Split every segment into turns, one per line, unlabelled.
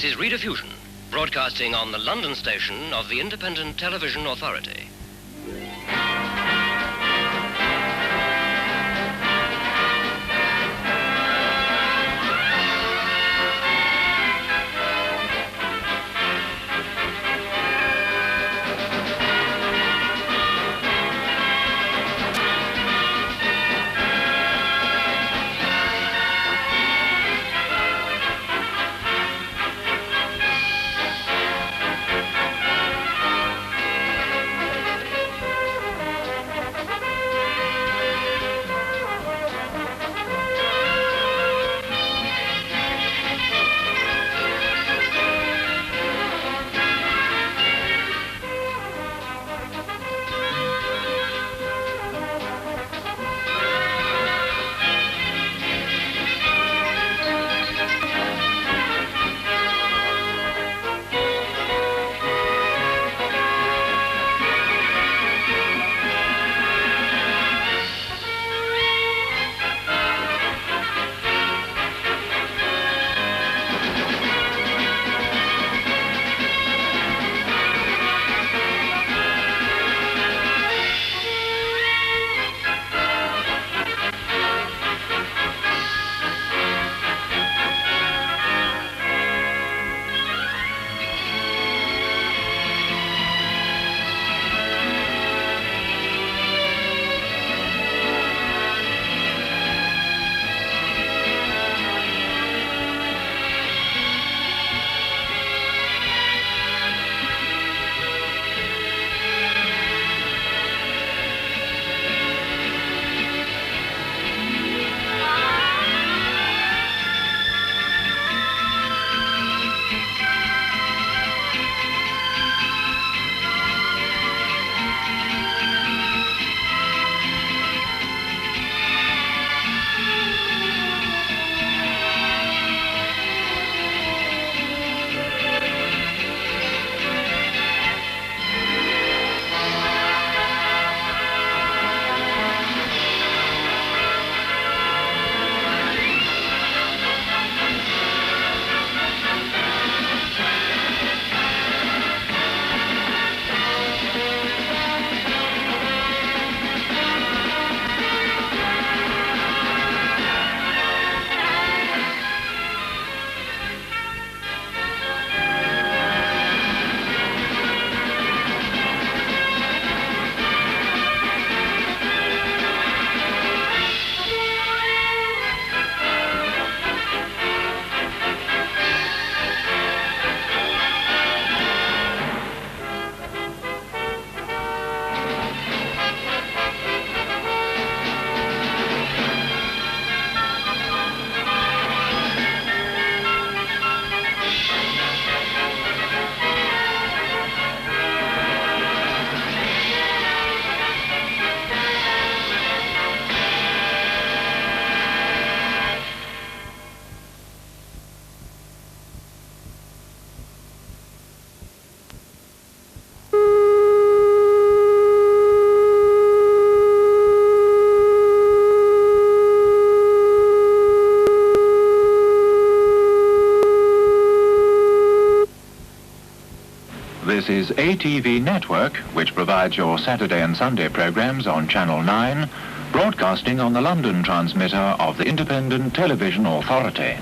is rediffusion, broadcasting on the London station of the Independent Television Authority.
This is ATV Network, which provides your Saturday and Sunday programs on Channel 9, broadcasting on the London transmitter of the Independent Television Authority.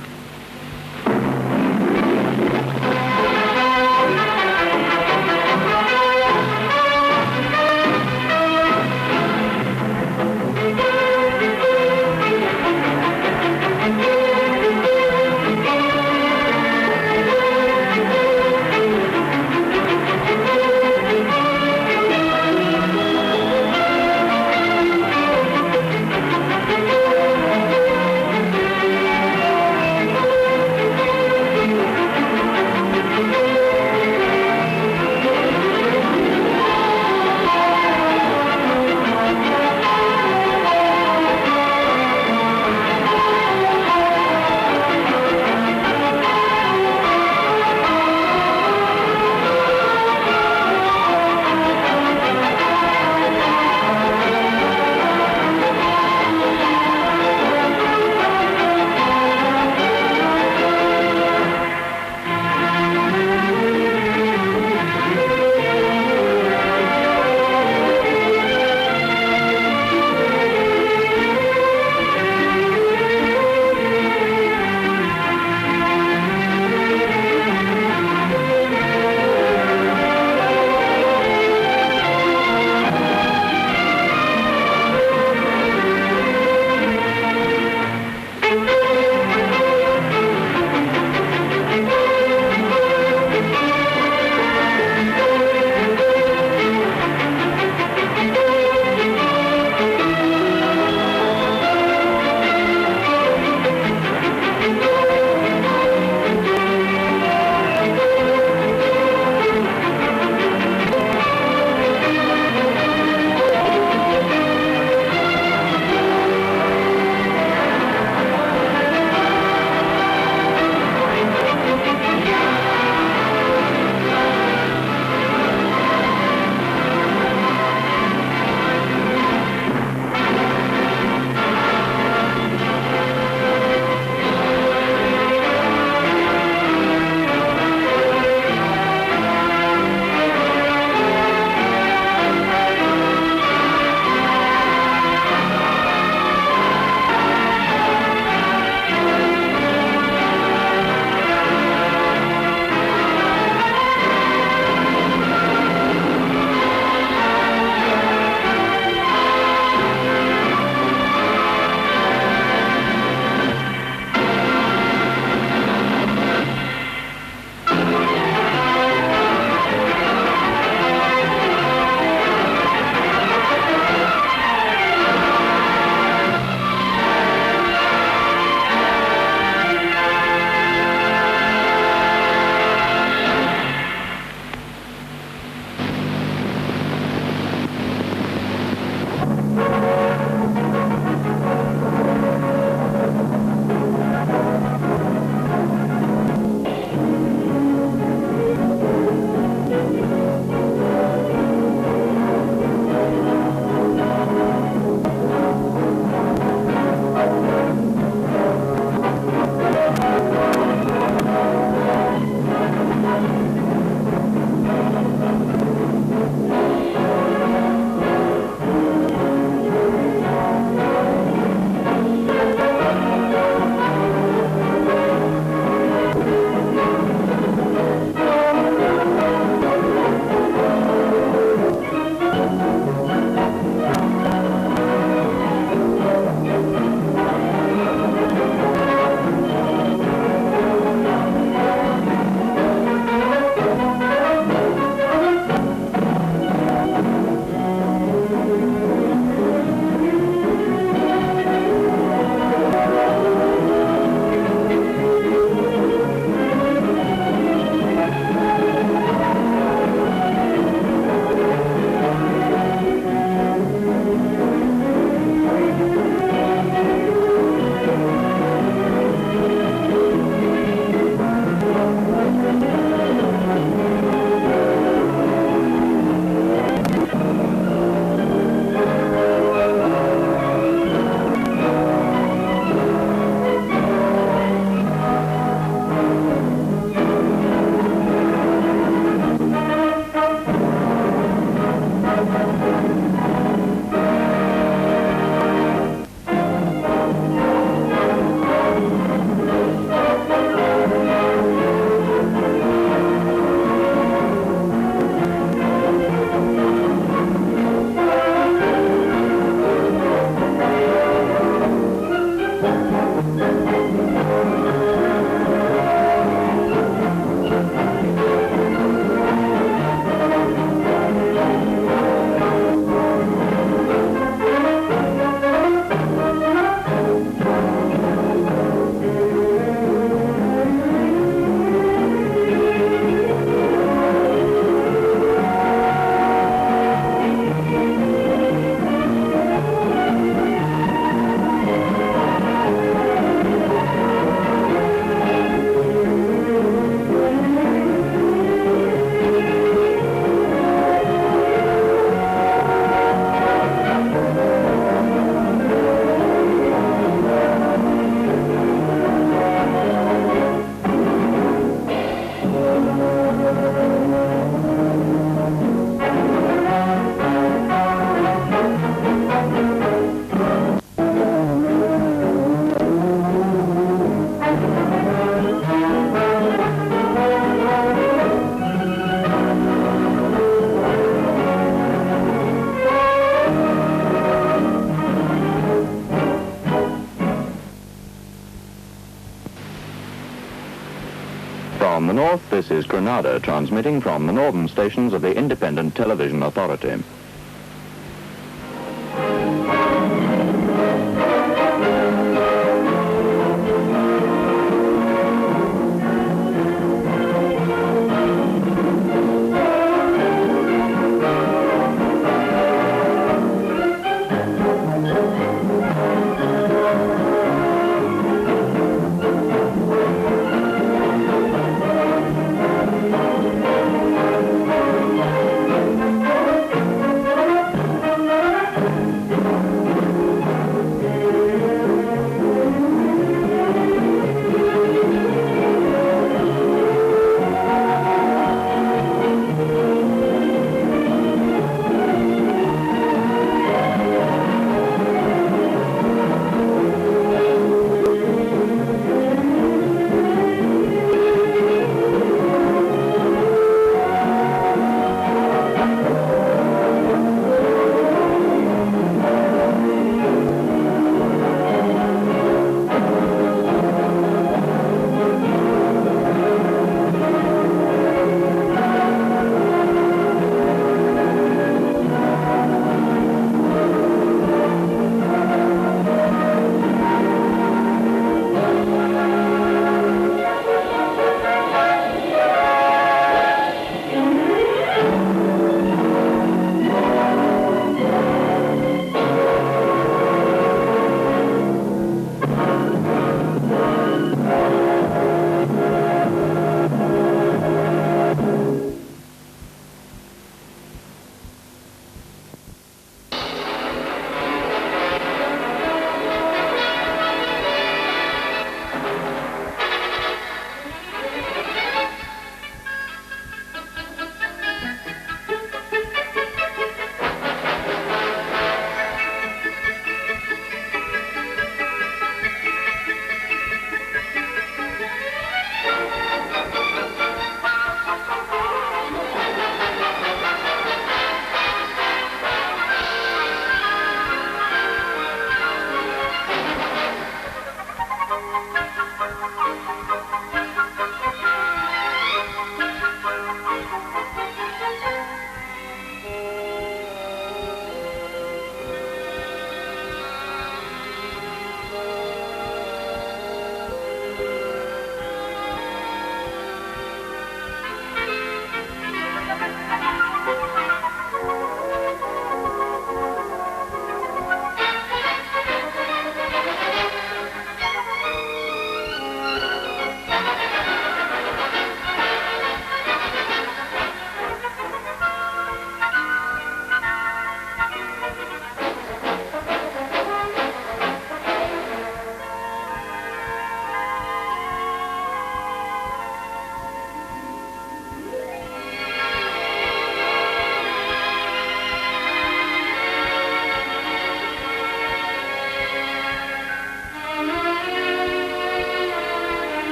From the north, this is Granada, transmitting from the northern stations of the Independent Television Authority.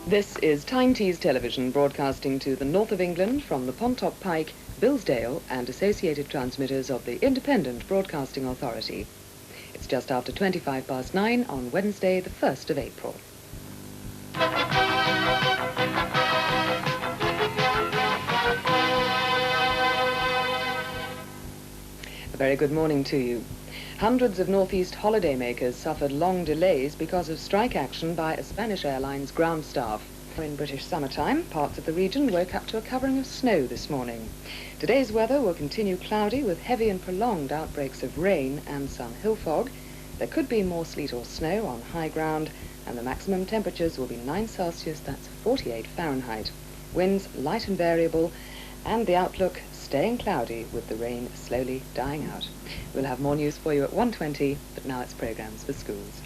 This is Tyne Tees Television, broadcasting to the north of England from the Pontop Pike, Bilsdale and associated transmitters of the Independent Broadcasting Authority. It's just after 9:25 on Wednesday, the 1st of April. A very good morning to you. Hundreds of northeast holidaymakers suffered long delays because of strike action by a Spanish Airlines ground staff. In British summertime, parts of the region woke up to a covering of snow this morning. Today's weather will continue cloudy with heavy and prolonged outbreaks of rain and some hill fog. There could be more sleet or snow on high ground, and the maximum temperatures will be 9 Celsius, that's 48 Fahrenheit. Winds light and variable, and the outlook staying cloudy with the rain slowly dying out. We'll have more news for you at 1:20, but now it's programs for schools.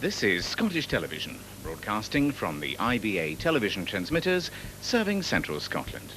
This is Scottish Television, broadcasting from the IBA television transmitters serving central Scotland.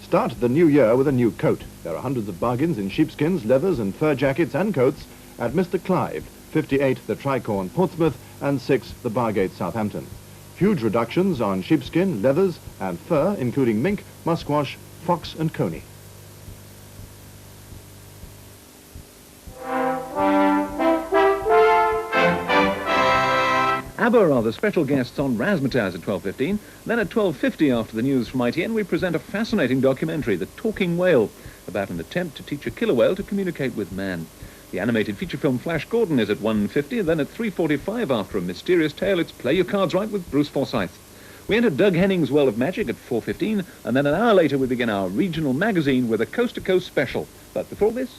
Start the new year with a new coat. There are hundreds of bargains in sheepskins, leathers and fur jackets and coats at Mr. Clive, 58 the Tricorn, Portsmouth, and 6 the Bargate, Southampton. Huge reductions on sheepskin, leathers and fur, including mink, musquash, fox and coney.
ABBA are the special guests on Razzmatazz at 12:15. Then at 12:50 after the news from ITN, we present a fascinating documentary, The Talking Whale, about an attempt to teach a killer whale to communicate with man. The animated feature film Flash Gordon is at 1:50, then at 3:45 after A Mysterious Tale, it's Play Your Cards Right with Bruce Forsyth. We enter Doug Henning's World of Magic at 4:15, and then an hour later we begin our regional magazine with a coast-to-coast special. But before this...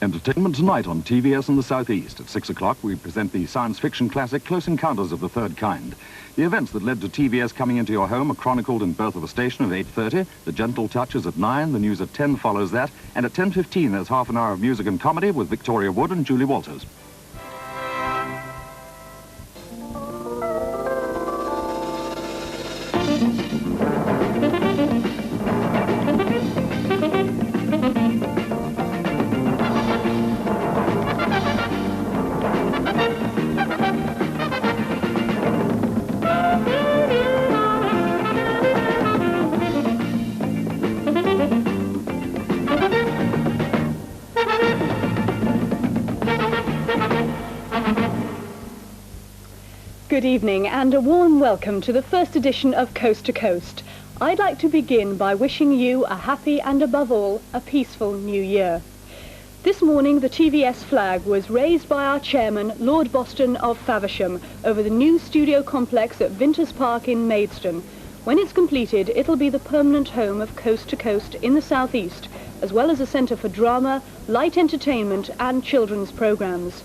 Entertainment tonight on TVS in the Southeast. At 6 o'clock, we present the science fiction classic Close Encounters of the Third Kind. The events that led to TVS coming into your home are chronicled in Birth of a Station at 8:30, The Gentle Touches at 9, the news at 10 follows that, and at 10:15 there's half an hour of music and comedy with Victoria Wood and Julie Walters.
Good evening and a warm welcome to the first edition of Coast to Coast. I'd like to begin by wishing you a happy and above all a peaceful new year. This morning the TVS flag was raised by our chairman, Lord Boston of Faversham, over the new studio complex at Vinters Park in Maidstone. When it's completed, it'll be the permanent home of Coast to Coast in the southeast, as well as a centre for drama, light entertainment and children's programmes.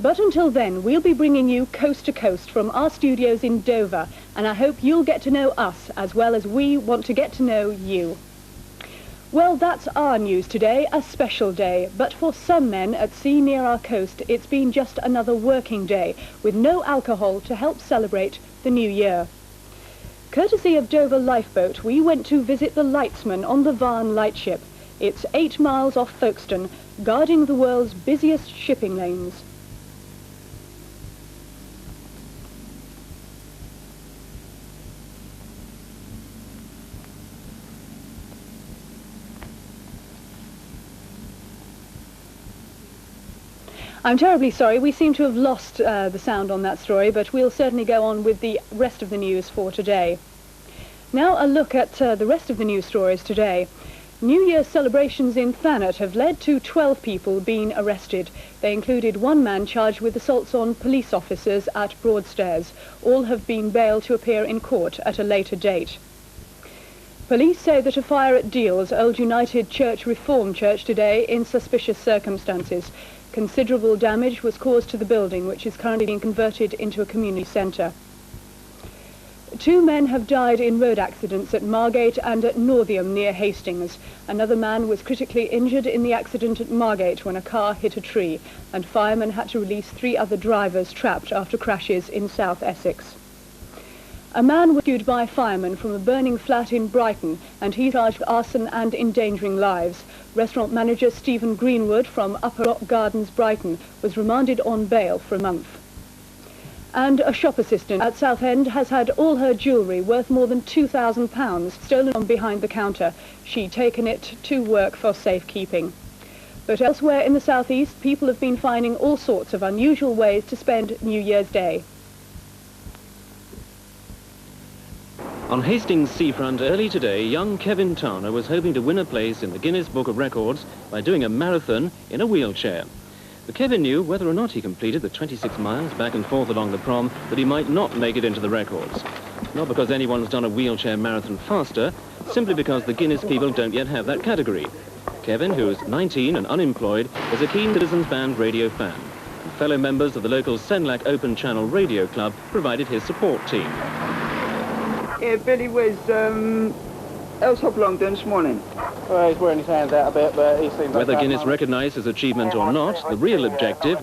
But until then, we'll be bringing you Coast to Coast from our studios in Dover, and I hope you'll get to know us as well as we want to get to know you. Well, that's our news today, a special day, but for some men at sea near our coast, it's been just another working day, with no alcohol to help celebrate the new year. Courtesy of Dover Lifeboat, we went to visit the lightsman on the Varn lightship. It's 8 miles off Folkestone, guarding the world's busiest shipping lanes. I'm terribly sorry, we seem to have lost the sound on that story, but we'll certainly go on with the rest of the news for today. Now a look at the rest of the news stories today. New Year's celebrations in Thanet have led to 12 people being arrested. They included one man charged with assaults on police officers at Broadstairs. All have been bailed to appear in court at a later date. Police say that a fire at Deal's Old United Church Reformed Church today in suspicious circumstances. Considerable damage was caused to the building, which is currently being converted into a community centre. 2 men have died in road accidents at Margate and at Northiam near Hastings. Another man was critically injured in the accident at Margate when a car hit a tree, and firemen had to release 3 other drivers trapped after crashes in South Essex. A man was rescued by firemen from a burning flat in Brighton, and he's charged with arson and endangering lives. Restaurant manager Stephen Greenwood from Upper Rock Gardens, Brighton, was remanded on bail for a month. And a shop assistant at Southend has had all her jewellery worth more than £2,000 stolen from behind the counter. She'd taken it to work for safekeeping. But elsewhere in the southeast, people have been finding all sorts of unusual ways to spend New Year's Day.
On Hastings seafront early today, young Kevin Towner was hoping to win a place in the Guinness Book of Records by doing a marathon in a wheelchair. But Kevin knew whether or not he completed the 26 miles back and forth along the prom that he might not make it into the records. Not because anyone's done a wheelchair marathon faster, simply because the Guinness people don't yet have that category. Kevin, who is 19 and unemployed, is a keen Citizens Band radio fan. And fellow members of the local Senlac Open Channel Radio Club provided his support team.
Yeah, Billy was else hop along this morning.
Well, he's wearing his hands out a bit, but he seems
Whether Guinness recognised his achievement or not, the real objective...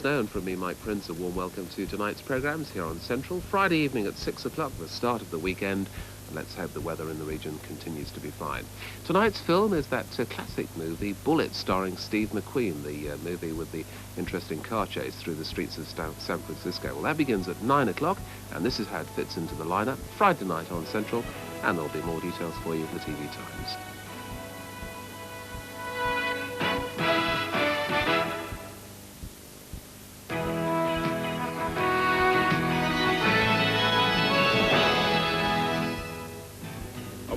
And from me, Mike Prince, a warm welcome to tonight's programmes here on Central. Friday evening at 6 o'clock, the start of the weekend. Let's hope the weather in the region continues to be fine. Tonight's film is that classic movie, Bullet, starring Steve McQueen, the movie with the interesting car chase through the streets of San Francisco. Well, that begins at 9 o'clock, and this is how it fits into the lineup. Friday night on Central, and there'll be more details for you in the TV Times.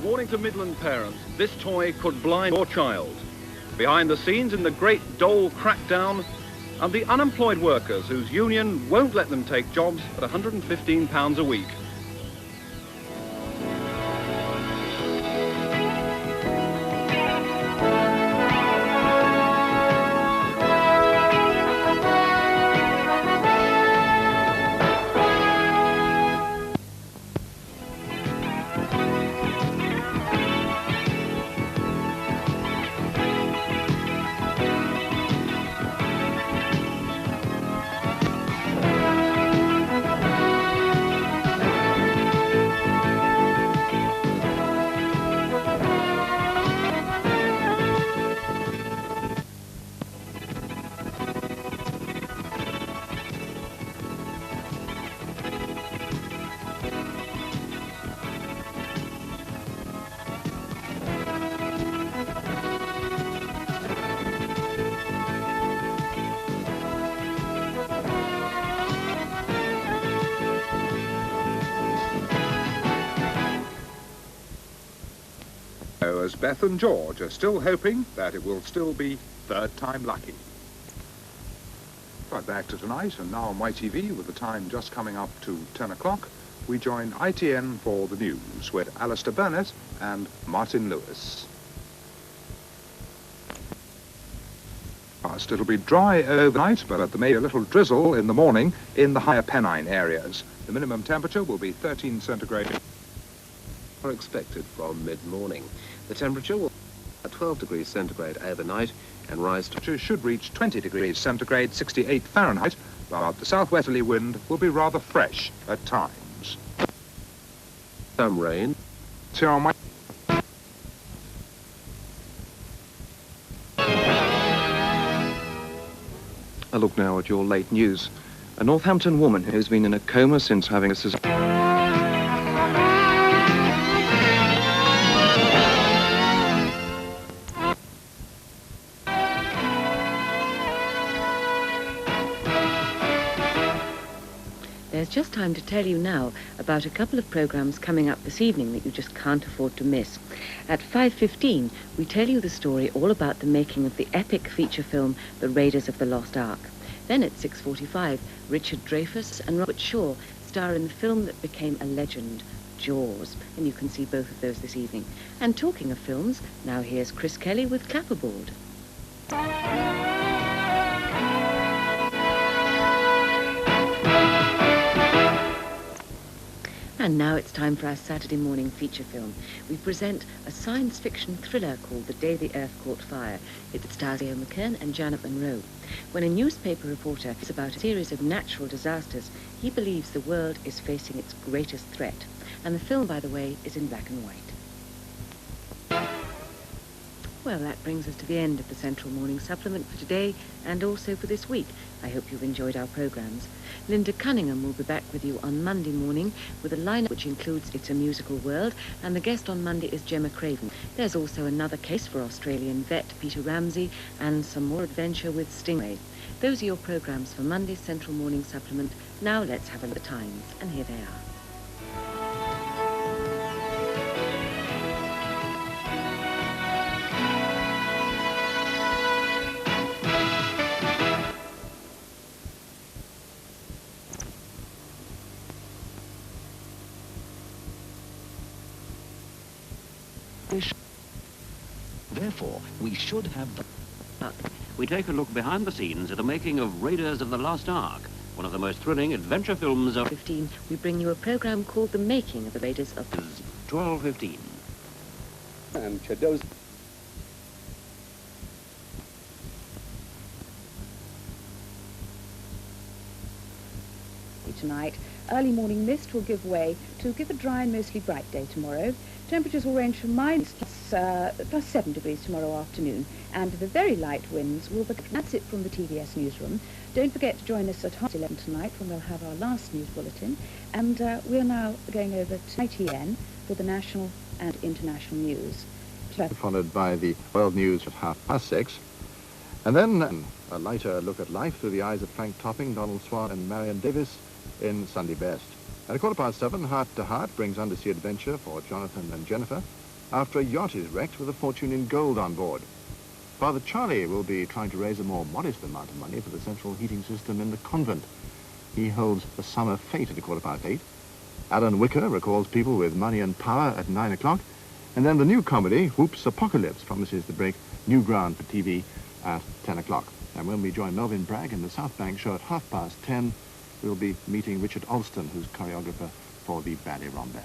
Warning to Midland parents, this toy could blind your child. Behind the scenes in the great dole crackdown, and the unemployed workers whose union won't let them take jobs at £115 a week.
As Beth and George are still hoping that it will still be third time lucky. Right, back to tonight, and now on YTV, with the time just coming up to 10 o'clock, we join ITN for the news with Alistair Burnett and Martin Lewis. It'll be dry overnight, but there may be a little drizzle in the morning in the higher Pennine areas. The minimum temperature will be 13 centigrade.
Are expected from mid-morning. The temperature will be at 12 degrees centigrade overnight and rise to...
should reach 20 degrees centigrade, 68 Fahrenheit, but the southwesterly wind will be rather fresh at times.
Some rain.
Here on my...
A look now at your late news. A Northampton woman who's been in a coma since having a cesarean.
There's just time to tell you now about a couple of programmes coming up this evening that you just can't afford to miss. At 5:15, we tell you the story all about the making of the epic feature film, The Raiders of the Lost Ark. Then at 6:45, Richard Dreyfuss and Robert Shaw star in the film that became a legend, Jaws, and you can see both of those this evening. And talking of films, now here's Chris Kelly with Clapperboard. And now it's time for our Saturday morning feature film. We present a science fiction thriller called The Day the Earth Caught Fire. It stars Leo McKern and Janet Monroe. When a newspaper reporter is about a series of natural disasters, he believes the world is facing its greatest threat. And the film, by the way, is in black and white. Well, that brings us to the end of the Central Morning Supplement for today and also for this week. I hope you've enjoyed our programmes. Linda Cunningham will be back with you on Monday morning with a lineup which includes It's a Musical World, and the guest on Monday is Gemma Craven. There's also another case for Australian vet Peter Ramsey and some more adventure with Stingray. Those are your programmes for Monday's Central Morning Supplement. Now let's have a look at the times, and here they are.
Therefore, we should have the... We take a look behind the scenes at the making of Raiders of the Lost Ark, one of the most thrilling adventure films of...
15, we bring you a programme called The Making of the Raiders of...
12:15.
And Chados...
Tonight, early morning mist will give way to a dry and mostly bright day tomorrow. Temperatures will range from plus 7 degrees tomorrow afternoon, and the very light winds will be... That's it from the TVS newsroom. Don't forget to join us at 11 tonight when we'll have our last news bulletin, and we're now going over to ITN for the national and international news.
Followed by the world news at 6:30. And then a lighter look at life through the eyes of Frank Topping, Donald Swan and Marion Davis in Sunday Best. At 7:15, Heart to Heart brings undersea adventure for Jonathan and Jennifer. after a yacht is wrecked with a fortune in gold on board. Father Charlie will be trying to raise a more modest amount of money for the central heating system in the convent. He holds the summer fete at 8:15. Alan Wicker recalls people with money and power at 9 o'clock. And then the new comedy, Whoops Apocalypse, promises to break new ground for TV at 10 o'clock. And when we join Melvin Bragg in the South Bank show at 10:30, we'll be meeting Richard Alston, who's choreographer for the Ballet Rambert.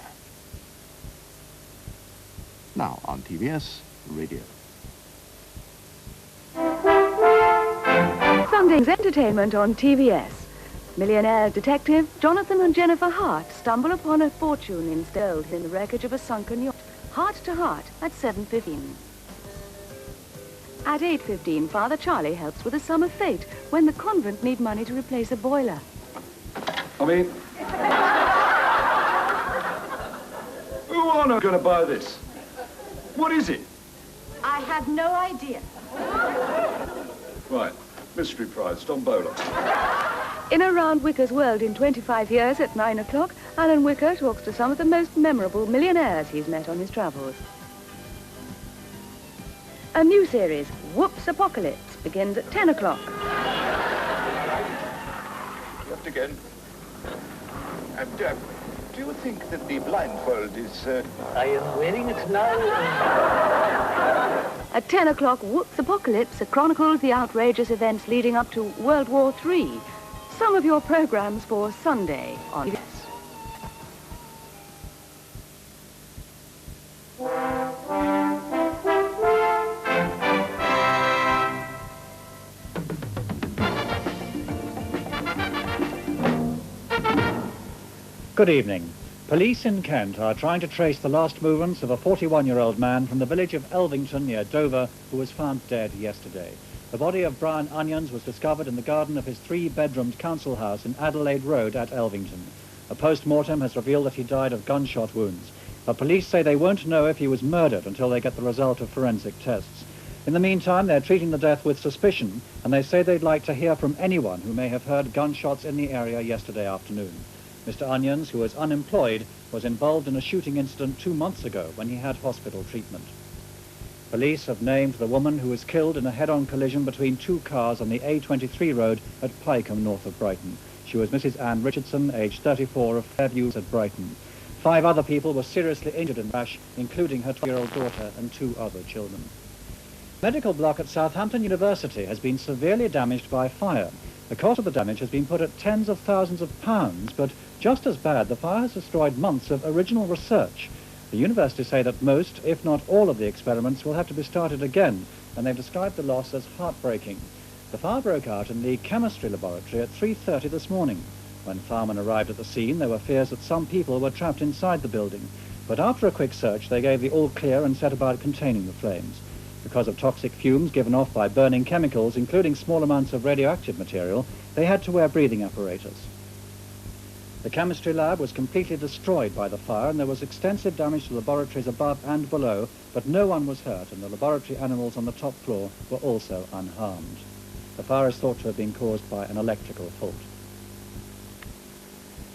Now on TVS Radio.
Sunday's entertainment on TVS. Millionaire detective Jonathan and Jennifer Hart stumble upon a fortune installed in the wreckage of a sunken yacht. Heart to Heart at 7:15. At 8:15, Father Charlie helps with a summer fete when the convent need money to replace a boiler.
I mean, who on earth going to buy this? What is it?
I have no idea.
Right, mystery prize, Stombola.
In Around Wicker's World in 25 years at 9 o'clock, Alan Wicker talks to some of the most memorable millionaires he's met on his travels. A new series, Whoops Apocalypse, begins at 10 o'clock.
Left again. And do you think that the blindfold is...
I am wearing it now.
At 10 o'clock, Whoops Apocalypse chronicles the outrageous events leading up to World War III. Some of your programs for Sunday on TVS.
Good evening. Police in Kent are trying to trace the last movements of a 41-year-old man from the village of Elvington near Dover who was found dead yesterday. The body of Brian Onions was discovered in the garden of his 3-bedroomed council house in Adelaide Road at Elvington. A post-mortem has revealed that he died of gunshot wounds. But police say they won't know if he was murdered until they get the result of forensic tests. In the meantime, they're treating the death with suspicion, and they say they'd like to hear from anyone who may have heard gunshots in the area yesterday afternoon. Mr. Onions, who was unemployed, was involved in a shooting incident 2 months ago when he had hospital treatment. Police have named the woman who was killed in a head-on collision between 2 cars on the A23 road at Pycombe, north of Brighton. She was Mrs. Anne Richardson, aged 34, of Fairview at Brighton. 5 other people were seriously injured in the crash, including her 12-year-old daughter and 2 other children. The medical block at Southampton University has been severely damaged by fire. The cost of the damage has been put at tens of thousands of pounds, but just as bad, the fire has destroyed months of original research. The university say that most, if not all, of the experiments will have to be started again, and they've described the loss as heartbreaking. The fire broke out in the chemistry laboratory at 3:30 this morning. When firemen arrived at the scene, there were fears that some people were trapped inside the building. But after a quick search, they gave the all clear and set about containing the flames. Because of toxic fumes given off by burning chemicals, including small amounts of radioactive material, they had to wear breathing apparatus. The chemistry lab was completely destroyed by the fire, and there was extensive damage to laboratories above and below, but no one was hurt, and the laboratory animals on the top floor were also unharmed. The fire is thought to have been caused by an electrical fault.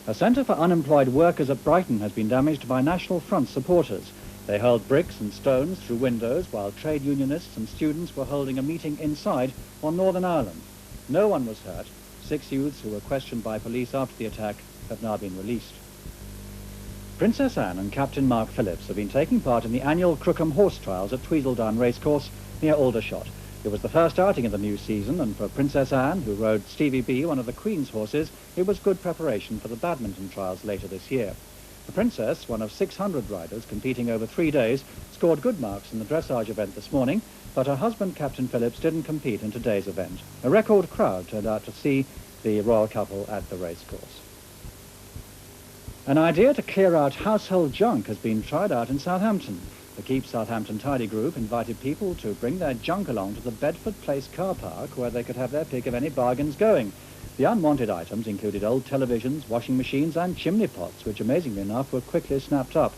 A centre for unemployed workers at Brighton has been damaged by National Front supporters. They hurled bricks and stones through windows while trade unionists and students were holding a meeting inside on Northern Ireland. No one was hurt. 6 youths who were questioned by police after the attack have now been released. Princess Anne and Captain Mark Phillips have been taking part in the annual Crookham Horse Trials at Tweedledown Racecourse near Aldershot. It was the first outing of the new season, and for Princess Anne, who rode Stevie B, one of the Queen's horses, it was good preparation for the badminton trials later this year. The Princess, one of 600 riders competing over 3 days, scored good marks in the dressage event this morning, but her husband, Captain Phillips, didn't compete in today's event. A record crowd turned out to see the royal couple at the racecourse. An idea to clear out household junk has been tried out in Southampton. The Keep Southampton Tidy group invited people to bring their junk along to the Bedford Place car park where they could have their pick of any bargains going. The unwanted items included old televisions, washing machines and chimney pots, which amazingly enough were quickly snapped up.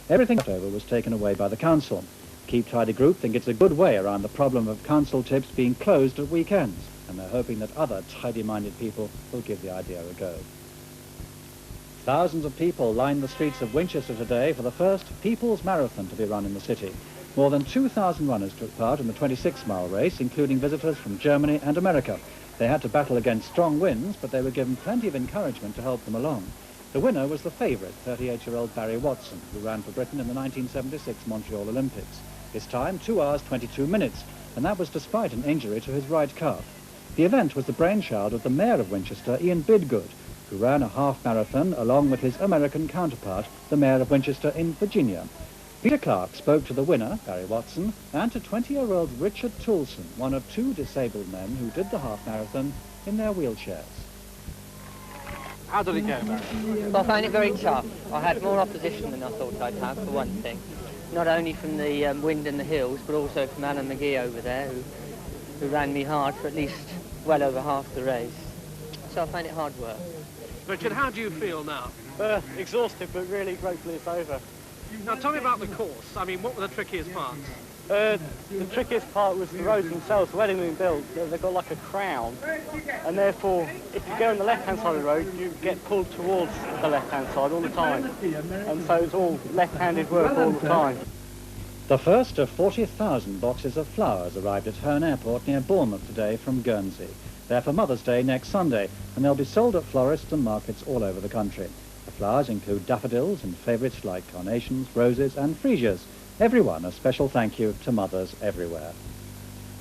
Everything left over was taken away by the council. Keep Tidy group think it's a good way around the problem of council tips being closed at weekends, and they're hoping that other tidy-minded people will give the idea a go. Thousands of people lined the streets of Winchester today for the first People's Marathon to be run in the city. More than 2,000 runners took part in the 26-mile race, including visitors from Germany and America. They had to battle against strong winds, but they were given plenty of encouragement to help them along. The winner was the favourite, 38-year-old Barry Watson, who ran for Britain in the 1976 Montreal Olympics. His time, 2 hours, 22 minutes, and that was despite an injury to his right calf. The event was the brainchild of the mayor of Winchester, Ian Bidgood, who ran a half marathon along with his American counterpart, the mayor of Winchester in Virginia. Peter Clark spoke to the winner, Barry Watson, and to 20-year-old Richard Toulson, one of 2 disabled men who did the half marathon in their wheelchairs.
How did it go, Barry?
Well, I found it very tough. I had more opposition than I thought I'd have, for one thing. Not only from the wind and the hills, but also from Alan McGee over there, who ran me hard for at least well over half the race. So I found it hard work.
Richard, how do you feel now?
Exhausted, but really grateful it's over.
Now, tell me about the course. I mean, what were the trickiest parts?
The trickiest part was the roads themselves. The way they've been built, they've got like a crown, and therefore, if you go on the left-hand side of the road, you get pulled towards the left-hand side all the time, and so it's all left-handed work all the time.
The first of 40,000 boxes of flowers arrived at Herne Airport near Bournemouth today from Guernsey. They're for Mother's Day next Sunday, and they'll be sold at florists and markets all over the country. The flowers include daffodils and favourites like carnations, roses and freesias. Everyone a special thank you to mothers everywhere.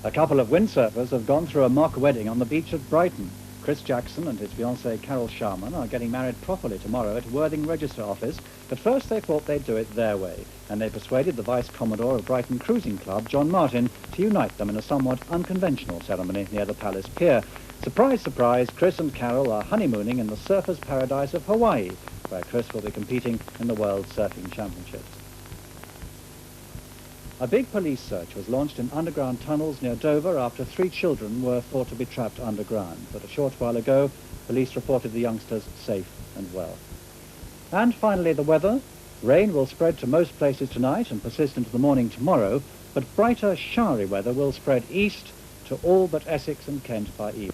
A couple of windsurfers have gone through a mock wedding on the beach at Brighton. Chris Jackson and his fiancée Carol Sharman are getting married properly tomorrow at Worthing Register Office, but first they thought they'd do it their way, and they persuaded the Vice Commodore of Brighton Cruising Club, John Martin, to unite them in a somewhat unconventional ceremony near the Palace Pier. Surprise, surprise, Chris and Carol are honeymooning in the surfer's paradise of Hawaii, where Chris will be competing in the World Surfing Championships. A big police search was launched in underground tunnels near Dover after 3 children were thought to be trapped underground. But a short while ago, police reported the youngsters safe and well. And finally, the weather. Rain will spread to most places tonight and persist into the morning tomorrow, but brighter, showery weather will spread east to all but Essex and Kent by evening.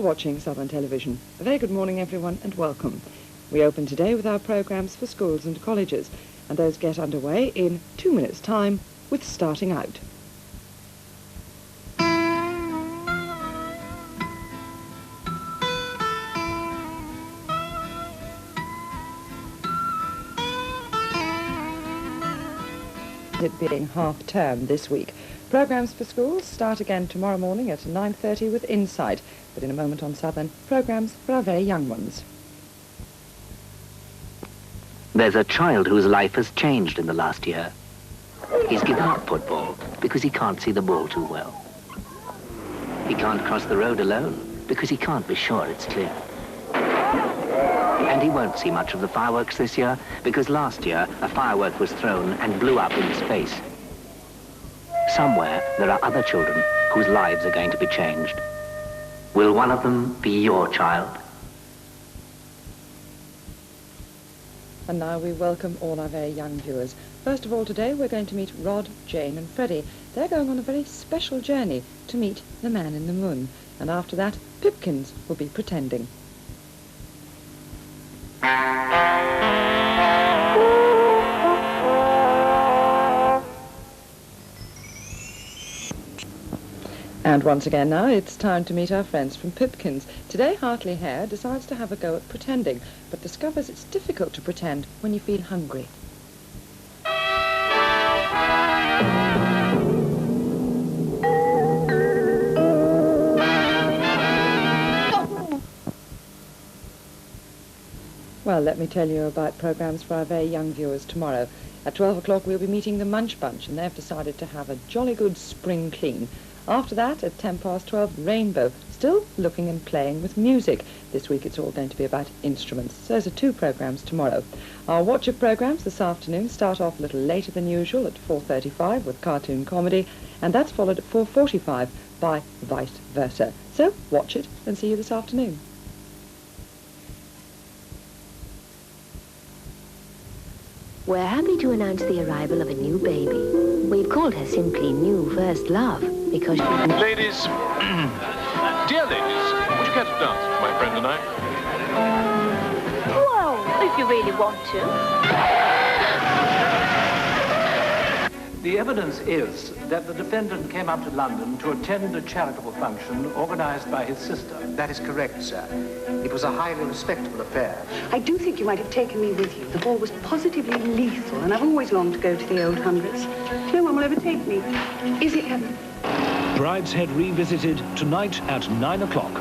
watching Southern Television. A very good morning, everyone, and welcome. We open today with our programmes for schools and colleges, and those get underway in 2 minutes' time with Starting Out. It being half-term this week. Programmes for schools start again tomorrow morning at 9:30 with Insight, but in a moment on Southern, programmes for our very young ones.
There's a child whose life has changed in the last year. He's given up football because he can't see the ball too well. He can't cross the road alone because he can't be sure it's clear. And he won't see much of the fireworks this year because last year a firework was thrown and blew up in space. Somewhere there are other children whose lives are going to be changed. Will one of them be your child?
And now we welcome all our very young viewers. First of all, today we're going to meet Rod, Jane and Freddie. They're going on a very special journey to meet the man in the moon. And after that, Pipkins will be pretending. And once again now, it's time to meet our friends from Pipkins. Today, Hartley Hare decides to have a go at pretending, but discovers it's difficult to pretend when you feel hungry. Well, let me tell you about programmes for our very young viewers tomorrow. At 12 o'clock we'll be meeting the Munch Bunch, and they've decided to have a jolly good spring clean. After that, at 12:10, Rainbow, still looking and playing with music. This week it's all going to be about instruments. So those are 2 programmes tomorrow. Our watch of programmes this afternoon start off a little later than usual at 4:35 with cartoon comedy, and that's followed at 4:45 by Vice Versa. So watch it and see you this afternoon.
We're happy to announce the arrival of a new baby. We've called her simply New First Love because she...
Ladies, dear ladies, would you care to dance with my friend and I?
Well, if you really want to.
The evidence is that the defendant came up to London to attend a charitable function organised by his sister.
That is correct, sir. It was a highly respectable affair.
I do think you might have taken me with you. The ball was positively lethal, and I've always longed to go to the old hundreds. No one will ever take me. Is it heaven?
Brideshead Revisited tonight at 9 o'clock.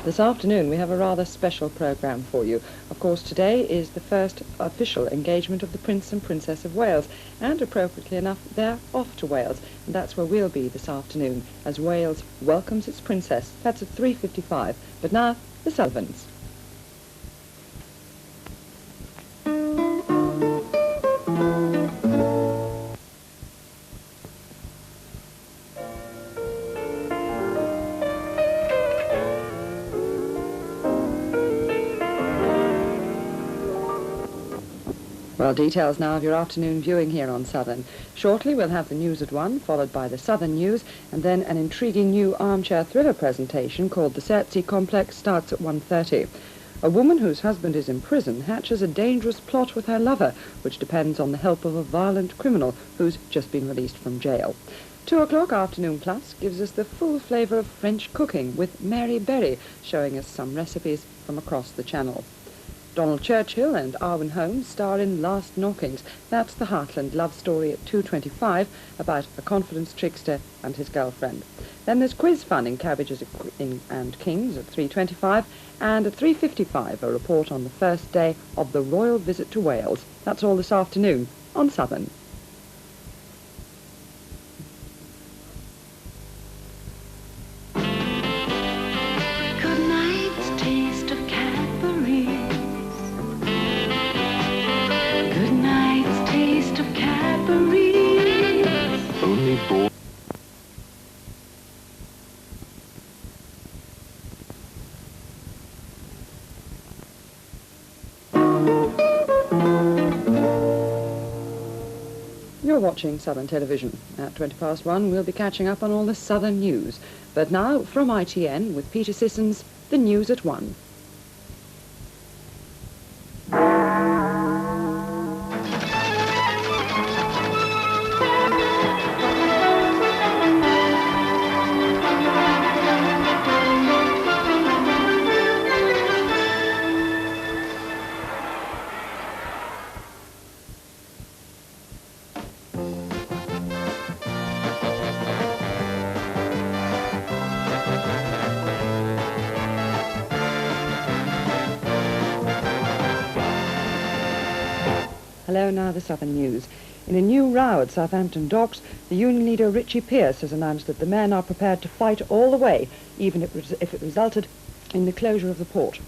This afternoon we have a rather special programme for you. Of course, today is the first official engagement of the Prince and Princess of Wales, and appropriately enough, they're off to Wales, and that's where we'll be this afternoon, as Wales welcomes its princess. That's at 3:55. But now, the Sullivans. Well, details now of your afternoon viewing here on Southern. Shortly we'll have the news at 1, followed by the Southern News, and then an intriguing new armchair thriller presentation called The Sertsey Complex starts at 1:30. A woman whose husband is in prison hatches a dangerous plot with her lover, which depends on the help of a violent criminal who's just been released from jail. 2 o'clock Afternoon Plus gives us the full flavour of French cooking with Mary Berry, showing us some recipes from across the channel. Donald Churchill and Arwen Holmes star in Last Knockings. That's the Heartland love story at 2:25 about a confidence trickster and his girlfriend. Then there's quiz fun in Cabbages and Kings at 3:25, and at 3:55 a report on the first day of the royal visit to Wales. That's all this afternoon on Southern. You're watching Southern Television. At 1:20 we'll be catching up on all the Southern news. But now, from ITN, with Peter Sissons, the news at 1. Hello, now the Southern News. In a new row at Southampton Docks, the union leader Richie Pearce has announced that the men are prepared to fight all the way, even if it resulted in the closure of the port.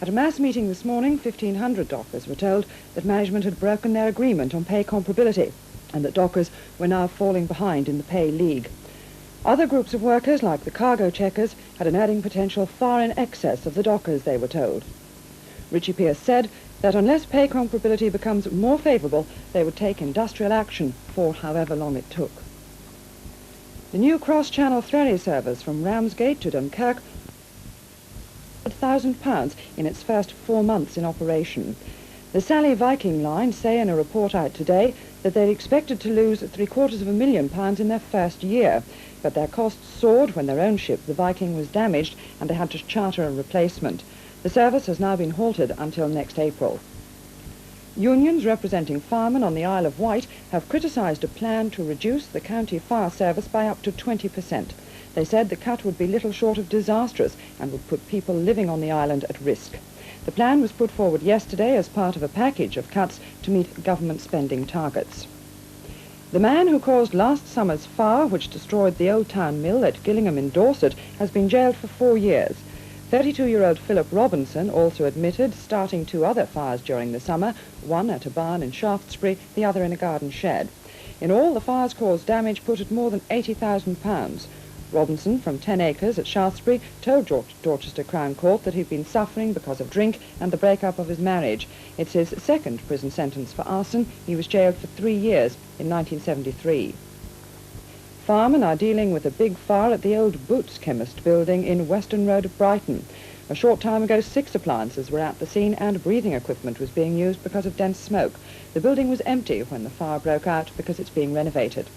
At a mass meeting this morning, 1,500 dockers were told that management had broken their agreement on pay comparability and that dockers were now falling behind in the pay league. Other groups of workers, like the cargo checkers, had an earning potential far in excess of the dockers, they were told. Richie Pearce said that unless pay comparability becomes more favourable, they would take industrial action for however long it took. The new cross-channel ferry service from Ramsgate to Dunkirk £1,000 in its first 4 months in operation. The Sally Viking Line say in a report out today that they expected to lose £750,000 in their first year, but their costs soared when their own ship, the Viking, was damaged and they had to charter a replacement. The service has now been halted until next April. Unions representing firemen on the Isle of Wight have criticised a plan to reduce the county fire service by up to 20%. They said the cut would be little short of disastrous and would put people living on the island at risk. The plan was put forward yesterday as part of a package of cuts to meet government spending targets. The man who caused last summer's fire, which destroyed the Old Town Mill at Gillingham in Dorset, has been jailed for 4 years. 32-year-old Philip Robinson also admitted starting 2 other fires during the summer, one at a barn in Shaftesbury, the other in a garden shed. In all, the fires caused damage put at more than £80,000. Robinson, from 10 acres at Shaftesbury, told Dorchester Crown Court that he'd been suffering because of drink and the break-up of his marriage. It's his second prison sentence for arson. He was jailed for 3 years in 1973. Firemen are dealing with a big fire at the old Boots Chemist building in Western Road of Brighton. A short time ago, 6 appliances were at the scene and breathing equipment was being used because of dense smoke. The building was empty when the fire broke out because it's being renovated.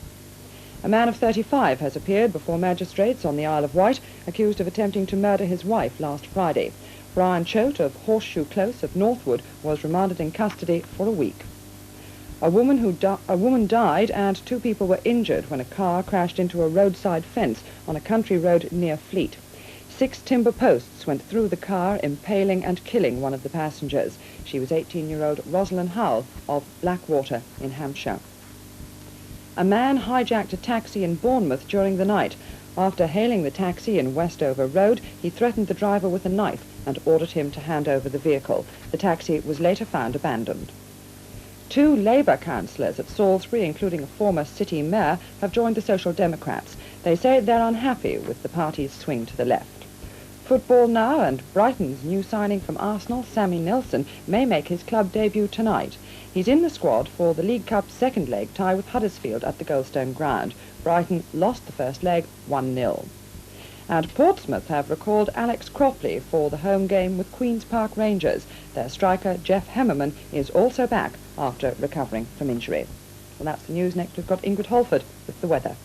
A man of 35 has appeared before magistrates on the Isle of Wight, accused of attempting to murder his wife last Friday. Brian Choate of Horseshoe Close at Northwood was remanded in custody for a week. A woman died and 2 people were injured when a car crashed into a roadside fence on a country road near Fleet. 6 timber posts went through the car, impaling and killing one of the passengers. She was 18-year-old Rosalind Howell of Blackwater in Hampshire. A man hijacked a taxi in Bournemouth during the night. After hailing the taxi in Westover Road, he threatened the driver with a knife and ordered him to hand over the vehicle. The taxi was later found abandoned. 2 Labour councillors at Salisbury, including a former city mayor, have joined the Social Democrats. They say they're unhappy with the party's swing to the left. Football now, and Brighton's new signing from Arsenal, Sammy Nelson, may make his club debut tonight. He's in the squad for the League Cup's second leg tie with Huddersfield at the Goldstone Ground. Brighton lost the first leg 1-0. And Portsmouth have recalled Alex Cropley for the home game with Queen's Park Rangers. Their striker, Jeff Hemmerman, is also back after recovering from injury. Well, that's the news. Next, we've got Ingrid Holford with the weather.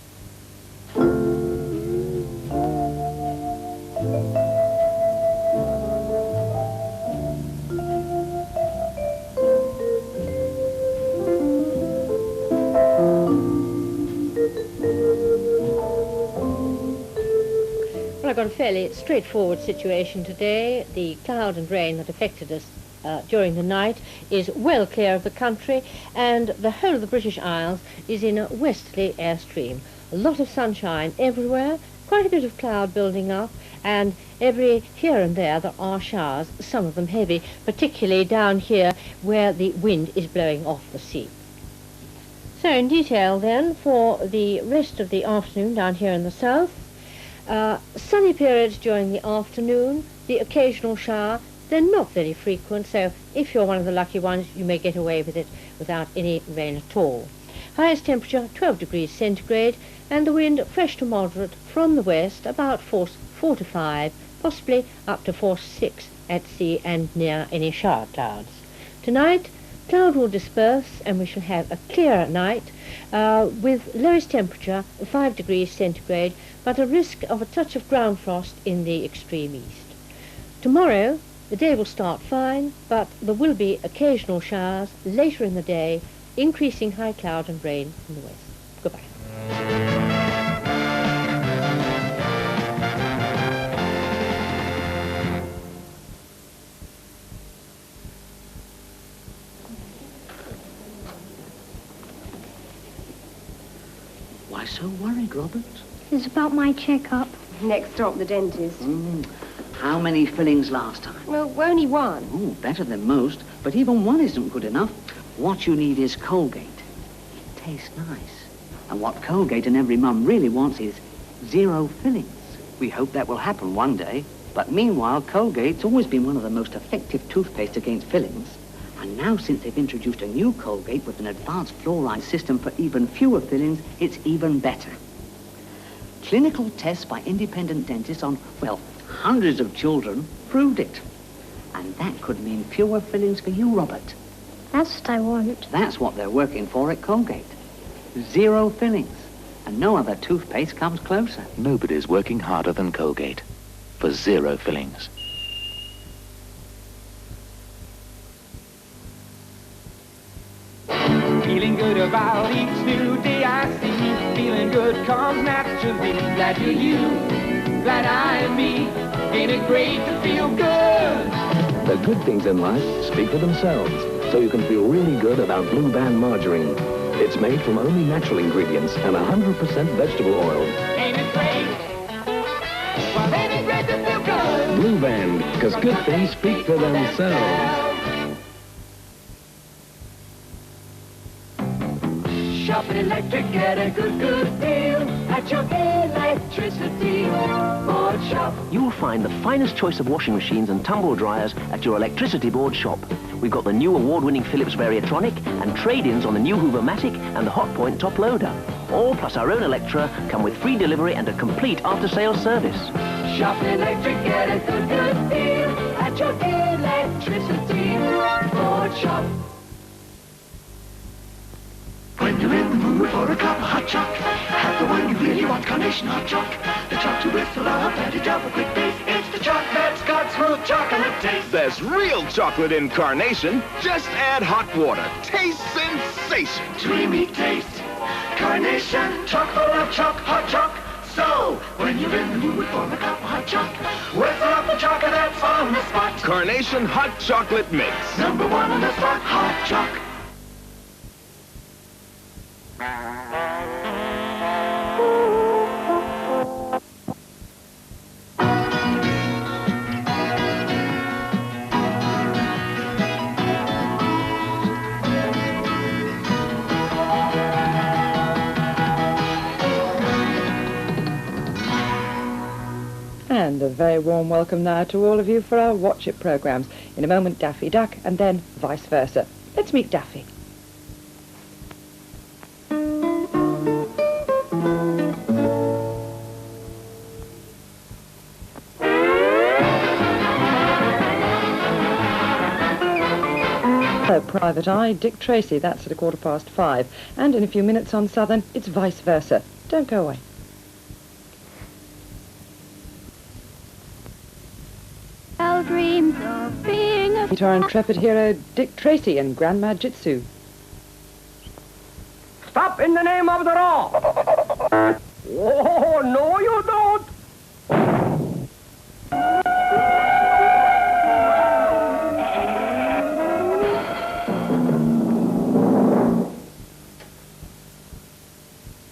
Well, I've got a fairly straightforward situation today. The cloud and rain that affected us during the night is well clear of the country, and the whole of the British Isles is in a westerly airstream. A lot of sunshine everywhere, quite a bit of cloud building up, and here and there are showers, some of them heavy, particularly down here where the wind is blowing off the sea. So in detail then, for the rest of the afternoon down here in the south, sunny periods during the afternoon, the occasional shower. They're not very frequent, so if you're one of the lucky ones, you may get away with it without any rain at all. Highest temperature 12 degrees centigrade, and the wind fresh to moderate from the west, about force 4 to 5, possibly up to force 6 at sea and near any shower clouds. Tonight, cloud will disperse and we shall have a clear night with lowest temperature 5 degrees centigrade, but a risk of a touch of ground frost in the extreme east. Tomorrow, the day will start fine, but there will be occasional showers later in the day, increasing high cloud and rain from the west. Goodbye.
Why so worried, Robert?
It's about my checkup. Next stop, the dentist.
How many fillings last time?
Well, only one.
Oh, better than most, but even one isn't good enough. What you need is Colgate. It tastes nice. And what Colgate and every mum really wants is 0 fillings. We hope that will happen one day. But meanwhile, Colgate's always been one of the most effective toothpaste against fillings. And now, since they've introduced a new Colgate with an advanced fluoride system for even fewer fillings, it's even better. Clinical tests by independent dentists on, well, hundreds of children proved it. And that could mean fewer fillings for you, Robert.
That's what I want.
That's what they're working for at Colgate. 0 fillings. And no other toothpaste comes closer.
Nobody's working harder than Colgate for 0 fillings.
Feeling good about each new day I see. Feeling good comes naturally. Glad you're you, glad I am me. Ain't it great to feel good?
The good things in life speak for themselves, so you can feel really good about Blue Band margarine. It's made from only natural ingredients and 100% vegetable oil.
Ain't it great? Well, ain't it great to feel good?
Blue Band, because good things speak for themselves.
Shop Electric, get a good deal at your electricity board shop.
You will find the finest choice of washing machines and tumble dryers at your electricity board shop. We've got the new award-winning Philips Variatronic and trade-ins on the new Hoover-Matic and the Hotpoint top loader. All plus our own Electra come with free delivery and a complete after-sales service.
Shop Electric, get a good deal at your electricity board shop.
When you're in the mood for a cup of hot choc, have the one you really want, Carnation Hot Choc. The choc to whistle up and to jump a quick pace. It's the choc that's got smooth chocolate taste.
There's real chocolate in Carnation. Just add hot water. Taste sensation.
Dreamy taste. Carnation, chock full of choc, hot choc. So, when you're in the mood for a cup of hot choc, whistle up the chocolate that's on the spot.
Carnation Hot Chocolate Mix.
#1 on the spot, hot choc.
And a very warm welcome now to all of you for our Watch It programmes. In a moment, Daffy Duck, and then vice versa. Let's meet Daffy. Hello, Private Eye, Dick Tracy, that's at 5:15. And in a few minutes on Southern, it's vice versa. Don't go away.
Dreams of being a...
Meet our intrepid hero, Dick Tracy, in Grandma Jitsu.
Stop in the name of the law! Oh, no you don't!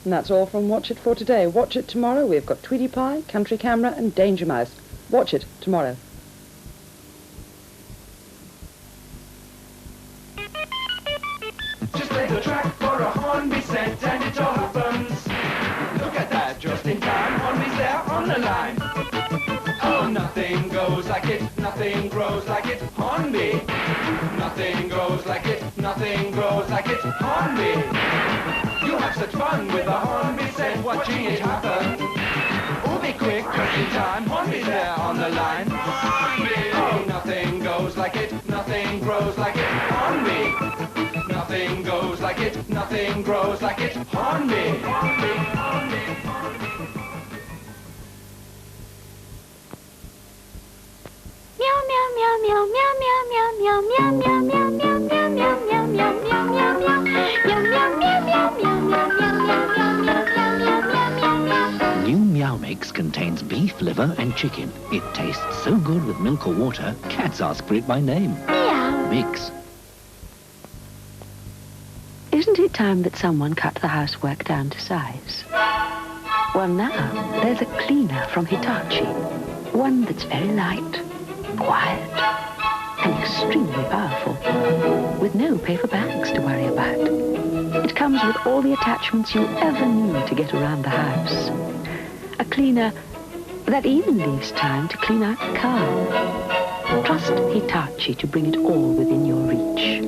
And that's all from Watch It for today. Watch it tomorrow. We've got Tweety Pie, Country Camera and Danger Mouse. Watch it tomorrow.
Just play the track for a Hornby set and it all happens. Look at that, just in time, Hornby's there on the line. Oh, nothing goes like it, nothing grows like it, Hornby. Nothing grows like it, nothing grows like it, Hornby. You have such fun with a Hornby set, watch EJHearn. Oh, be quick, just in time, Hornby's there on the line. Oh, nothing goes like it, nothing grows like it, Hornby. Nothing goes like it, nothing grows like it, Hornby.
Meow meow meow meow meow meow meow meow meow meow meow meow meow meow meow meow meow meow
New Meow Mix contains beef, liver and chicken. It tastes so good with milk or water, cats ask for it by name.
Meow.
Mix.
Isn't it time that someone cut the housework down to size? Well, now, there's a cleaner from Hitachi. One that's very light, quiet, and extremely powerful, with no paper bags to worry about. It comes with all the attachments you ever need to get around the house. A cleaner that even leaves time to clean out the car. Trust Hitachi to bring it all within your reach.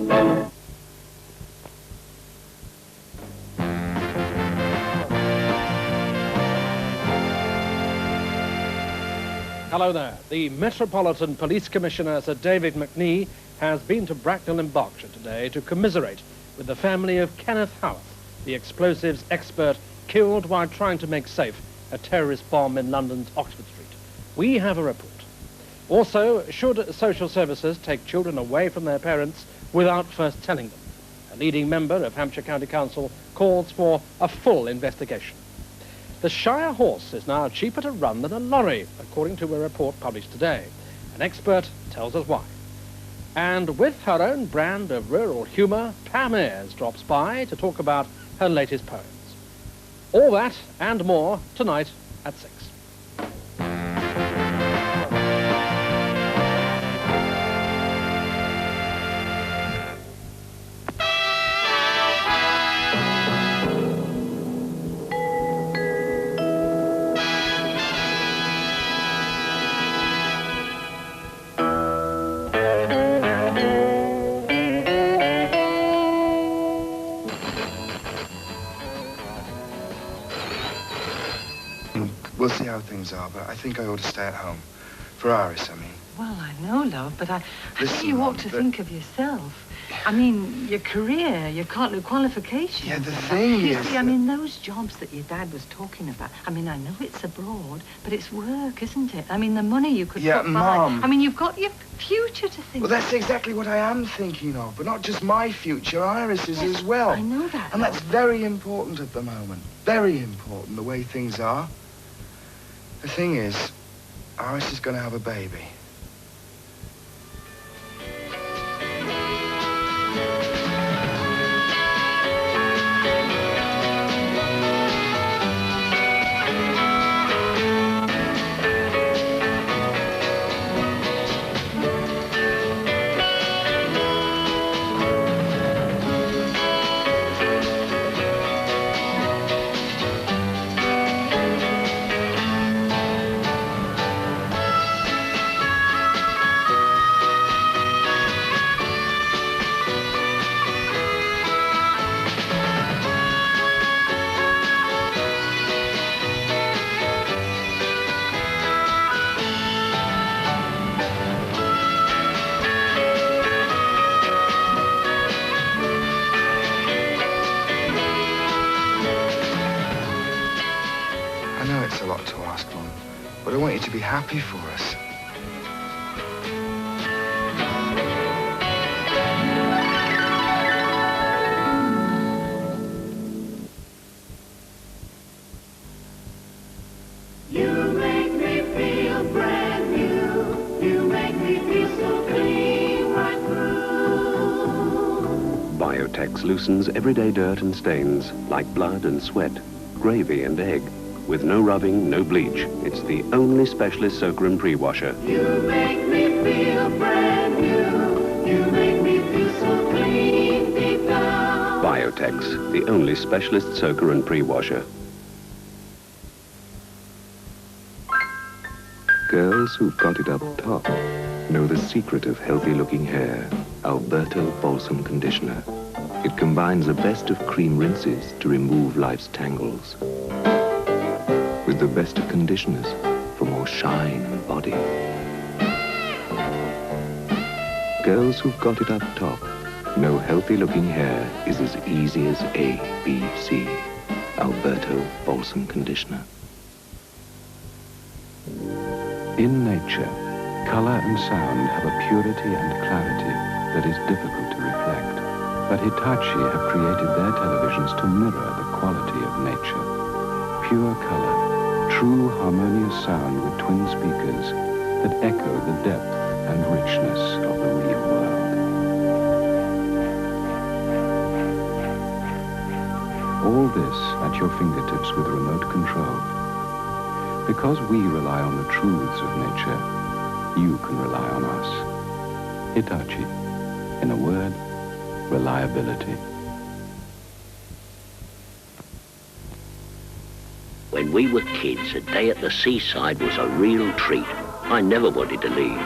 Hello there. The Metropolitan Police Commissioner, Sir David McNee, has been to Bracknell in Berkshire today to commiserate with the family of Kenneth Howarth, the explosives expert killed while trying to make safe a terrorist bomb in London's Oxford Street. We have a report. Also, should social services take children away from their parents without first telling them? A leading member of Hampshire County Council calls for a full investigation. The Shire horse is now cheaper to run than a lorry, according to a report published today. An expert tells us why. And with her own brand of rural humour, Pam Ayres drops by to talk about her latest poems. All that and more tonight at 6.
We'll see how things are, but I think I ought to stay at home. For Iris, I mean.
Well, I know, love, but I
Listen,
think you ought
Mum,
to
but-
think of yourself. I mean, your career, your qualifications.
Yeah, the
and that.
thing
You
is
see, I mean, those jobs that your dad was talking about, I mean, I know it's abroad, but it's work, isn't it? I mean, the money you could
Yeah,
put by.
Mum.
I mean, you've got your future to think
Well, that's exactly what I am thinking of, but not just my future, Iris's as well.
I know that,
And
love.
that's very important at the moment. Very important, the way things are. The thing is, Iris is going to have a baby. I know it's a lot to ask, Mum, but I want you to be happy for us.
You make me feel brand new. You make me feel so clean right through.
Biotex loosens everyday dirt and stains, like blood and sweat, gravy and egg. With no rubbing, no bleach. It's the only specialist soaker and pre-washer.
You make me feel brand new. You make me feel so clean deep down.
Biotex, the only specialist soaker and pre-washer. Girls who've got it up top know the secret of healthy-looking hair. Alberto Balsam Conditioner. It combines the best of cream rinses to remove life's tangles. with the best of conditioners for more shine and body. Girls who've got it up top know healthy-looking hair is as easy as ABC. Alberto Balsam Conditioner. In nature, colour and sound have a purity and clarity that is difficult to reflect. But Hitachi have created their televisions to mirror the quality of nature. Pure colour, true harmonious sound with twin speakers that echo the depth and richness of the real world. All this at your fingertips with remote control. Because we rely on the truths of nature, you can rely on us. Hitachi. In a word, reliability.
When we were kids, a day at the seaside was a real treat. I never wanted to leave.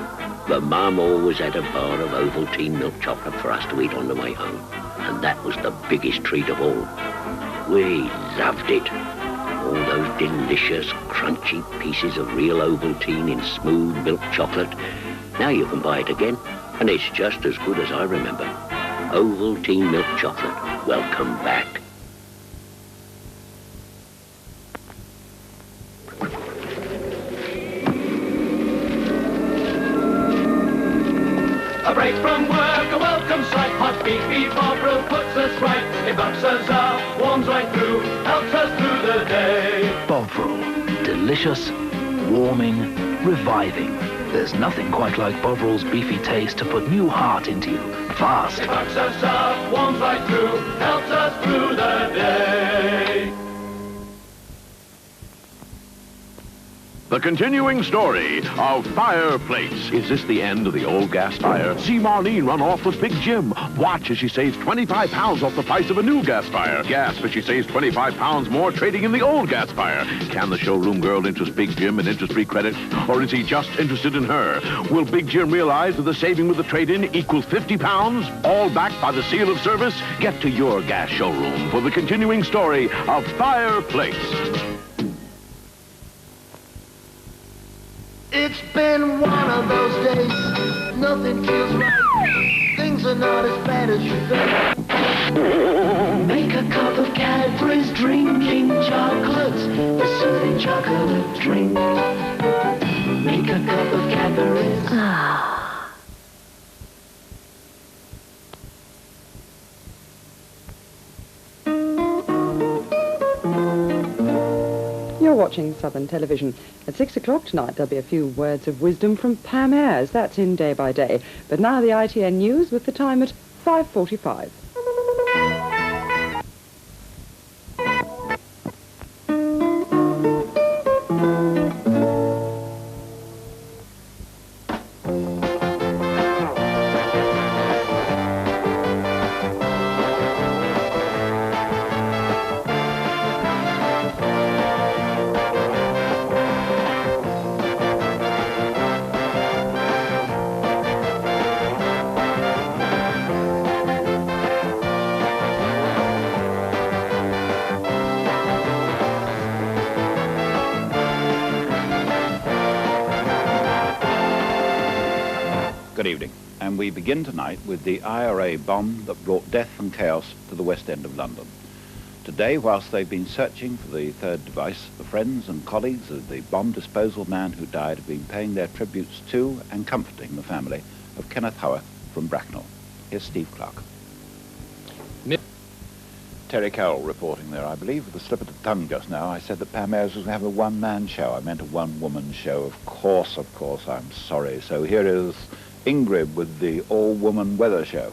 But Mum always had a bar of Ovaltine milk chocolate for us to eat on the way home. And that was the biggest treat of all. We loved it. All those delicious, crunchy pieces of real Ovaltine in smooth milk chocolate. Now you can buy it again, and it's just as good as I remember. Ovaltine milk chocolate. Welcome back.
A break from work, a welcome sight. Hot beefy Bovril puts us right. It bucks us up, warms right through, helps us through the day.
Bovril. Delicious, warming, reviving. There's nothing quite like Bovril's beefy taste to put new heart into you, fast.
It bucks us up, warms right through, helps us through the day.
The continuing story of Fireplace. Is this the end of the old gas fire? See Marlene run off with Big Jim. Watch as she saves 25 pounds off the price of a new gas fire. Gasp as she saves 25 pounds more trading in the old gas fire. Can the showroom girl interest Big Jim in interest-free credit? Or is he just interested in her? Will Big Jim realize that the saving with the trade-in equals 50 pounds? All backed by the seal of service? Get to your gas showroom for the continuing story of Fireplace.
It's been one of those days, nothing feels right, things are not as bad as you think. Make a cup of Cadbury's drinking chocolates, a soothing chocolate drink. Make a cup of Cadbury's.
You're watching Southern Television. At 6 o'clock tonight, there'll be a few words of wisdom from Pam Ayres. That's in Day by Day. But now the ITN News with the time at 5:45.
Good evening, and we begin tonight with the IRA bomb that brought death and chaos to the West End of London. Today, whilst they've been searching for the third device, the friends and colleagues of the bomb disposal man who died have been paying their tributes to and comforting the family of Kenneth Howarth from Bracknell. Here's Steve Clark. Terry Carroll reporting there. I believe with a slip of the tongue just now, I said that Pam Ayres was going to have a one-man show. I meant a one-woman show. Of course, I'm sorry. So here is Ingrid with the all-woman weather show.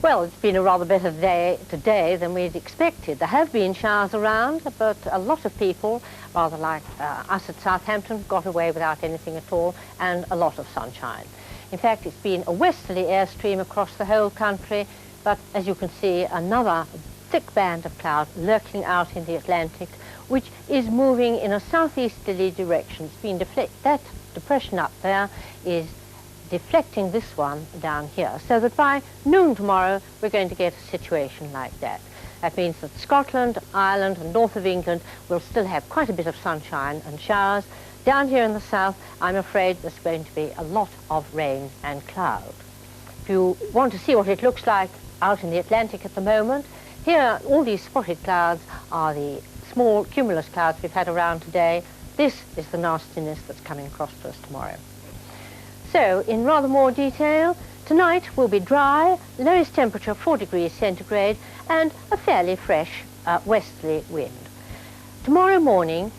Well, it's been a rather better day today than we'd expected. There have been showers around, but a lot of people, rather like us at Southampton, got away without anything at all, and a lot of sunshine. In fact, it's been a westerly airstream across the whole country, but as you can see, another thick band of cloud lurking out in the Atlantic, which is moving in a southeasterly direction. It's been that depression up there is deflecting this one down here, so that by noon tomorrow we're going to get a situation like that. That means that Scotland, Ireland and north of England will still have quite a bit of sunshine and showers. Down here in the south, I'm afraid there's going to be a lot of rain and cloud. If you want to see what it looks like out in the Atlantic at the moment, here all these spotted clouds are the small cumulus clouds we've had around today. This is the nastiness that's coming across to us tomorrow. So, in rather more detail, tonight will be dry, lowest temperature 4 degrees centigrade, and a fairly fresh westerly wind. Tomorrow morning,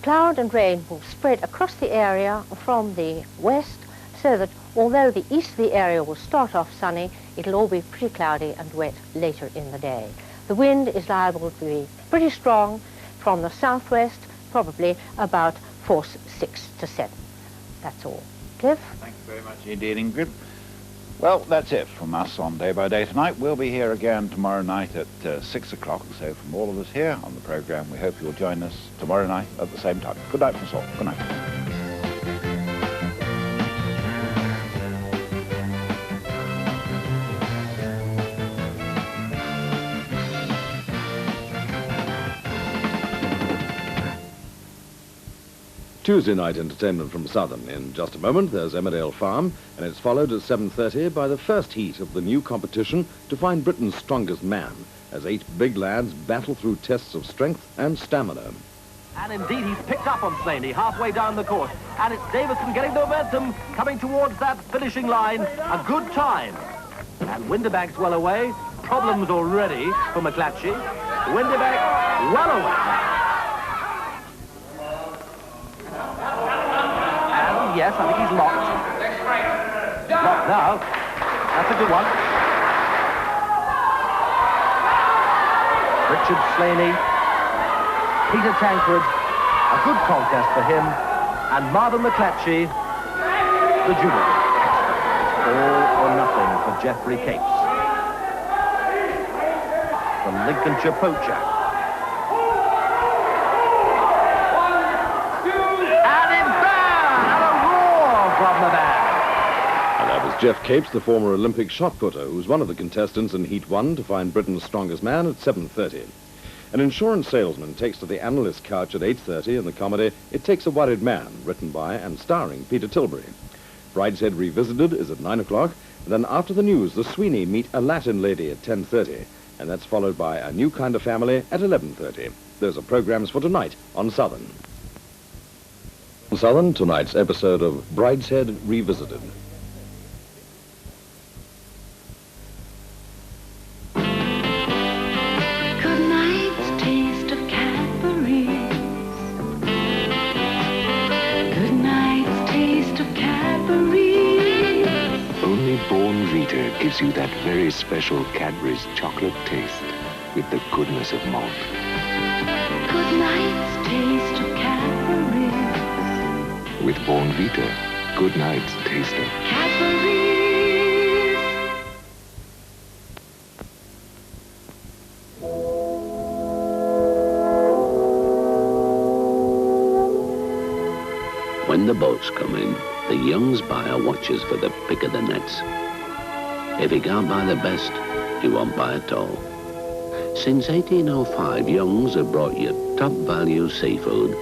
cloud and rain will spread across the area from the west, so that although the easterly area will start off sunny, it'll all be pretty cloudy and wet later in the day. The wind is liable to be pretty strong from the southwest, probably about force 6 to 7. That's all. Cliff?
Thank you very much indeed, Ingrid. Well, that's it from us on Day by Day tonight. We'll be here again tomorrow night at 6 o'clock. So from all of us here on the programme, we hope you'll join us tomorrow night at the same time. Good night from us all. Good night.
Tuesday night entertainment from Southern. In just a moment, there's Emmerdale Farm, and it's followed at 7:30 by the first heat of the new competition to find Britain's strongest man, as 8 big lads battle through tests of strength and stamina.
And indeed, he's picked up on Slaney halfway down the course. And it's Davidson getting the momentum, coming towards that finishing line. A good time. And Winderbag's well away. Problems already for McClatchy. Winderbag well away. Yes, I think he's locked. Locked now. That's a good one. Richard Slaney, Peter Tancred, a good contest for him, and Marvin McClatchy, the junior. All or nothing for Geoffrey Capes. The Lincolnshire poacher.
Geoff Capes, the former Olympic shot putter, who's one of the contestants in Heat 1 to find Britain's strongest man at 7:30. An insurance salesman takes to the analyst's couch at 8:30 in the comedy It Takes a Worried Man, written by and starring Peter Tilbury. Brideshead Revisited is at 9 o'clock, and then after the news, the Sweeney meet a Latin lady at 10:30, and that's followed by A New Kind of Family at 11:30. Those are programs for tonight on Southern. On Southern, tonight's episode of Brideshead Revisited.
Gives you that very special Cadbury's chocolate taste with the goodness of malt.
Good night's taste of Cadbury's.
With Bournvita, good night's taste of
Cadbury's.
When the boats come in, the Young's buyer watches for the pick of the nets. If he can't buy the best, he won't buy at all. Since 1805, Young's have brought you top value seafood,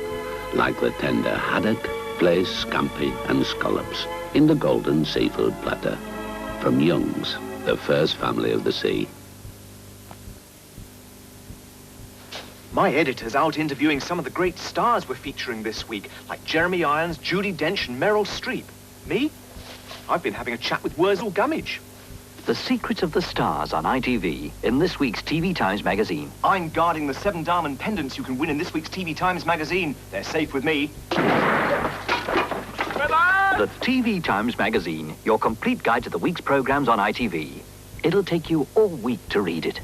like the tender haddock, plaice, scampi and scallops in the golden seafood platter. From Young's, the first family of the sea.
My editor's out interviewing some of the great stars we're featuring this week, like Jeremy Irons, Judi Dench and Meryl Streep. Me? I've been having a chat with Wurzel Gummidge.
The Secrets of the Stars on ITV in this week's TV Times magazine.
I'm guarding the 7 diamond pendants you can win in this week's TV Times magazine. They're safe with me.
The TV Times magazine, your complete guide to the week's programs on ITV. It'll take you all week to read it.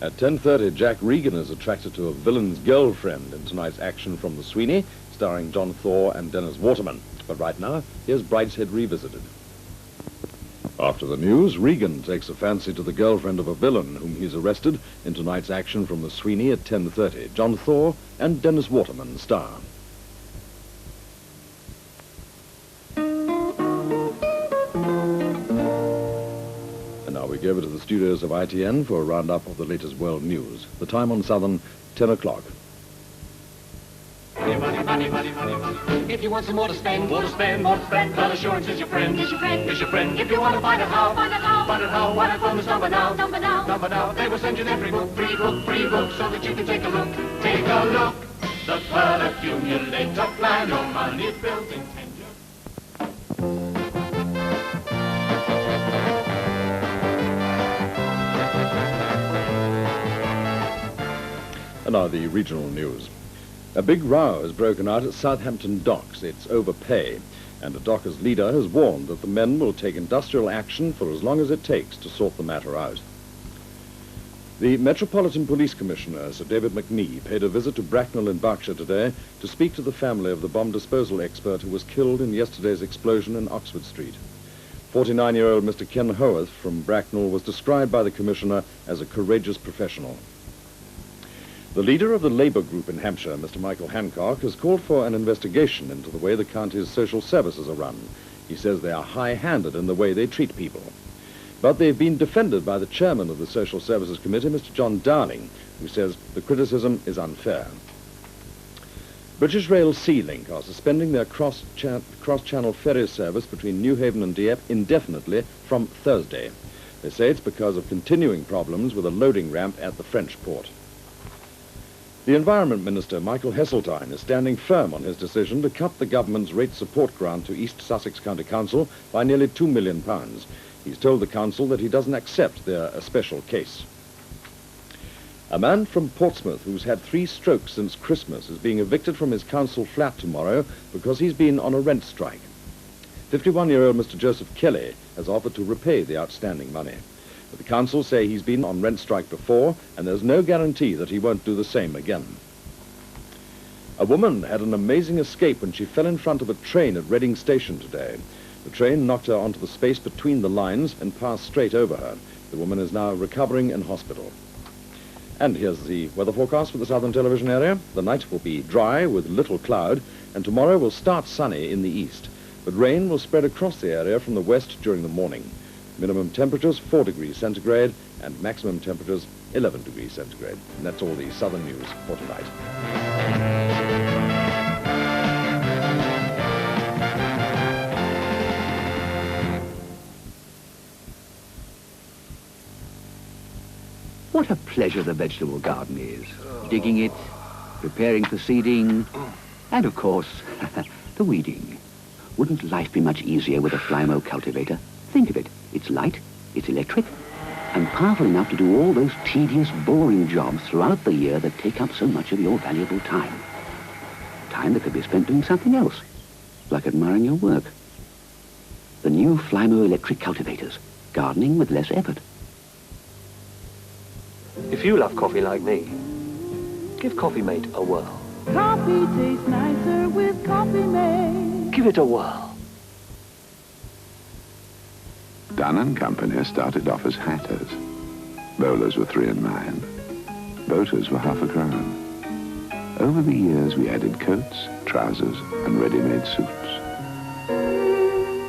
At 10:30, Jack Regan is attracted to a villain's girlfriend in tonight's action from the Sweeney, starring John Thor and Dennis Waterman. But right now, here's Brideshead Revisited. After the news, Regan takes a fancy to the girlfriend of a villain whom he's arrested in tonight's action from the Sweeney at 10:30. John Thor and Dennis Waterman star. And now we quick over to the studios of ITN for a roundup of the latest world news. The time on Southern, 10 o'clock.
Money, money, money, money, money. If you want some more to spend, Flood Assurance is your friend. Is your friend. If you want to find out how, why not phone this number now? Number now. They will send you their free book, so that you can take a look. Take a look. The Pearl Accumulator Plan, your money built in 10 years.
And now the regional news. A big row has broken out at Southampton docks. It's over pay, and the dockers' leader has warned that the men will take industrial action for as long as it takes to sort the matter out. The Metropolitan Police Commissioner, Sir David McNee, paid a visit to Bracknell in Berkshire today to speak to the family of the bomb disposal expert who was killed in yesterday's explosion in Oxford Street. 49-year-old Mr. Ken Howarth from Bracknell was described by the Commissioner as a courageous professional. The leader of the Labour group in Hampshire, Mr. Michael Hancock, has called for an investigation into the way the county's social services are run. He says they are high-handed in the way they treat people. But they've been defended by the chairman of the Social Services Committee, Mr. John Downing, who says the criticism is unfair. British Rail Sea Link are suspending their cross-channel ferry service between Newhaven and Dieppe indefinitely from Thursday. They say it's because of continuing problems with a loading ramp at the French port. The Environment Minister, Michael Heseltine, is standing firm on his decision to cut the government's rate support grant to East Sussex County Council by nearly £2 million. He's told the council that he doesn't accept their special case. A man from Portsmouth who's had 3 strokes since Christmas is being evicted from his council flat tomorrow because he's been on a rent strike. 51-year-old Mr. Joseph Kelly has offered to repay the outstanding money. But the council say he's been on rent strike before, and there's no guarantee that he won't do the same again. A woman had an amazing escape when she fell in front of a train at Reading Station today. The train knocked her onto the space between the lines and passed straight over her. The woman is now recovering in hospital. And here's the weather forecast for the Southern Television area. The night will be dry with little cloud, and tomorrow will start sunny in the east. But rain will spread across the area from the west during the morning. Minimum temperatures 4 degrees centigrade and maximum temperatures 11 degrees centigrade. And that's all the Southern news for tonight.
What a pleasure the vegetable garden is. Digging it, preparing for seeding, and of course, the weeding. Wouldn't life be much easier with a Flymo cultivator? Think of it. It's light, it's electric, and powerful enough to do all those tedious, boring jobs throughout the year that take up so much of your valuable time. Time that could be spent doing something else, like admiring your work. The new Flymo electric cultivators, gardening with less effort.
If you love coffee like me, give Coffee Mate a whirl.
Coffee tastes nicer with Coffee Mate.
Give it a whirl.
Dunn & Company started off as hatters. Bowlers were 3 and 9. Boaters were half a crown. Over the years, we added coats, trousers, and ready-made suits.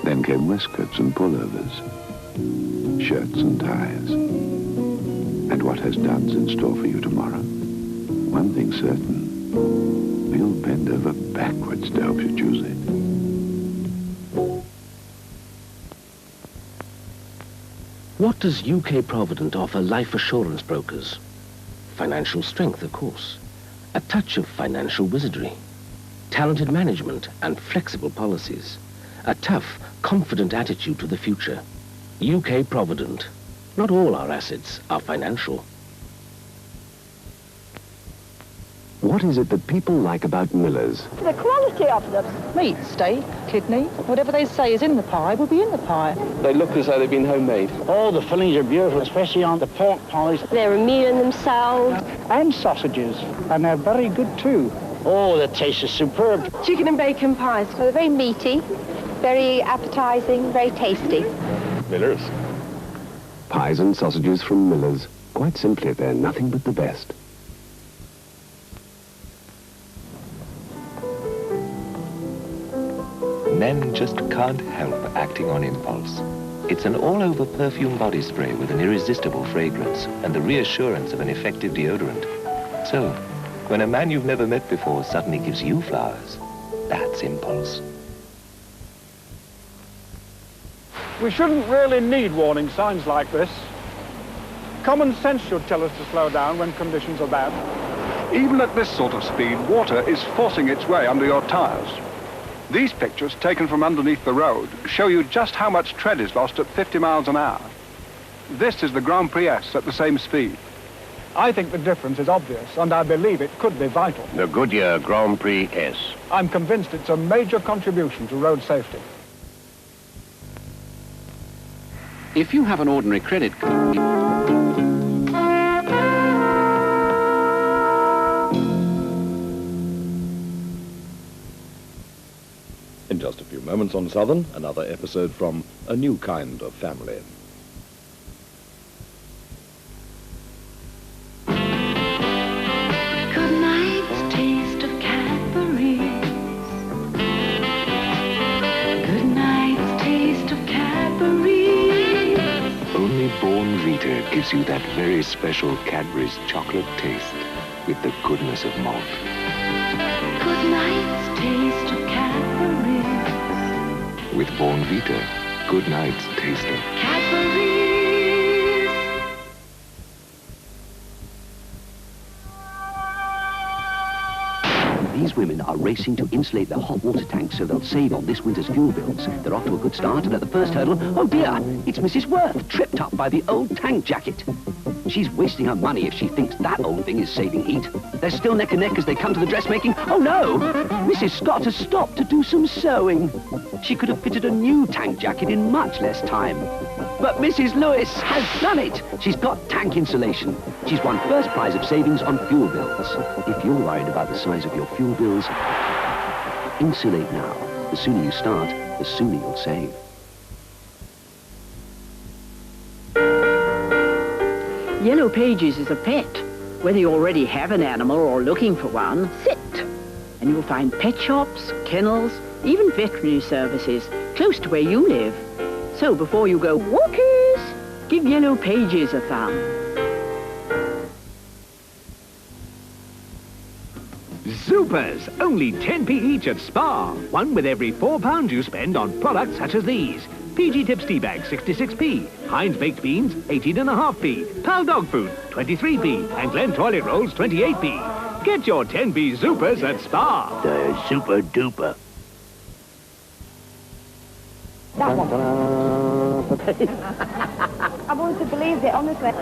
Then came waistcoats and pullovers, shirts and ties. And what has Dunn's in store for you tomorrow? One thing's certain. We'll bend over backwards to help you choose it.
What does UK Provident offer life assurance brokers? Financial strength, of course. A touch of financial wizardry. Talented management and flexible policies. A tough, confident attitude to the future. UK Provident. Not all our assets are financial.
What is it that people like about Miller's?
The quality of them. Meat, steak, kidney, whatever they say is in the pie will be in the pie.
They look as though they've been homemade.
Oh, the fillings are beautiful, especially on the pork pies.
They're a meal in themselves.
And sausages, and they're very good too. Oh, the taste is superb.
Chicken and bacon pies.
So they're very meaty, very appetizing, very tasty.
Miller's. Pies and sausages from Miller's. Quite simply, they're nothing but the best.
Men just can't help acting on impulse.
It's an all-over perfume body spray with an irresistible fragrance and the reassurance of an effective deodorant. So, when a man you've never met before suddenly gives you flowers, that's impulse.
We shouldn't really need warning signs like this. Common sense should tell us to slow down when conditions are bad.
Even at this sort of speed, water is forcing its way under your tires. These pictures, taken from underneath the road, show you just how much tread is lost at 50 miles an hour. This is the Grand Prix S at the same speed.
I think the difference is obvious, and I believe it could be vital.
The Goodyear Grand Prix S.
I'm convinced it's a major contribution to road safety.
If you have an ordinary credit card...
In just a few moments on Southern, another episode from A New Kind of Family.
Good night's taste of Cadbury's. Good night's taste of Cadbury's.
Only Born Vita gives you that very special Cadbury's chocolate taste with the goodness of malt.
Good night's taste of Cadbury's.
With Born Vita, good night's taste of
Cadbury's.
These women are racing to insulate their hot water tanks so they'll save on this winter's fuel bills. They're off to a good start, and at the first hurdle, oh dear, it's Mrs. Worth, tripped up by the old tank jacket. She's wasting her money if she thinks that old thing is saving heat. They're still neck and neck as they come to the dressmaking. Oh no! Mrs. Scott has stopped to do some sewing. She could have fitted a new tank jacket in much less time. But Mrs. Lewis has done it. She's got tank insulation. She's won first prize of savings on fuel bills. If you're worried about the size of your fuel bills, insulate now. The sooner you start, the sooner you'll save.
Yellow Pages is a pet. Whether you already have an animal or looking for one, sit. And you'll find pet shops, kennels, even veterinary services close to where you live. So before you go walkies, give Yellow Pages a thumb.
Supers! Only 10p each at Spar. One with every £4 you spend on products such as these. PG Tips tea bag, 66p. Heinz baked beans, 18.5p. Pal dog food, 23p. And Glen toilet rolls, 28p. Get your 10p Supers at Spar.
The super duper.
That one. I wanted to believe it, honestly.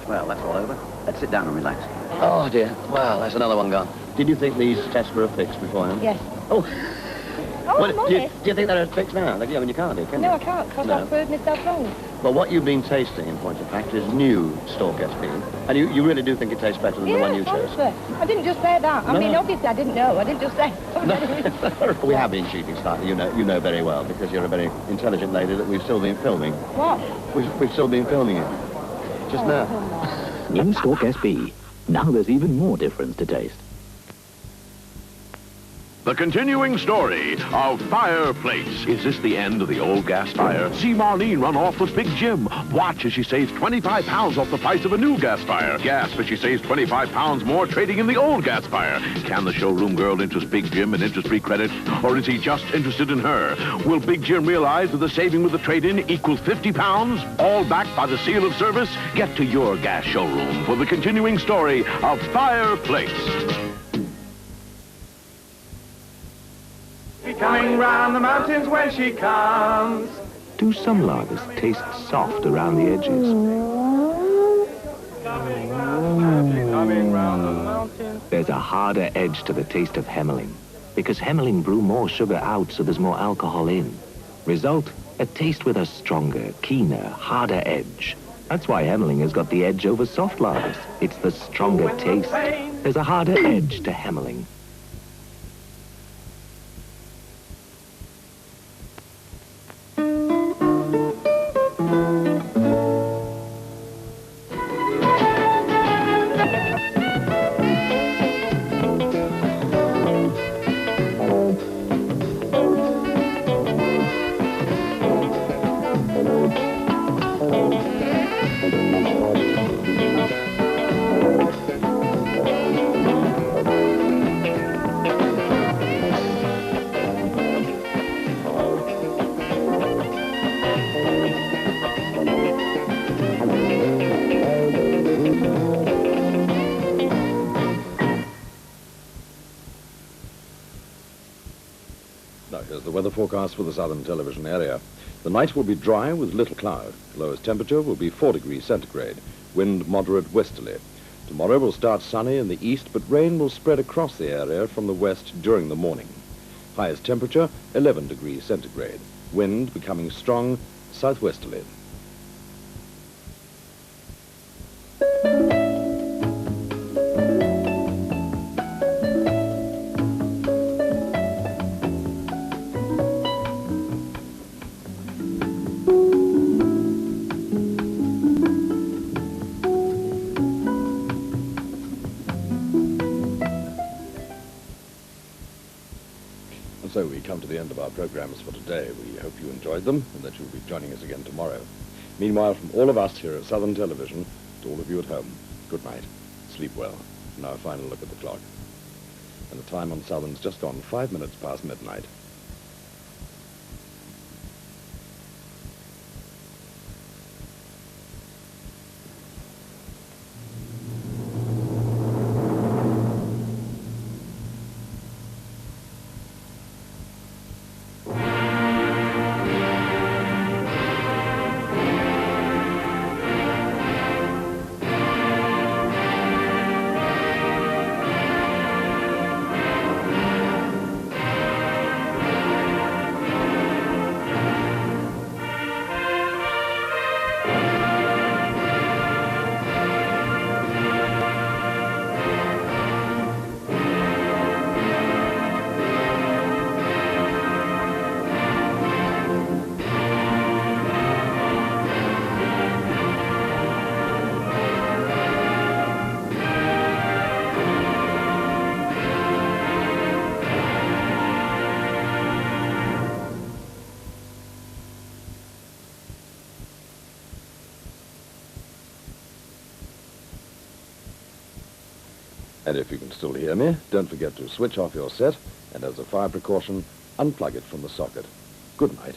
Well, that's all over. Let's sit down and relax.
Oh, dear. Well, that's another one gone. Did you think these tests were a fix beforehand?
Yes.
Oh.
Oh,
Well,
I'm
do
honest.
you think they're a fix now? I mean, you can't do, can you?
No, I can't, because
No.
I've proved myself wrong.
Well, what you've been tasting, in point of fact, is new Stork SP. And you really do think it tastes better than the one you chose?
Honestly. I didn't just say that. I
No,
mean,
no.
obviously I didn't know. I didn't just say.
We have been cheating slightly, you know very well, because you're a very intelligent lady that we've still been filming.
What?
We've still been filming it. Just now.
New Stork SP. Now there's even more difference to taste.
The continuing story of Fireplace. Is this the end of the old gas fire? See Marlene run off with Big Jim. Watch as she saves 25 pounds off the price of a new gas fire. Gasp as she saves 25 pounds more trading in the old gas fire. Can the showroom girl interest Big Jim in interest-free credit? Or is he just interested in her? Will Big Jim realize that the saving with the trade-in equals 50 pounds? All backed by the seal of service? Get to your gas showroom for the continuing story of Fireplace.
Coming round the mountains when she comes.
Do some lagers taste soft around the edges? There's a harder edge to the taste of Hemmeling, because Hemmeling brew more sugar out so there's more alcohol in. Result, a taste with a stronger, keener, harder edge. That's why Hemmeling has got the edge over soft lagers. It's the stronger taste. There's a harder edge to Hemmeling.
Here's the weather forecast for the southern television area. The night will be dry with little cloud. Lowest temperature will be 4 degrees centigrade. Wind moderate westerly. Tomorrow will start sunny in the east, but rain will spread across the area from the west during the morning. Highest temperature, 11 degrees centigrade. Wind becoming strong southwesterly. So we come to the end of our programs for today. We hope you enjoyed them and that you'll be joining us again tomorrow. Meanwhile, from all of us here at Southern Television, to all of you at home, good night. Sleep well. Now a final look at the clock. And the time on Southern's just gone 5 minutes past midnight. And if you can still hear me, don't forget to switch off your set, and as a fire precaution, unplug it from the socket. Good night.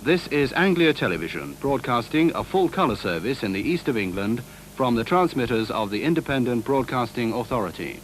This is Anglia Television, broadcasting a full-colour service in the east of England from the transmitters of the Independent Broadcasting Authority.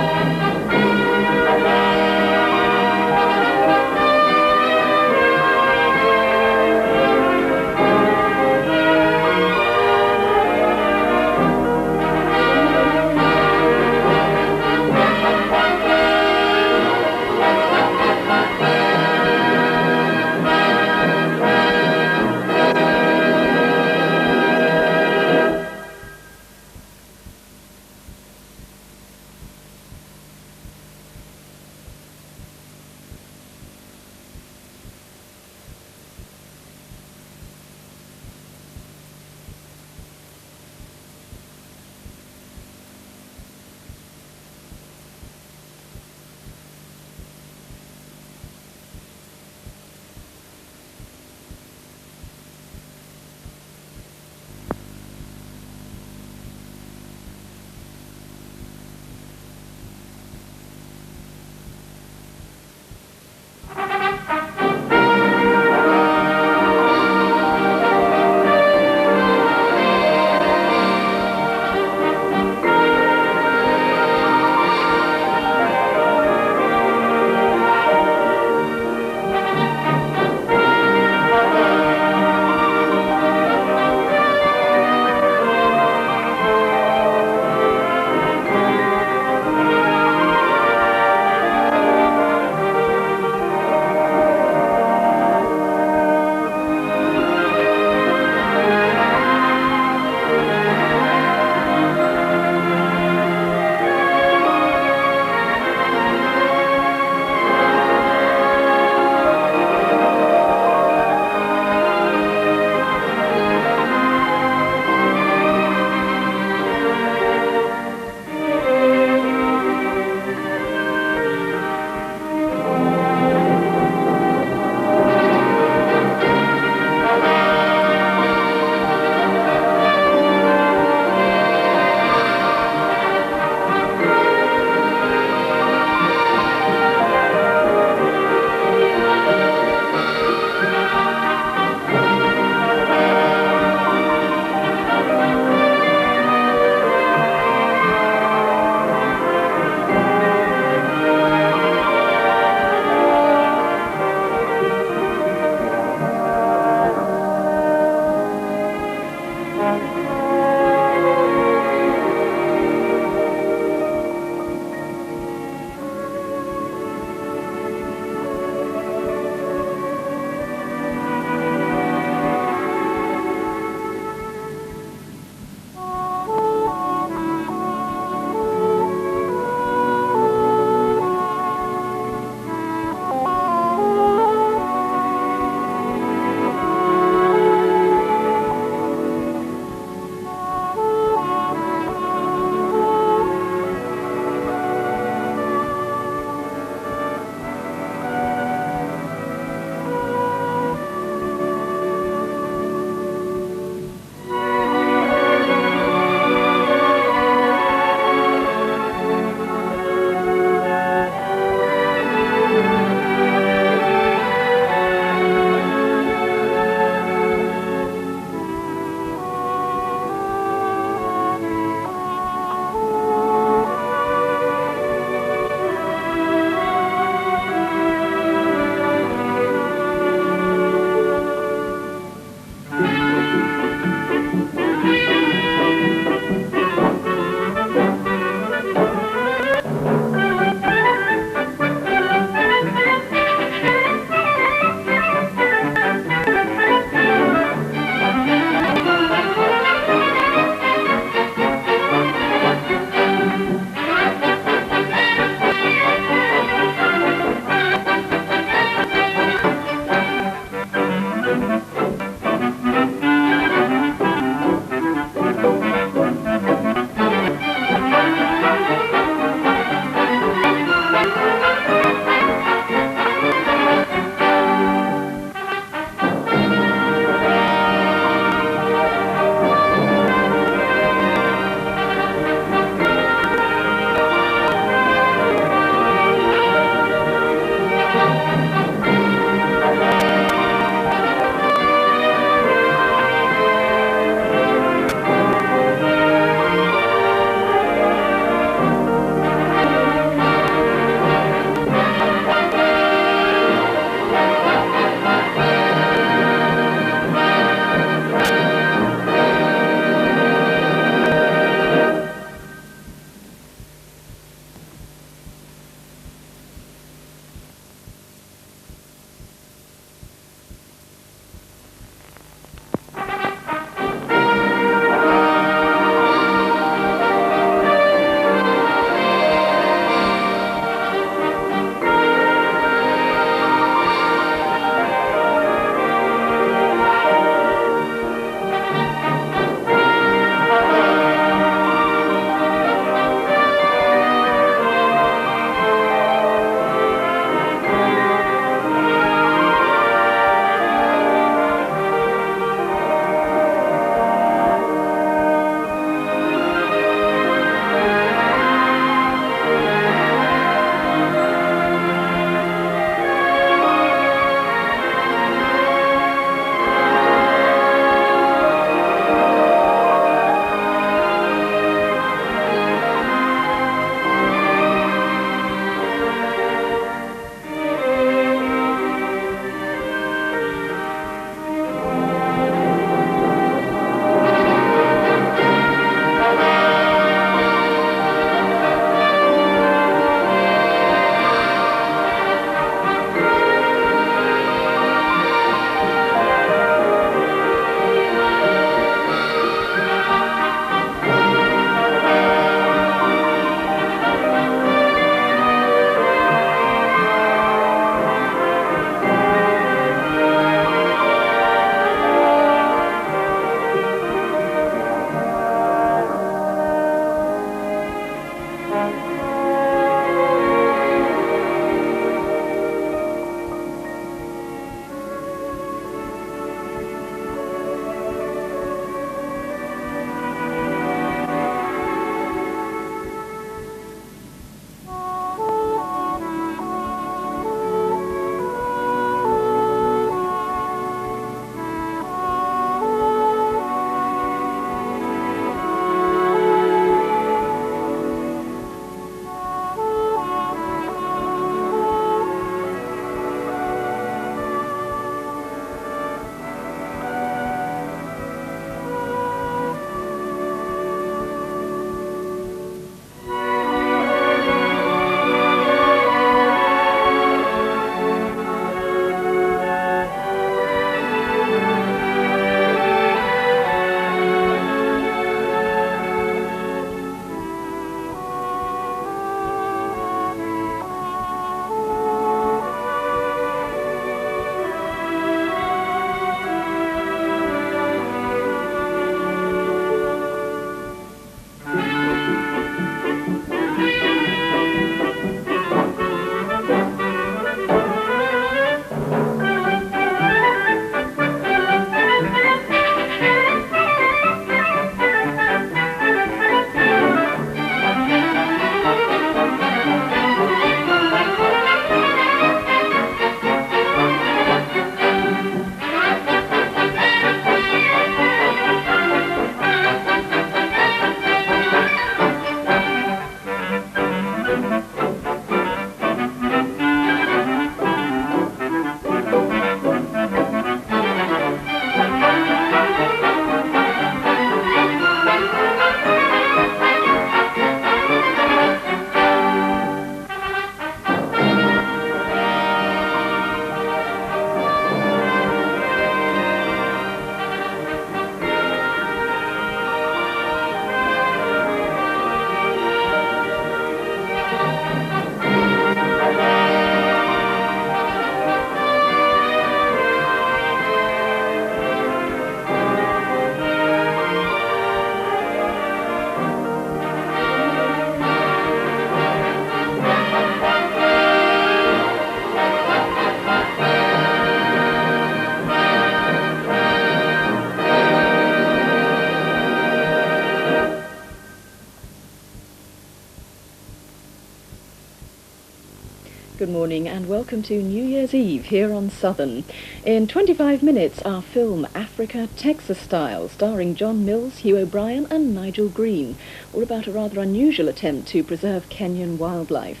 Good morning and welcome to New Year's Eve here on Southern. In 25 minutes, our film Africa, Texas Style, starring John Mills, Hugh O'Brien and Nigel Green, all about a rather unusual attempt to preserve Kenyan wildlife.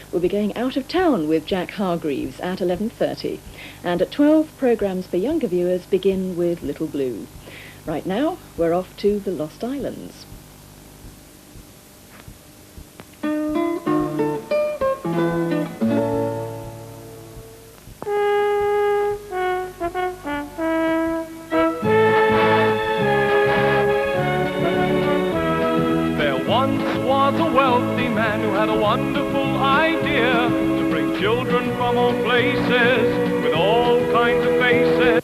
We'll be going out of town with Jack Hargreaves at 11:30. And at 12, programmes for younger viewers begin with Little Blue. Right now, we're off to the Lost Islands.
Was a wealthy man who had a wonderful idea to bring children from all places with all kinds of faces.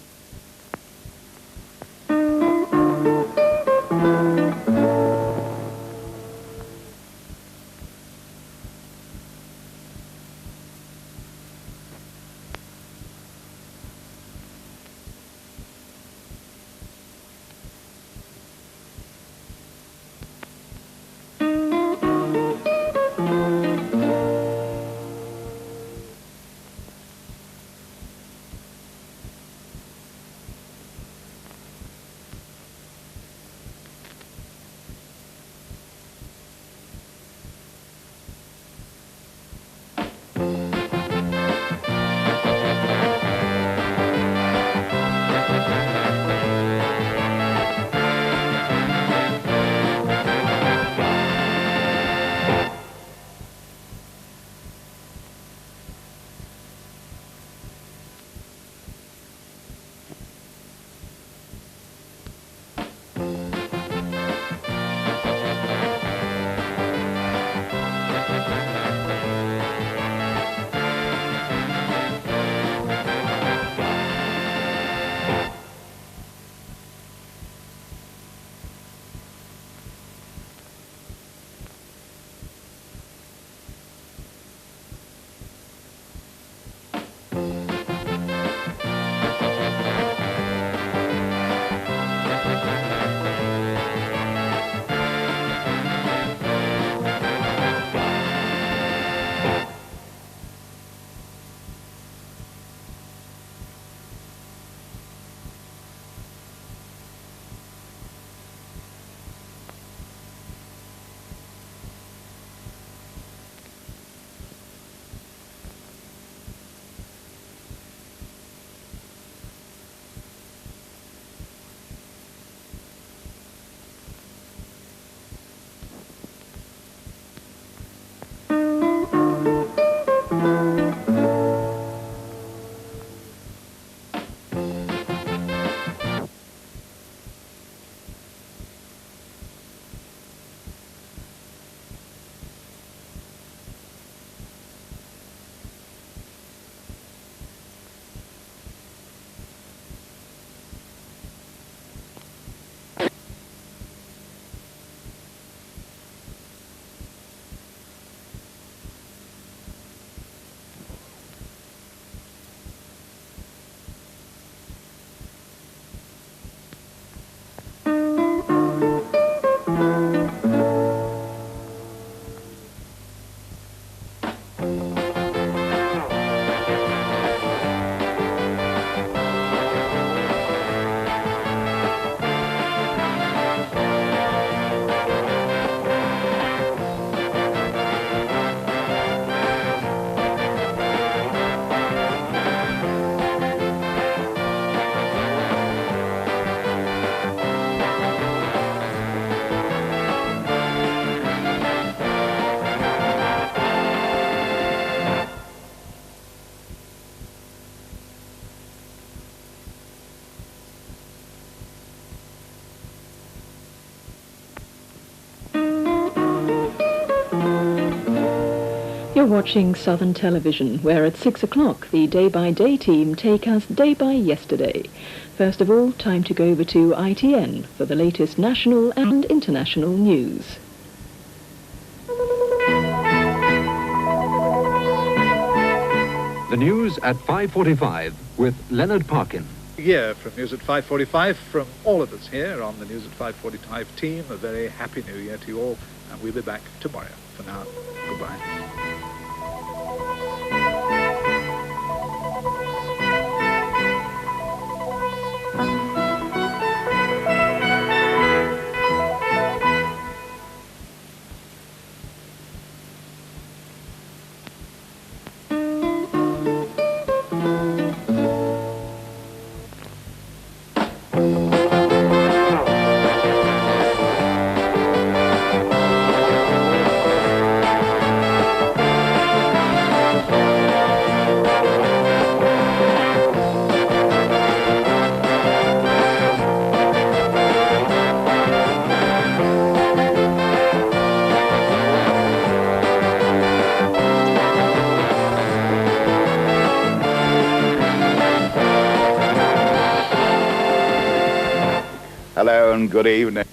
You're watching Southern Television, where at 6 o'clock the day-by-day team take us day by yesterday. First of all, time to go over to ITN for the latest national and international news.
The news at 5:45 with Leonard Parkin.
Here from News at 5:45, from all of us here on the News at 5:45 team, a very happy new year to you all, and we'll be back tomorrow. For now, goodbye.
Hello and good evening.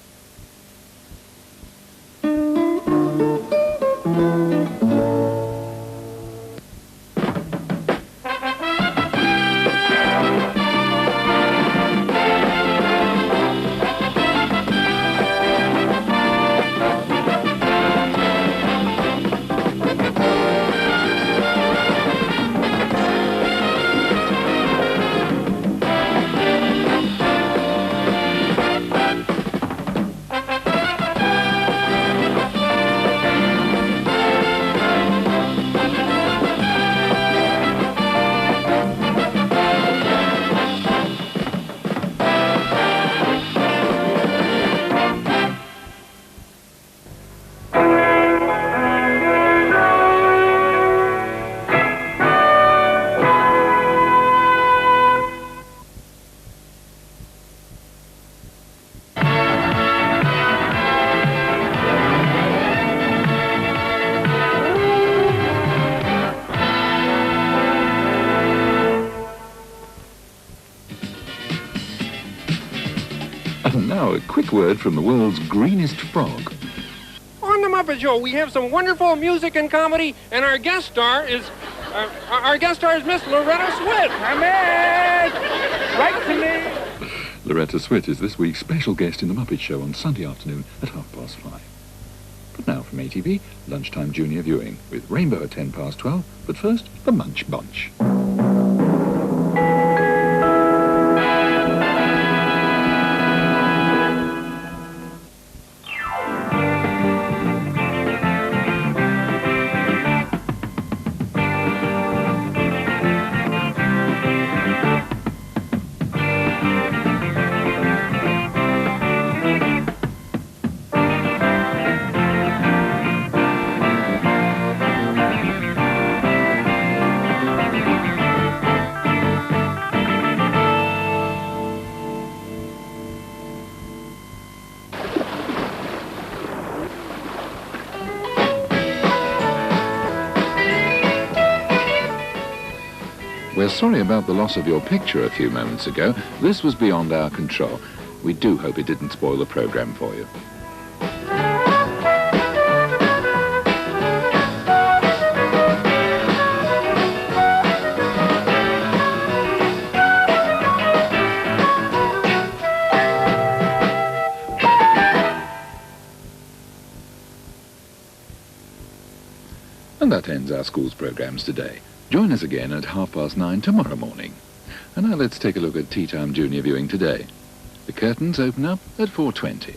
And now a quick word from the world's greenest frog.
On the Muppet Show, we have some wonderful music and comedy, and our guest star is Miss Loretta Swit. I'm in! Right to me!
Loretta Swit is this week's special guest in the Muppet Show on Sunday afternoon at 5:30. But now from ATV, lunchtime junior viewing with Rainbow at 12:10. But first, the Munch Bunch. We're sorry about the loss of your picture a few moments ago. This was beyond our control. We do hope it didn't spoil the program for you. And that ends our school's programs today. Join us again at 9:30 tomorrow morning. And now let's take a look at Tea Time Junior viewing today. The curtains open up at 4:20.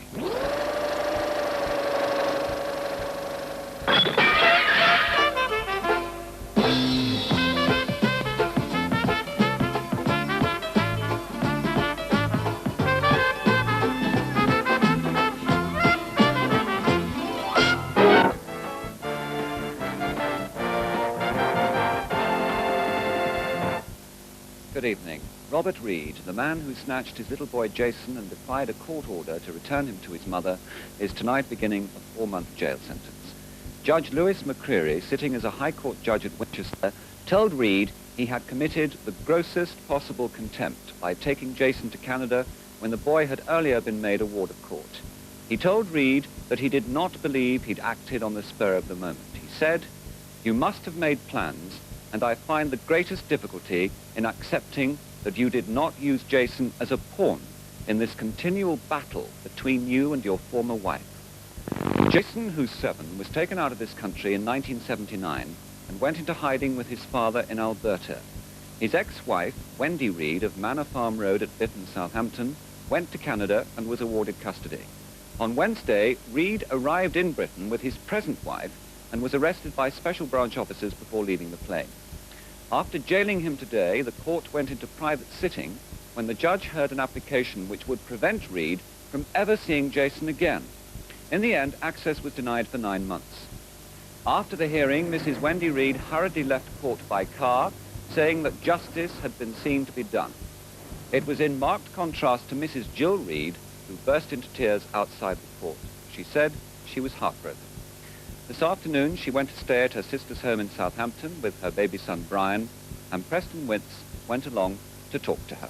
Good evening. Robert Reed, the man who snatched his little boy Jason and defied a court order to return him to his mother, is tonight beginning a 4-month jail sentence. Judge Lewis McCreary, sitting as a High Court judge at Winchester, told Reed he had committed the grossest possible contempt by taking Jason to Canada when the boy had earlier been made a ward of court. He told Reed that he did not believe he'd acted on the spur of the moment. He said, "You must have made plans, and I find the greatest difficulty in accepting that you did not use Jason as a pawn in this continual battle between you and your former wife." Jason, who's 7, was taken out of this country in 1979 and went into hiding with his father in Alberta. His ex-wife, Wendy Reed of Manor Farm Road at Biffin, Southampton, went to Canada and was awarded custody. On Wednesday, Reed arrived in Britain with his present wife and was arrested by special branch officers before leaving the plane. After jailing him today, the court went into private sitting when the judge heard an application which would prevent Reed from ever seeing Jason again. In the end, access was denied for 9 months. After the hearing, Mrs. Wendy Reed hurriedly left court by car, saying that justice had been seen to be done. It was in marked contrast to Mrs. Jill Reed, who burst into tears outside the court. She said she was heartbroken. This afternoon, she went to stay at her sister's home in Southampton with her baby son, Brian, and Preston Wintz went along to talk to her.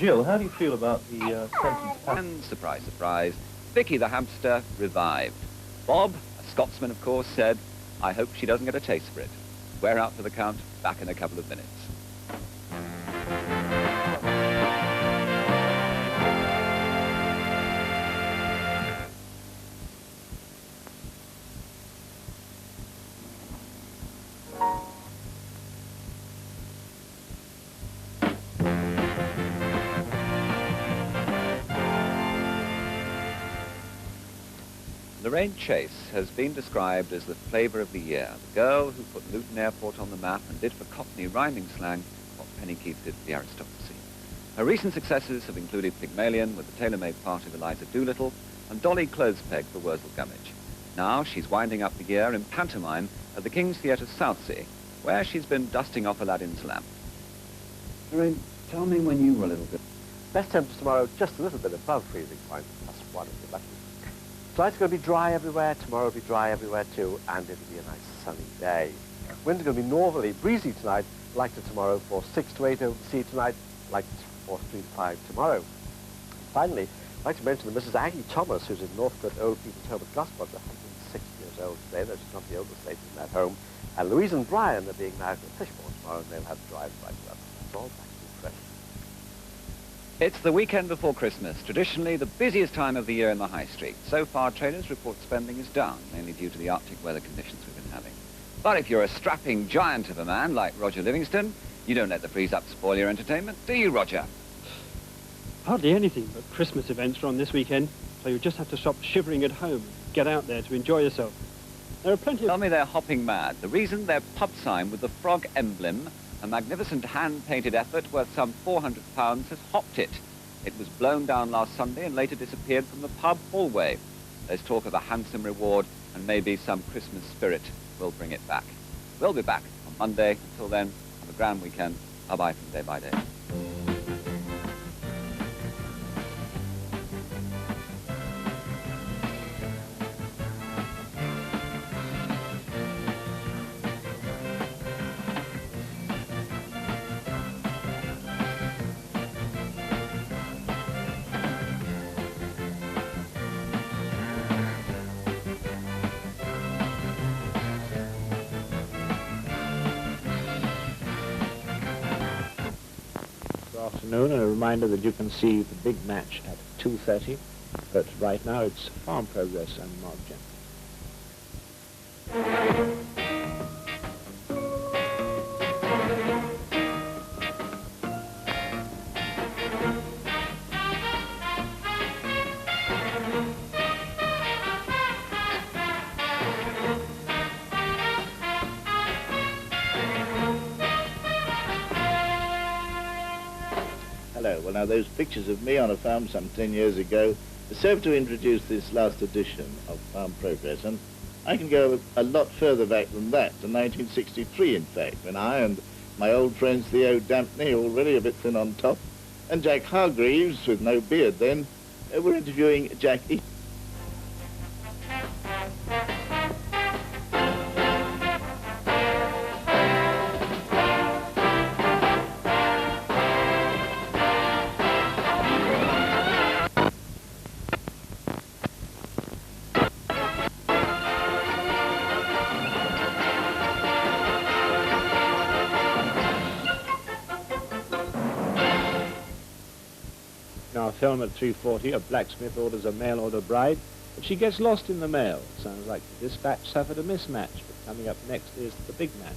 Jill, how do you feel about the sentence?
And surprise, surprise, Vicky the hamster revived. Bob, a Scotsman of course, said, I hope she doesn't get a taste for it. We're out for the count, back in a couple of minutes. Lorraine Chase has been described as the flavour of the year, the girl who put Luton Airport on the map and did for Cockney rhyming slang what Penny Keith did for the aristocracy. Her recent successes have included Pygmalion with the tailor-made part of Eliza Doolittle and Dolly Clothespeg for Wurzel Gummidge. Now she's winding up the year in pantomime at the King's Theatre Southsea, where she's been dusting off Aladdin's lamp.
Lorraine, tell me when you were a little bit. Best temperatures tomorrow, just a little bit above freezing point, +1 if you're lucky. Tonight's going to be dry everywhere, tomorrow will be dry everywhere too, and it'll be a nice sunny day. Winds are going to be northerly, breezy tonight, likely tomorrow for 6 to 8 over the sea tonight, likely for 3 to 5 tomorrow. Finally, I'd like to mention that Mrs. Aggie Thomas, who's in Northcote Old People's Home at Gosport, is 106 years old today, though she's not the oldest lady in that home. And Louise and Brian are being married at Fishbourne tomorrow, and they'll have drives right up. That's all back to fresh.
It's the weekend before Christmas, traditionally the busiest time of the year in the high street. So far, traders report spending is down, mainly due to the Arctic weather conditions we've been having. But if you're a strapping giant of a man like Roger Livingston, you don't let the freeze-up spoil your entertainment, do you, Roger?
Hardly anything but Christmas events are on this weekend, so you just have to stop shivering at home and get out there to enjoy yourself. There are plenty of...
Tell me they're hopping mad. The reason their pub sign with the frog emblem, a magnificent hand-painted effort worth some £400, has hopped it. It was blown down last Sunday and later disappeared from the pub hallway. There's talk of a handsome reward and maybe some Christmas spirit will bring it back. We'll be back on Monday. Until then, have a grand weekend. Bye-bye from Day by Day.
Afternoon, and a reminder that you can see the big match at 2:30, but right now it's Farm Progress and Mark Jensen.
Hello. Well, now, those pictures of me on a farm some 10 years ago serve to introduce this last edition of Farm Progress, and I can go a lot further back than that, to 1963, in fact, when I and my old friends Theo Dampney, already a bit thin on top, and Jack Hargreaves, with no beard then, were interviewing Jack E.
Now, film at 3:40, a blacksmith orders a mail-order bride, but she gets lost in the mail. Sounds like the dispatch suffered a mismatch, but coming up next is the big match.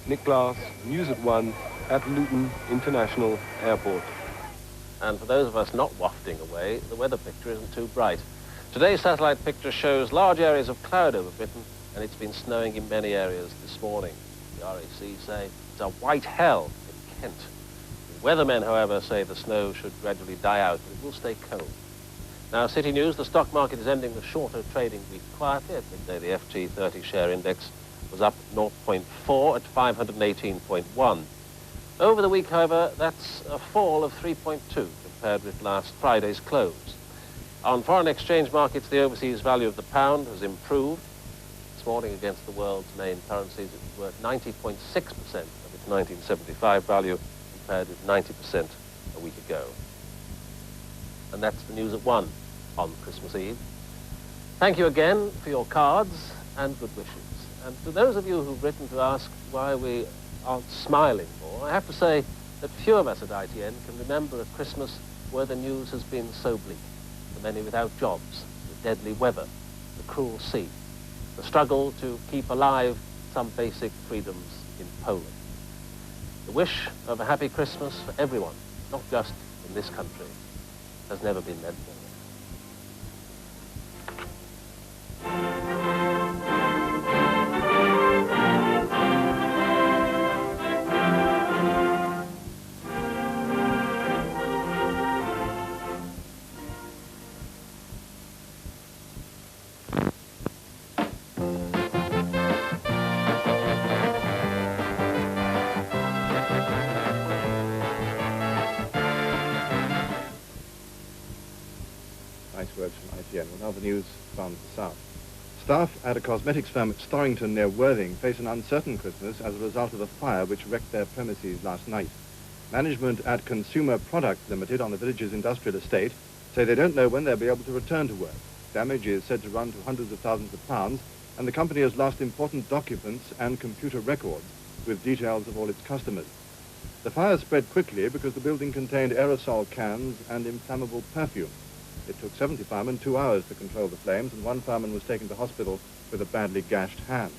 Nick Glass, News at 1 at Luton International Airport.
And for those of us not wafting away, the weather picture isn't too bright. Today's satellite picture shows large areas of cloud over Britain, and it's been snowing in many areas this morning. The RAC say it's a white hell in Kent. The weathermen, however, say the snow should gradually die out, but it will stay cold. Now, City News, the stock market is ending the shorter trading week quietly. At midday, the FT30 share index was up 0.4 at 518.1. Over the week, however, that's a fall of 3.2 compared with last Friday's close. On foreign exchange markets, the overseas value of the pound has improved. this morning against the world's main currencies. It was worth 90.6% of its 1975 value, compared with 90% a week ago. And that's the news at 1 on Christmas Eve. Thank you again for your cards and good wishes. And to those of you who've written to ask why we aren't smiling more, I have to say that few of us at ITN can remember a Christmas where the news has been so bleak. The many without jobs, the deadly weather, the cruel sea, the struggle to keep alive some basic freedoms in Poland. The wish of a happy Christmas for everyone, not just in this country, has never been meant more.
Nice words from ITN. Well, now the news from the south. Staff at a cosmetics firm at Storrington near Worthing face an uncertain Christmas as a result of a fire which wrecked their premises last night. Management at Consumer Products Limited on the village's industrial estate say they don't know when they'll be able to return to work. Damage is said to run to hundreds of thousands of pounds, and the company has lost important documents and computer records with details of all its customers. The fire spread quickly because the building contained aerosol cans and inflammable perfume. It took 70 firemen 2 hours to control the flames, and one fireman was taken to hospital with a badly gashed hand.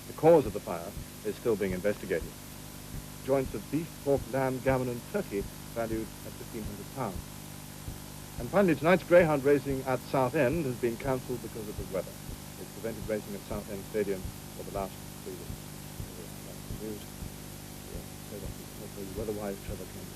The cause of the fire is still being investigated. Joints of beef, pork, lamb, gammon and turkey valued at £1,500. And finally, tonight's greyhound racing at Southend has been cancelled because of the weather. It's prevented racing at Southend Stadium for the last 3 weeks. That's the news. So that hopefully weather-wise Trevor can.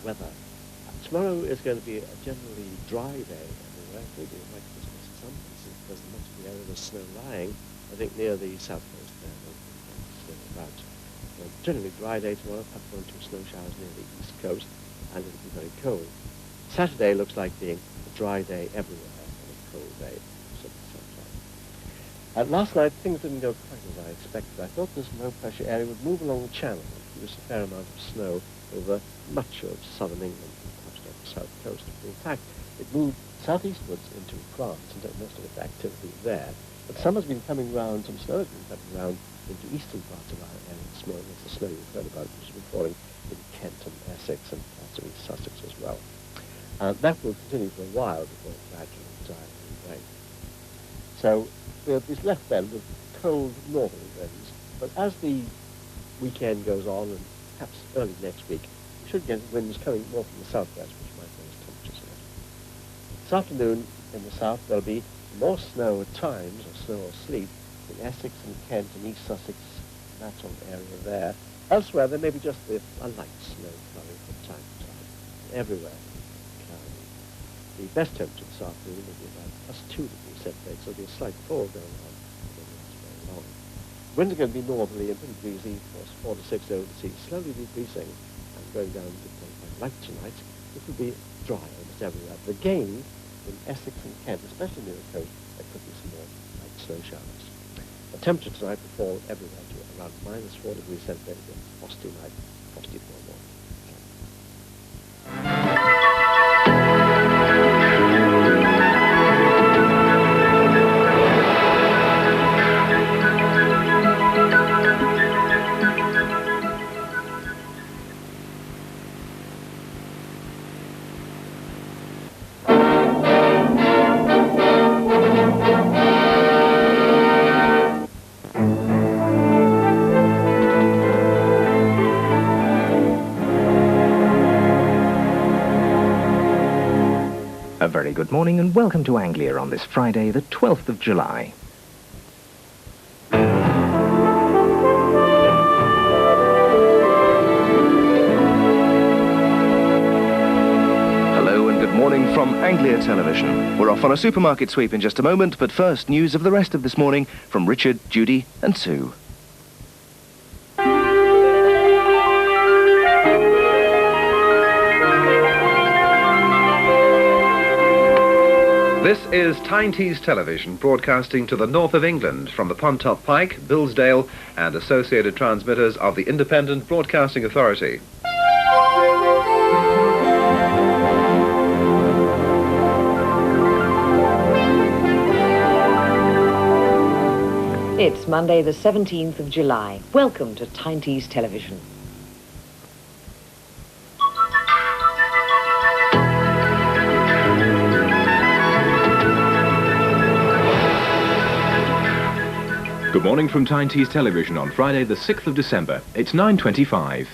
Weather. Tomorrow is going to be a generally dry day everywhere, maybe like Christmas in some places, because much of the area of snow lying. I think near the south coast there will be snow about. A generally dry day tomorrow, perhaps 1 or 2 snow showers near the east coast, and it'll be very cold. Saturday looks like being a dry day everywhere and a cold day, so sunshine. Last night things didn't go quite as I expected. I thought this low pressure area would move along the channel and produce a fair amount of snow over much of southern England and perhaps not the south coast. But in fact, it moved southeastwards into France and did most of its activity there. But some has been coming round, some snow has been coming round into eastern parts of our area this morning. That's the snow you've heard about, which has been falling in Kent and Essex and parts of East Sussex as well. That will continue for a while before it gradually dies away. So we'll be left then with cold northerly winds, but as the weekend goes on and perhaps early next week, we should get winds coming more from the southwest, which might raise temperatures a little. This afternoon in the south there'll be more snow at times, or snow or sleet, in Essex and Kent and East Sussex, that sort of area there. Elsewhere there may be just a light snow flurry from time to time. Everywhere cloudy. The best temperature this afternoon will be about +2 degrees centigrade, so there'll be a slight fall going on. Winds are going to be northerly and pretty breezy, of course, 4 to 6 over the sea, slowly decreasing and going down to like tonight. It will be dry almost everywhere. But again, in Essex and Kent, especially near the coast, there could be some more light snow showers. The temperature tonight will fall everywhere to around -4 degrees centigrade, again, frosty night, frosty tomorrow morning.
A very good morning and welcome to Anglia on this Friday, the 12th of July.
from Anglia Television. We're off on a supermarket sweep in just a moment, but first, news of the rest of this morning from Richard, Judy and Sue.
This is Tyne Tees Television, broadcasting to the north of England from the Pontop Pike, Billsdale and associated transmitters of the Independent Broadcasting Authority.
It's Monday the 17th of July. Welcome to Tyne Tees Television.
Good morning from Tyne Tees Television on Friday the 6th of December. It's 9:25.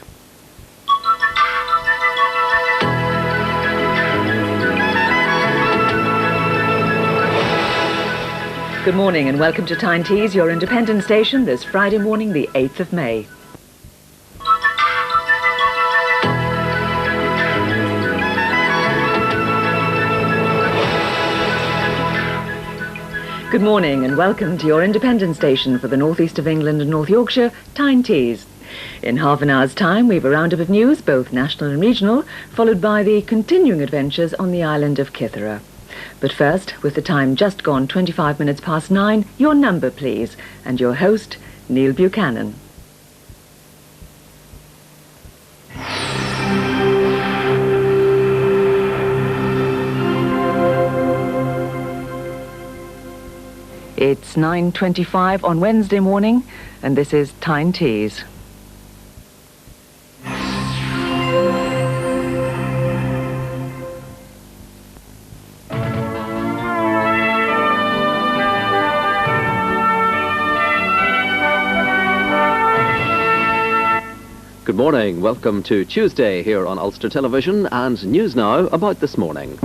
Good morning and welcome to Tyne Tees, your independent station, this Friday morning, the 8th of May. Good morning and welcome to your independent station for the northeast of England and North Yorkshire, Tyne Tees. In half an hour's time, we have a roundup of news, both national and regional, followed by the continuing adventures on the island of Kythera. But first, with the time just gone 25 minutes past 9, your number, please, and your host, Neil Buchanan. It's 9:25 on Wednesday morning, and this is Tyne Tees.
Good morning. Welcome to Tuesday here on Ulster Television, and news now about this morning.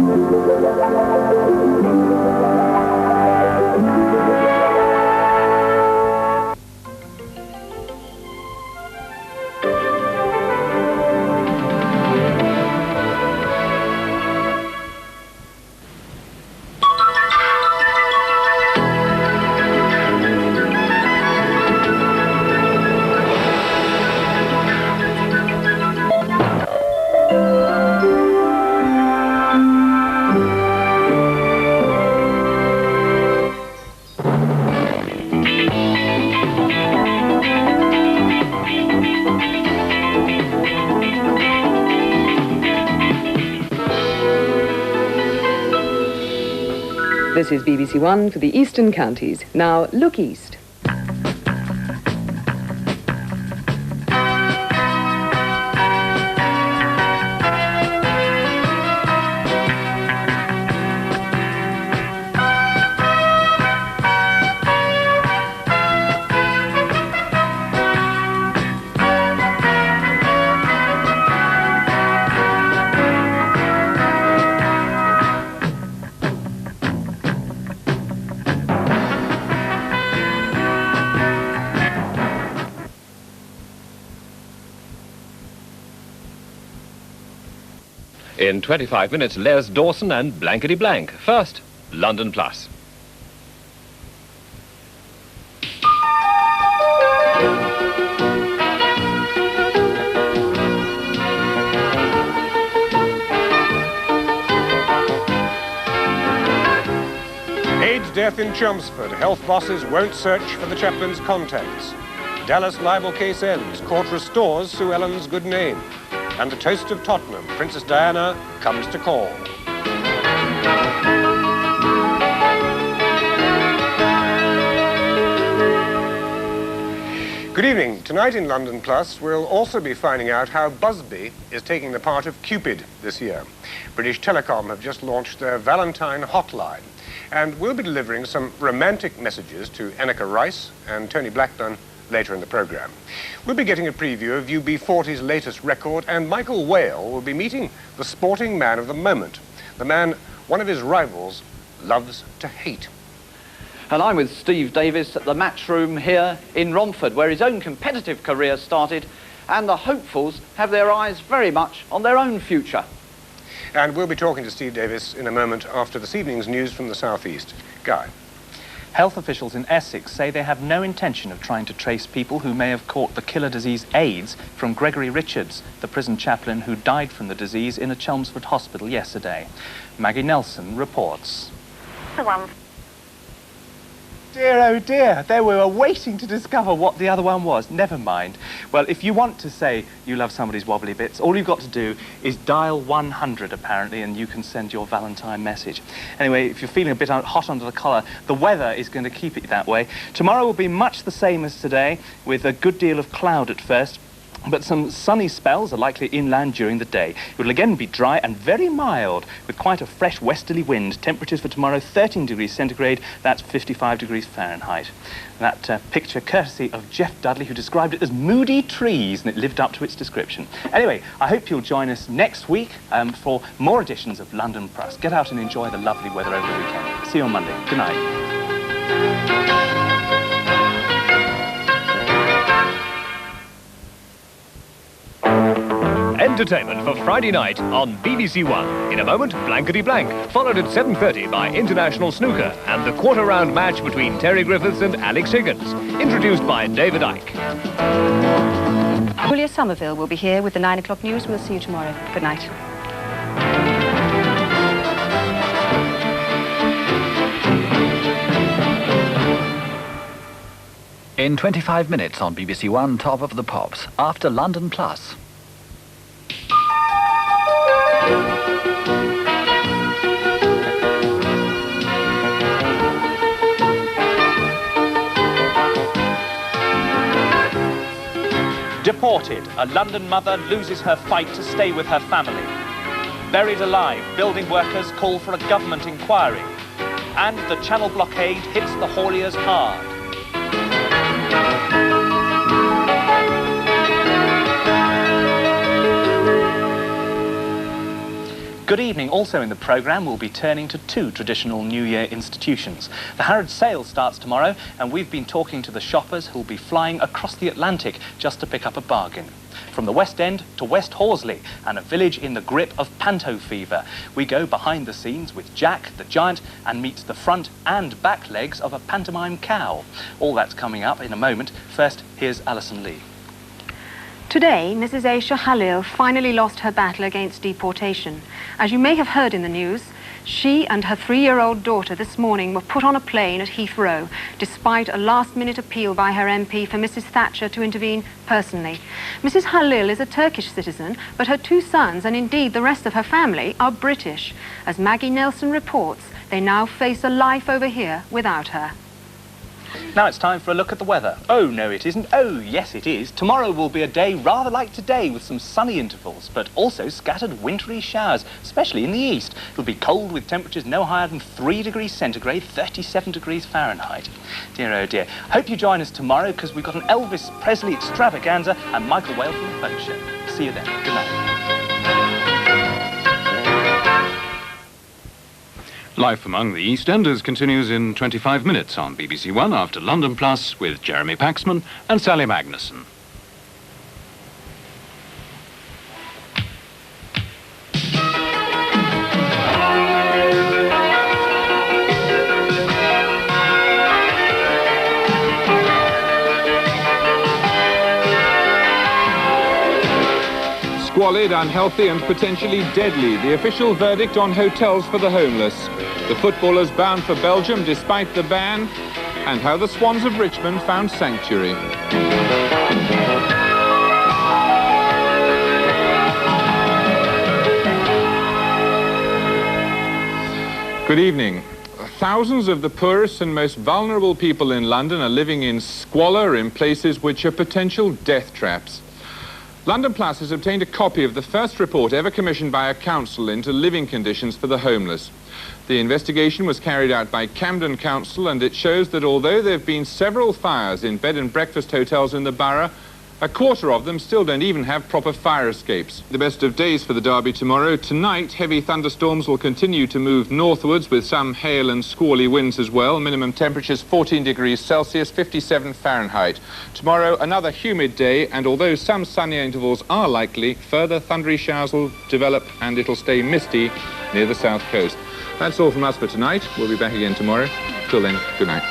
This is BBC One for the Eastern Counties. Now, look east.
In 25 minutes, Les Dawson and Blankety Blank. First, London Plus.
AIDS death in Chelmsford. Health bosses won't search for the chaplain's contacts. Dallas libel case ends. Court restores Sue Ellen's good name. And the toast of Tottenham, Princess Diana, comes to call. Good evening. Tonight in London Plus, we'll also be finding out how Busby is taking the part of Cupid this year. British Telecom have just launched their Valentine hotline, and we'll be delivering some romantic messages to Annika Rice and Tony Blackburn later in the programme. We'll be getting a preview of UB40's latest record, and Michael Whale will be meeting the sporting man of the moment, the man one of his rivals loves to hate.
And I'm with Steve Davis at the Matchroom here in Romford, where his own competitive career started, and the hopefuls have their eyes very much on their own future.
And we'll be talking to Steve Davis in a moment after this evening's news from the southeast. Guy.
Health officials in Essex say they have no intention of trying to trace people who may have caught the killer disease AIDS from Gregory Richards, the prison chaplain who died from the disease in a Chelmsford hospital yesterday. Maggie Nelson reports. Dear, oh dear, they were waiting to discover what the other one was. Never mind. Well, if you want to say you love somebody's wobbly bits, all you've got to do is dial 100, apparently, and you can send your Valentine message. Anyway, if you're feeling a bit hot under the collar, the weather is going to keep it that way. Tomorrow will be much the same as today, with a good deal of cloud at first. But some sunny spells are likely inland during the day. It will again be dry and very mild, with quite a fresh westerly wind. Temperatures for tomorrow, 13 degrees centigrade, that's 55 degrees Fahrenheit. That picture courtesy of Jeff Dudley, who described it as moody trees, and it lived up to its description. Anyway, I hope you'll join us next week for more editions of London Press. Get out and enjoy the lovely weather over the weekend. See you on Monday. Good night.
Entertainment for Friday night on BBC One. In a moment, Blankety Blank, followed at 7:30 by International Snooker and the quarter-round match between Terry Griffiths and Alex Higgins, introduced by David Icke.
Julia Somerville will be here with the 9 o'clock news. We'll see you tomorrow. Good night.
In 25 minutes on BBC One, Top of the Pops, after London Plus.
Deported, a London mother loses her fight to stay with her family. Buried alive, building workers call for a government inquiry. And the Channel blockade hits the hauliers hard. Good evening. Also in the programme, we'll be turning to two traditional New Year institutions. The Harrods sale starts tomorrow, and we've been talking to the shoppers who'll be flying across the Atlantic just to pick up a bargain. From the West End to West Horsley, and a village in the grip of panto fever, we go behind the scenes with Jack the Giant and meets the front and back legs of a pantomime cow. All that's coming up in a moment. First, here's Alison Lee.
Today, Mrs. Aisha Halil finally lost her battle against deportation. As you may have heard in the news, she and her 3-year-old daughter this morning were put on a plane at Heathrow, despite a last-minute appeal by her MP for Mrs. Thatcher to intervene personally. Mrs. Halil is a Turkish citizen, but her 2 sons, and indeed the rest of her family, are British. As Maggie Nelson reports, they now face a life over here without her.
Now it's time for a look at the weather. Oh, no, it isn't. Oh, yes, it is. Tomorrow will be a day rather like today, with some sunny intervals, but also scattered wintry showers, especially in the east. It'll be cold with temperatures no higher than 3 degrees centigrade, 37 degrees Fahrenheit. Dear, oh dear. Hope you join us tomorrow, because we've got an Elvis Presley extravaganza and Michael Whale from the Folk Show. See you then. Good night.
Life Among the EastEnders continues in 25 minutes on BBC One after London Plus with Jeremy Paxman and Sally Magnuson.
Squalid, unhealthy and potentially deadly, the official verdict on hotels for the homeless. The footballers bound for Belgium despite the ban, and how the Swans of Richmond found sanctuary. Good evening. Thousands of the poorest and most vulnerable people in London are living in squalor in places which are potential death traps. London Plus has obtained a copy of the first report ever commissioned by a council into living conditions for the homeless. The investigation was carried out by Camden Council, and it shows that although there have been several fires in bed and breakfast hotels in the borough, A quarter of them still don't even have proper fire escapes. The best of days for the derby tomorrow. Tonight, heavy thunderstorms will continue to move northwards with some hail and squally winds as well. Minimum temperatures 14 degrees Celsius, 57 Fahrenheit. Tomorrow, another humid day, and although some sunny intervals are likely, further thundery showers will develop and it'll stay misty near the south coast. That's all from us for tonight. We'll be back again tomorrow. Till then, good night.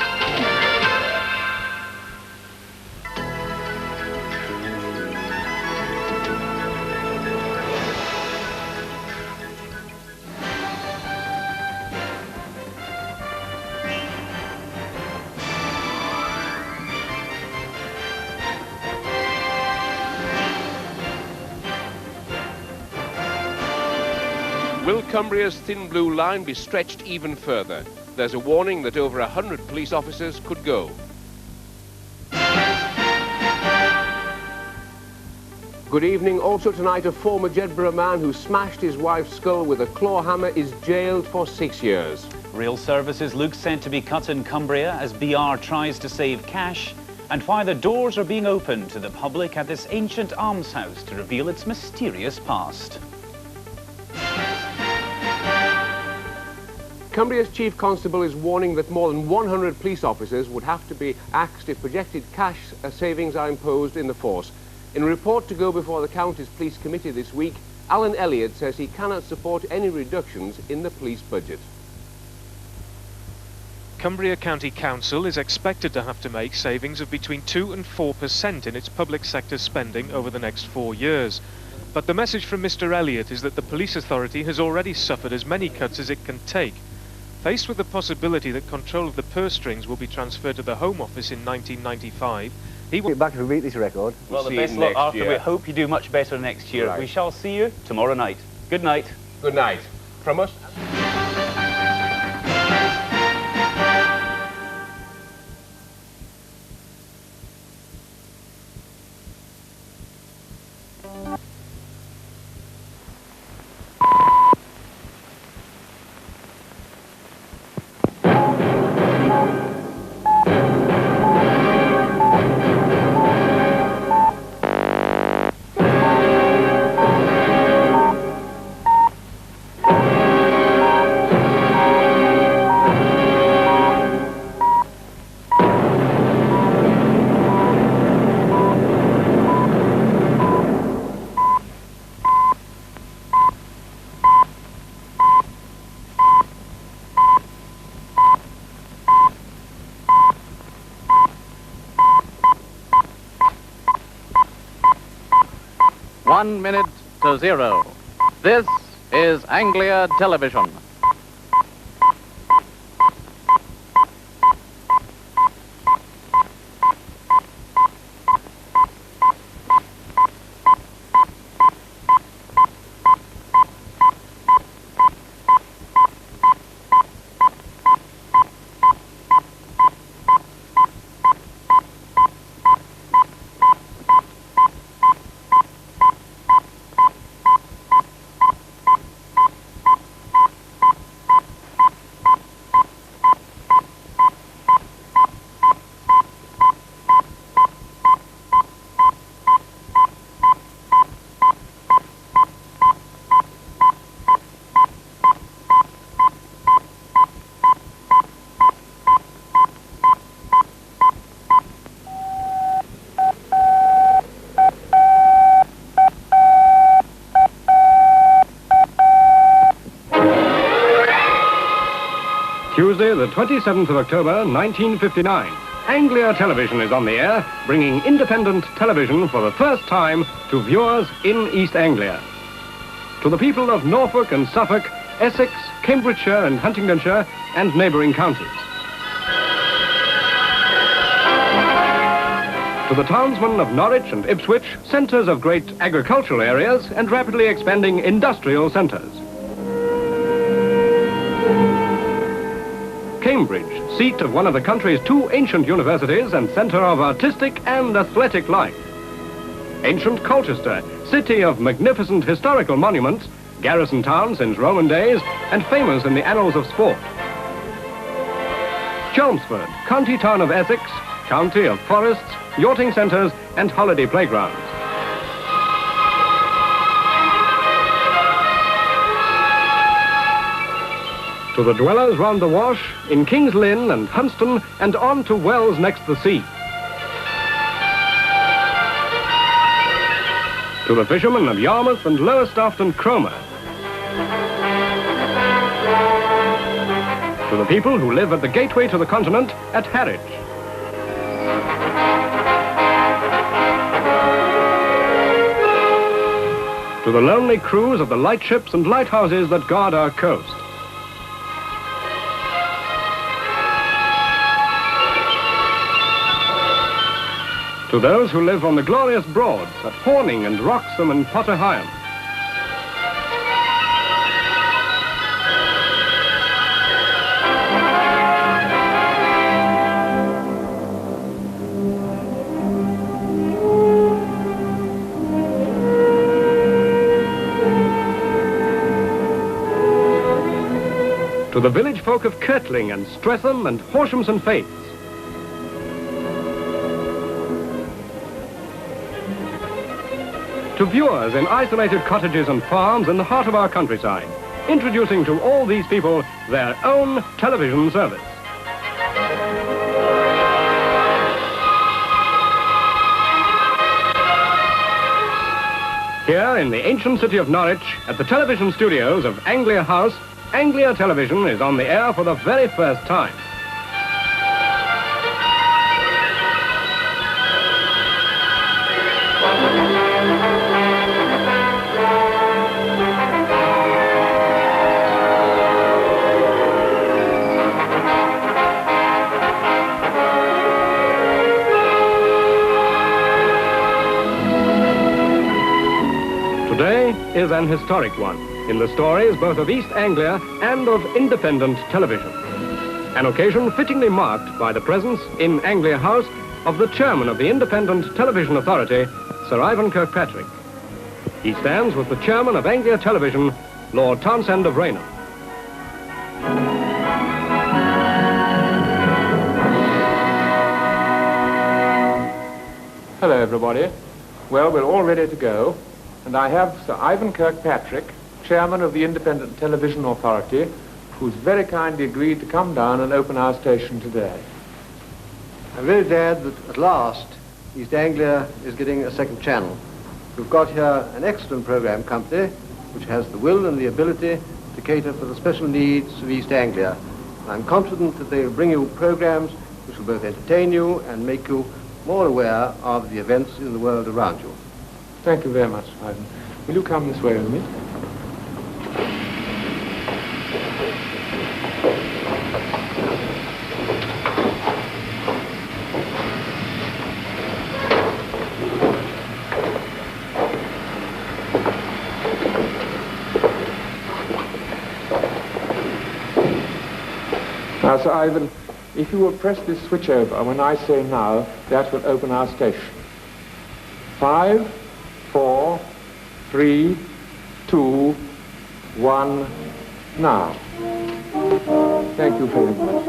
Will Cumbria's thin blue line be stretched even further? There's a warning that over 100 police officers could go. Good evening. Also tonight, a former Jedburgh man who smashed his wife's skull with a claw hammer is jailed for 6 years.
Rail services look set to be cut in Cumbria as BR tries to save cash, and why the doors are being opened to the public at this ancient almshouse to reveal its mysterious past.
Cumbria's Chief Constable is warning that more than 100 police officers would have to be axed if projected cash savings are imposed in the force. In a report to go before the County's Police Committee this week, Alan Elliott says he cannot support any reductions in the police budget.
Cumbria County Council is expected to have to make savings of between 2 and 4% in its public sector spending over the next 4 years. But the message from Mr. Elliott is that the police authority has already suffered as many cuts as it can take. Faced with the possibility that control of the purse strings will be transferred to the Home Office in 1995, he will...
Back if we beat this record.
Well, the best luck, Arthur. We hope you do much better next year.
Right.
We shall see you tomorrow night. Good night.
Good night. From us.
One minute to zero. This is Anglia Television.
Tuesday, the 27th of October, 1959. Anglia Television is on the air, bringing independent television for the first time to viewers in East Anglia. To the people of Norfolk and Suffolk, Essex, Cambridgeshire and Huntingdonshire, and neighbouring counties. To the townsmen of Norwich and Ipswich, centres of great agricultural areas and rapidly expanding industrial centres. Cambridge, seat of one of the country's two ancient universities and centre of artistic and athletic life. Ancient Colchester, city of magnificent historical monuments, garrison town since Roman days, and famous in the annals of sport. Chelmsford, county town of Essex, county of forests,
yachting centres and holiday playgrounds. To the dwellers round the Wash, in King's Lynn and Hunston, and on to Wells next the sea. To the fishermen of Yarmouth and Lowestoft and Cromer. To the people who live at the gateway to the continent at Harwich. To the lonely crews of the lightships and lighthouses that guard our coast. To those who live on the glorious Broads at Horning and Wroxham and Potter Heigham. To the village folk of Kirtling and Streatham and Horsham St. Faiths. To viewers in isolated cottages and farms in the heart of our countryside, introducing to all these people their own television service. Here in the ancient city of Norwich, at the television studios of Anglia House, Anglia Television is on the air for the very first time. Today is an historic one, in the stories both of East Anglia and of independent television. An occasion fittingly marked by the presence in Anglia House of the chairman of the Independent Television Authority, Sir Ivan Kirkpatrick. He stands with the chairman of Anglia Television, Lord Townshend of Raynham.
Hello, everybody. Well, we're all ready to go. And I have Sir Ivan Kirkpatrick, Chairman of the Independent Television Authority, who's very kindly agreed to come down and open our station today.
I'm very glad that at last East Anglia is getting a second channel. We've got here an excellent program company which has the will and the ability to cater for the special needs of East Anglia. I'm confident that they will bring you programs which will both entertain you and make you more aware of the events in the world around you.
Thank you very much, Ivan. Will you come this way with me? Now, Sir Ivan, if you will press this switch over when I say now, that will open our station. 5, 4, 3, 2, 1, now. Thank you very much.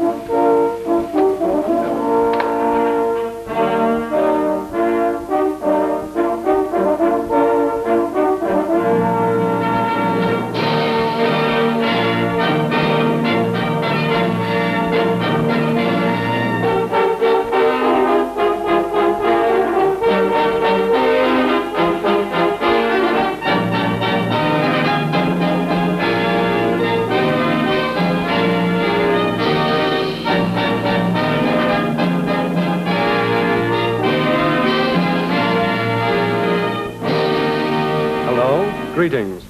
Greetings.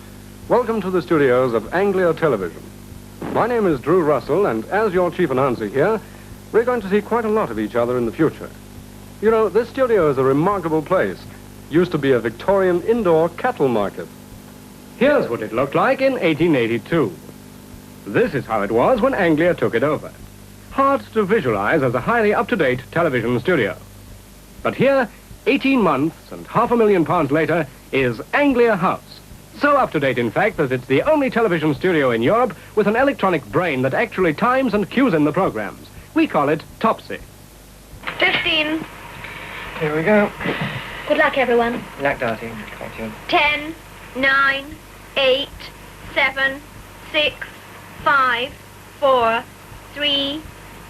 Welcome to the studios of Anglia Television. My name is Drew Russell, and as your chief announcer here, we're going to see quite a lot of each other in the future. You know, this studio is a remarkable place. Used to be a Victorian indoor cattle market. Here's what it looked like in 1882. This is how it was when Anglia took it over. Hard to visualize as a highly up-to-date television studio. But here, 18 months and £500,000 later, is Anglia House. So up-to-date, in fact, that it's the only television studio in Europe with an electronic brain that actually times and cues in the programs. We call it Topsy.
15,
Here we go.
Good luck, everyone.
Luck, Darcy. Thank you.
10, 9, 8, 7, 6, 5, 4, 3,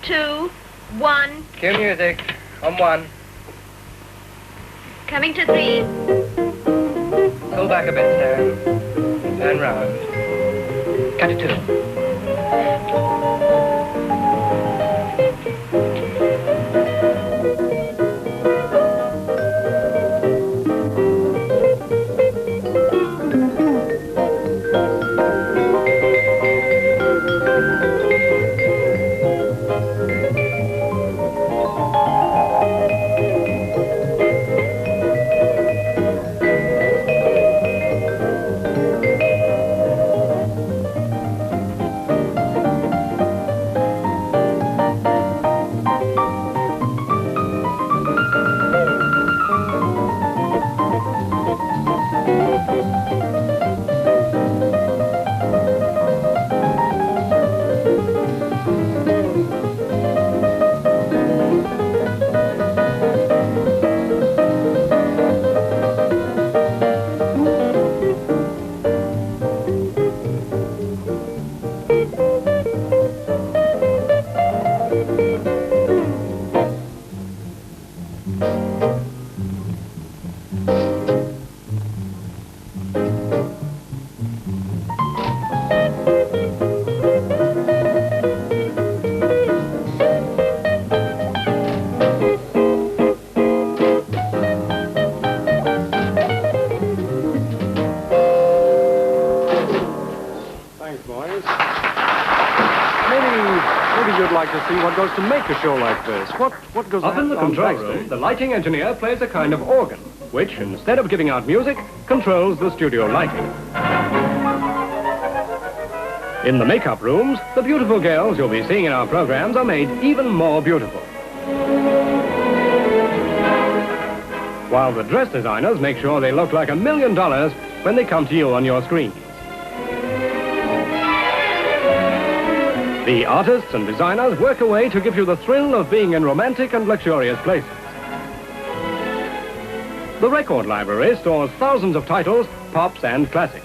2, 1.
Cue music. On 1.
Coming to 3.
Pull back a bit, Sarah. Turn round. Cut to 2.
To see what goes to make a show like this. What goes
Up in the control room, the lighting engineer plays a kind of organ, which, instead of giving out music, controls the studio lighting. In the makeup rooms, the beautiful girls you'll be seeing in our programs are made even more beautiful. While the dress designers make sure they look like $1 million when they come to you on your screen. The artists and designers work away to give you the thrill of being in romantic and luxurious places. The record library stores thousands of titles, pops and classics.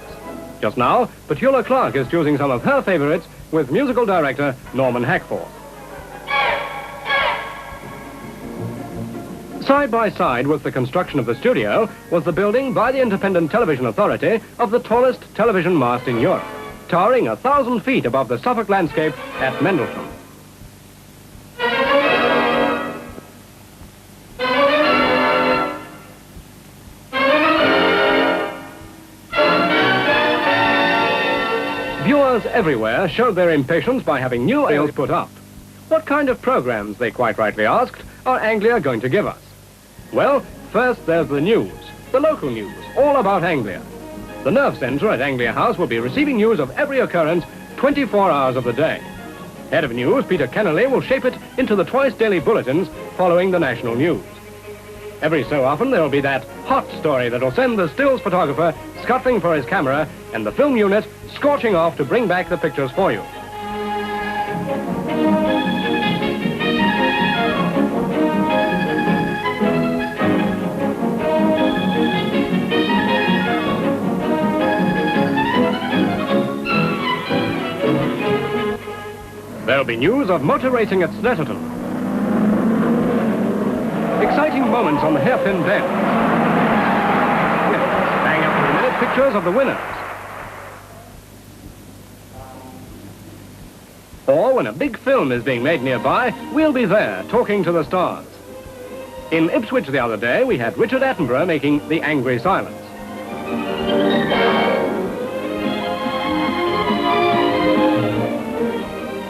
Just now, Petula Clark is choosing some of her favorites with musical director Norman Hackford. Side by side with the construction of the studio was the building by the Independent Television Authority of the tallest television mast in Europe, towering 1,000 feet above the Suffolk landscape at Mendlesham. Viewers everywhere showed their impatience by having new aerials put up. What kind of programs, they quite rightly asked, are Anglia going to give us? Well, first there's the news, the local news, all about Anglia. The nerve centre at Anglia House will be receiving news of every occurrence 24 hours of the day. Head of news, Peter Kennelly, will shape it into the twice-daily bulletins following the national news. Every so often there will be that hot story that will send the stills photographer scuttling for his camera and the film unit scorching off to bring back the pictures for you. There'll be news of motor racing at Snetterton. Exciting moments on the hairpin bend. Bang up to the minute pictures of the winners. Or when a big film is being made nearby, we'll be there talking to the stars. In Ipswich the other day, we had Richard Attenborough making The Angry Silence.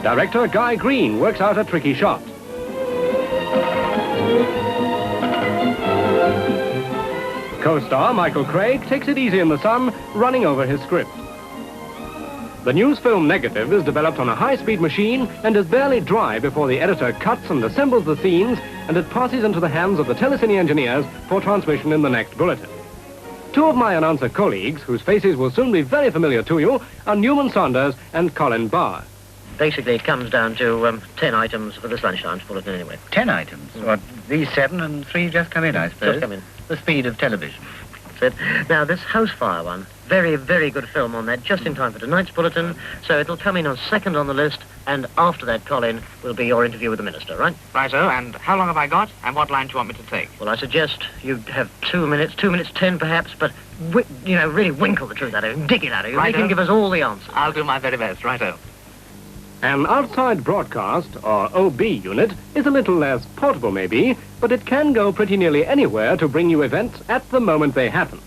Director Guy Green works out a tricky shot. Co-star Michael Craig takes it easy in the sun, running over his script. The news film negative is developed on a high-speed machine and is barely dry before the editor cuts and assembles the scenes, and it passes into the hands of the telecine engineers for transmission in the next bulletin. Two of my announcer colleagues, whose faces will soon be very familiar to you, are Newman Saunders and Colin Barr.
Basically, it comes down to 10 items for this lunchtime bulletin anyway.
10 items? What,
These 7 and 3 just come in, I suppose.
Just come in.
The speed of television.
That's it. Now, this House Fire one, very, very good film on that, just in time for tonight's bulletin, so it'll come in on second on the list, and after that, Colin, will be your interview with the Minister, right?
Righto, and how long have I got, and what line do you want me to take?
Well, I suggest you have 2 minutes, 2 minutes 10 perhaps, but, really winkle the truth out of him, dig it out of him. Make him give us all the answers.
I'll do my very best, righto.
An outside broadcast, or OB unit, is a little less portable maybe, but it can go pretty nearly anywhere to bring you events at the moment they happen.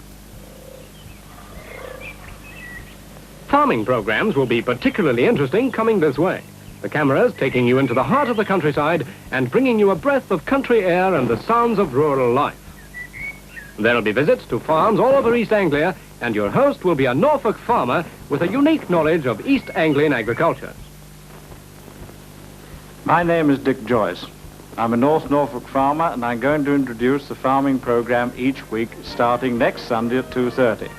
Farming programs will be particularly interesting coming this way. The cameras taking you into the heart of the countryside and bringing you a breath of country air and the sounds of rural life. There'll be visits to farms all over East Anglia, and your host will be a Norfolk farmer with a unique knowledge of East Anglian agriculture.
My name is Dick Joyce. I'm a North Norfolk farmer, and I'm going to introduce the farming program each week, starting next Sunday at 2:30.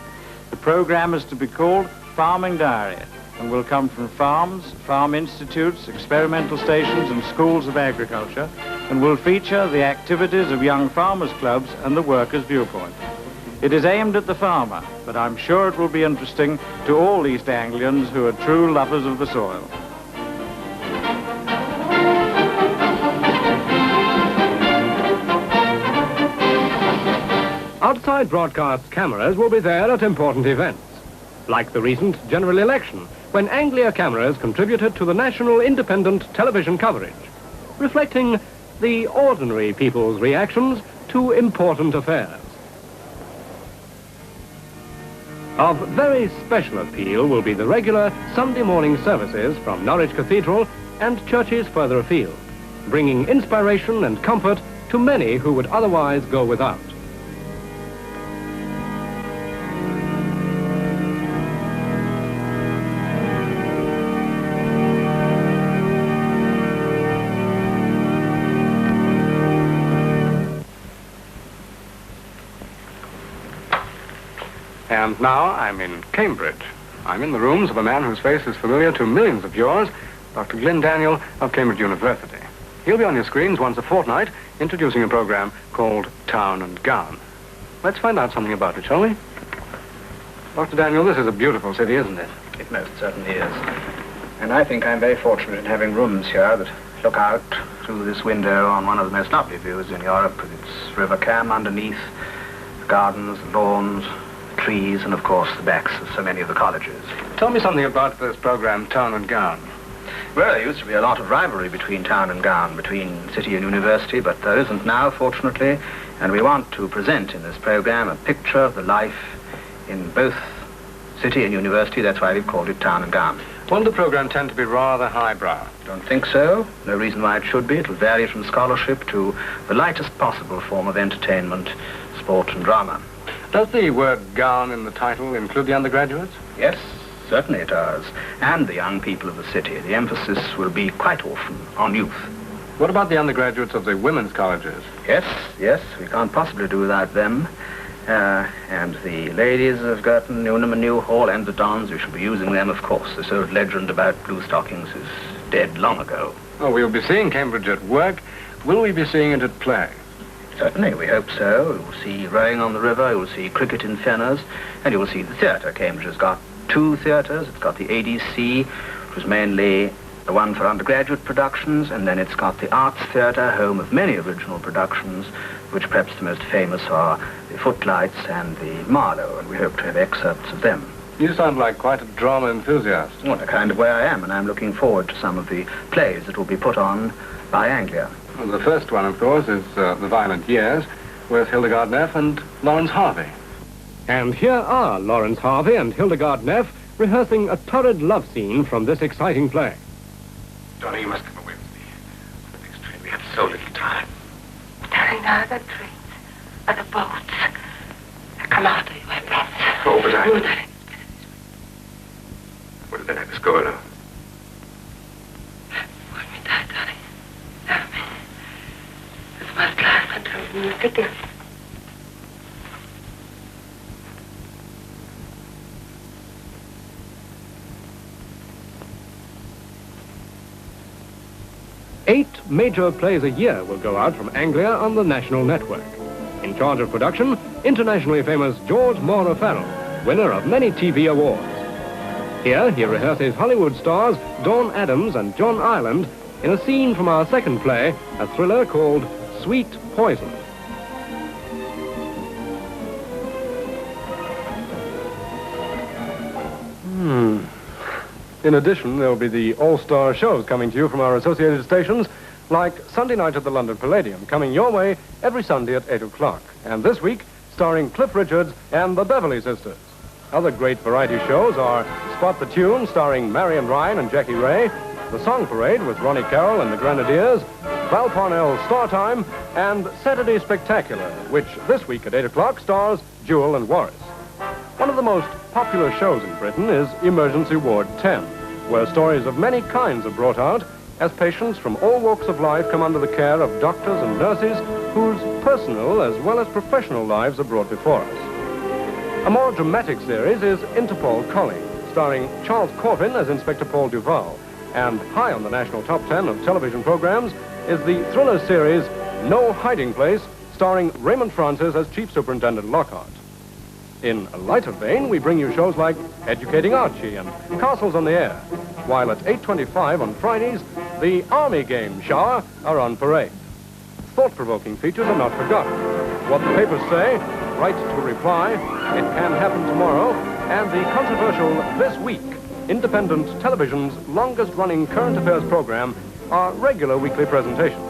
The program is to be called Farming Diary, and will come from farms, farm institutes, experimental stations, and schools of agriculture, and will feature the activities of young farmers' clubs and the workers' viewpoint. It is aimed at the farmer, but I'm sure it will be interesting to all East Anglians who are true lovers of the soil.
Outside broadcast cameras will be there at important events, like the recent general election, when Anglia cameras contributed to the national independent television coverage, reflecting the ordinary people's reactions to important affairs. Of very special appeal will be the regular Sunday morning services from Norwich Cathedral and churches further afield, bringing inspiration and comfort to many who would otherwise go without.
And now I'm in Cambridge. I'm in the rooms of a man whose face is familiar to millions of yours, Dr. Glyn Daniel of Cambridge University. He'll be on your screens once a fortnight, introducing a program called Town and Gown. Let's find out something about it, shall we? Dr. Daniel, this is a beautiful city, isn't it?
It most certainly is. And I think I'm very fortunate in having rooms here that look out through this window on one of the most lovely views in Europe, with its River Cam underneath, gardens, lawns, trees, and of course the backs of so many of the colleges.
Tell me something about this program, Town and Gown.
Well, there used to be a lot of rivalry between town and gown, between city and university, but there isn't now, fortunately, and we want to present in this program a picture of the life in both city and university. That's why we've called it Town and Gown.
Won't the program tend to be rather highbrow?
Don't think so. No reason why it should be. It'll vary from scholarship to the lightest possible form of entertainment, sport and drama.
Does the word gown in the title include the undergraduates?
Yes, certainly it does. And the young people of the city. The emphasis will be quite often on youth.
What about the undergraduates of the women's colleges?
Yes, we can't possibly do without them. And the ladies of Girton, Newnham and Newhall, and the Dons, we shall be using them, of course. This old legend about blue stockings is dead long ago.
Oh, we'll be seeing Cambridge at work. Will we be seeing it at play?
Certainly, we hope so. You will see rowing on the river, you will see cricket in Fenners, and you will see the theatre. Cambridge has got 2 theatres. It's got the ADC, which is mainly the one for undergraduate productions, and then it's got the Arts Theatre, home of many original productions, which perhaps the most famous are the Footlights and the Marlowe, and we hope to have excerpts of them.
You sound like quite a drama enthusiast.
Well, the kind of way I am, and I'm looking forward to some of the plays that will be put on by Anglia.
Well, the first one, of course, is The Violent Years, with Hildegard Neff and Lawrence Harvey.
And here are Lawrence Harvey and Hildegard Neff rehearsing a torrid love scene from this exciting play.
Johnny, you must come away with me. The next train, we have so little time.
Darling, now the trains are the boats. Come after you, I promise.
Oh, but I...
Oh, darling.
Well, then I must go alone.
Hold me tight, darling. Love me. This must last until we meet again.
8 major plays a year will go out from Anglia on the national network. In charge of production, internationally famous George Moore O'Farrell, winner of many TV awards. Here he rehearses Hollywood stars Dawn Adams and John Ireland in a scene from our second play, a thriller called Sweet Poison. In addition, there'll be the all-star shows coming to you from our associated stations, like Sunday Night at the London Palladium, coming your way every Sunday at 8 o'clock. And this week, starring Cliff Richards and the Beverly Sisters. Other great variety shows are Spot the Tune, starring Marion Ryan and Jackie Ray, The Song Parade with Ronnie Carroll and the Grenadiers, Val Parnell's Star Time, and Saturday Spectacular, which this week at 8 o'clock stars Jewel and Warris. One of the most popular shows in Britain is Emergency Ward 10, where stories of many kinds are brought out as patients from all walks of life come under the care of doctors and nurses whose personal as well as professional lives are brought before us. A more dramatic series is Interpol Collie, starring Charles Corbin as Inspector Paul Duval, and high on the national top 10 of television programs is the thriller series No Hiding Place, starring Raymond Francis as Chief Superintendent Lockhart. In a lighter vein, we bring you shows like Educating Archie and Castles on the Air, while at 8:25 on Fridays, the Army Game Shower are on parade. Thought-provoking features are not forgotten. What the papers say, right to reply, It Can Happen Tomorrow, and the controversial This Week, independent television's longest-running current affairs program, are regular weekly presentations.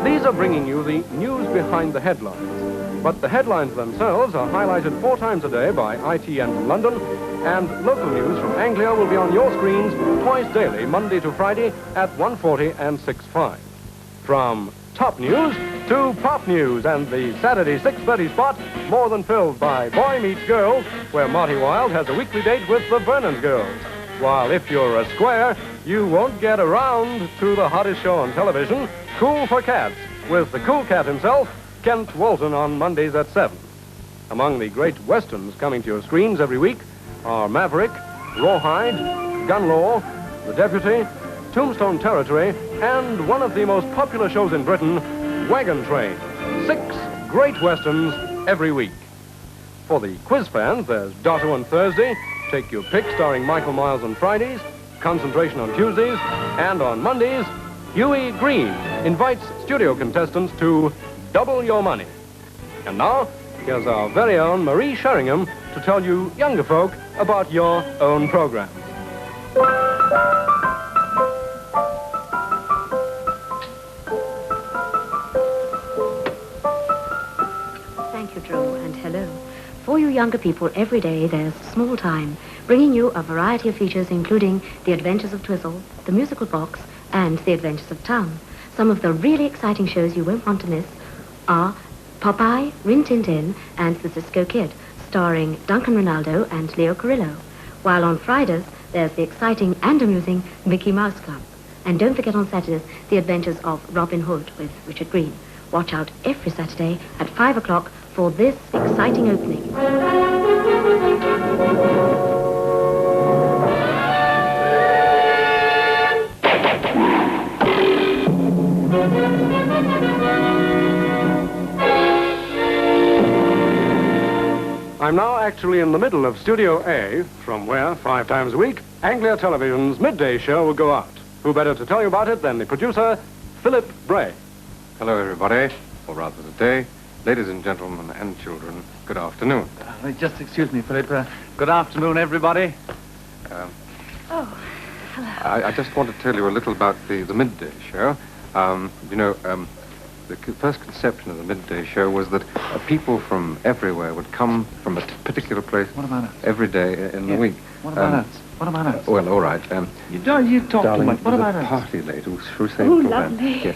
These are bringing you the news behind the headlines. But the headlines themselves are highlighted 4 times a day by ITN from London, and local news from Anglia will be on your screens twice daily, Monday to Friday at 1:40 and 6:05. From top news to pop news, and the Saturday 6:30 spot more than filled by Boy Meets Girl, where Marty Wilde has a weekly date with the Vernon's girls. While if you're a square, you won't get around to the hottest show on television, Cool for Cats, with the cool cat himself, Kent Walton, on Mondays at 7. Among the great westerns coming to your screens every week are Maverick, Rawhide, Gun Law, The Deputy, Tombstone Territory, and one of the most popular shows in Britain, Wagon Train. 6 great westerns every week. For the quiz fans, there's Dotto on Thursday, Take Your Pick starring Michael Miles on Fridays, Concentration on Tuesdays, and on Mondays, Huey Green invites studio contestants to double your money. And now, here's our very own Marie Sheringham to tell you younger folk about your own program.
Thank you, Drew, and hello. For you younger people, every day there's Small Time, bringing you a variety of features including The Adventures of Twizzle, The Musical Box, and The Adventures of Town. Some of the really exciting shows you won't want to miss are Popeye, Rin Tin Tin, and The Cisco Kid, starring Duncan Ronaldo and Leo Carrillo. While on Fridays, there's the exciting and amusing Mickey Mouse Club. And don't forget on Saturdays, The Adventures of Robin Hood with Richard Green. Watch out every Saturday at 5 o'clock for this exciting opening.
I'm now actually in the middle of Studio A, from where, 5 times a week, Anglia Television's midday show will go out. Who better to tell you about it than the producer, Philip Bray.
Hello, everybody, or rather today, ladies and gentlemen and children, good afternoon.
Just excuse me, Philip. Good afternoon, everybody.
Oh, hello.
I just want to tell you a little about the midday show. The first conception of the midday show was that people from everywhere would come from a particular place every day in the week.
What about us? What about us?
Well, all right.
You talk
darling,
too much. What about
there's a
us?
party later. Shall we say?
Oh, lovely.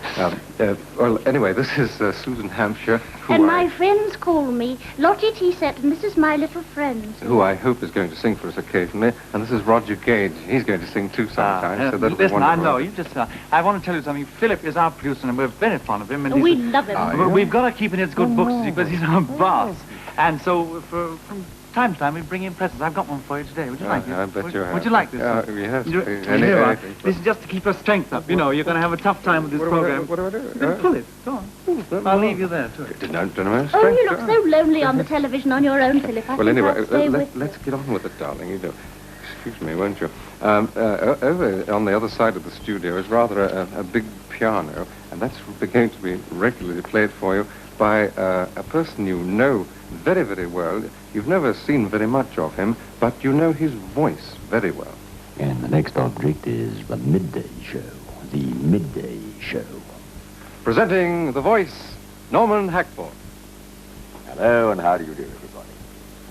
Yeah. Well, anyway, this is Susan Hampshire,
And my friends call me Lottie T-Set, and this is my little friend.
who I hope is going to sing for us occasionally. And this is Roger Gage. He's going to sing too sometimes. So that'll be
Listen, I
wonderful.
know. You just. I want to tell you something. Philip is our producer, and we're very fond of him. And
We love him.
We've got to keep in his good books because he's our boss. And so, from
time to time we bring in presents. I've got one for you today. Would you like it?
I bet you have.
Would you like this?
Yes.
Anything. This is just to keep your strength up. You know, you're going to have a tough time with this program.
What do I do?
Pull it. Go on. I'll leave you there, too.
Don't know.
Oh, you look so lonely on the television on your own, Philip.
Well, anyway, let's get on with it, darling. You know. Excuse me, won't you? Over on the other side of the studio is rather a big piano, and that's going to be regularly played for you by a person you know very, very well. You've never seen very much of him, but you know his voice very well.
And the next object is the midday show. The midday show.
Presenting the voice, Norman Hackford.
Hello, and how do you do, everybody?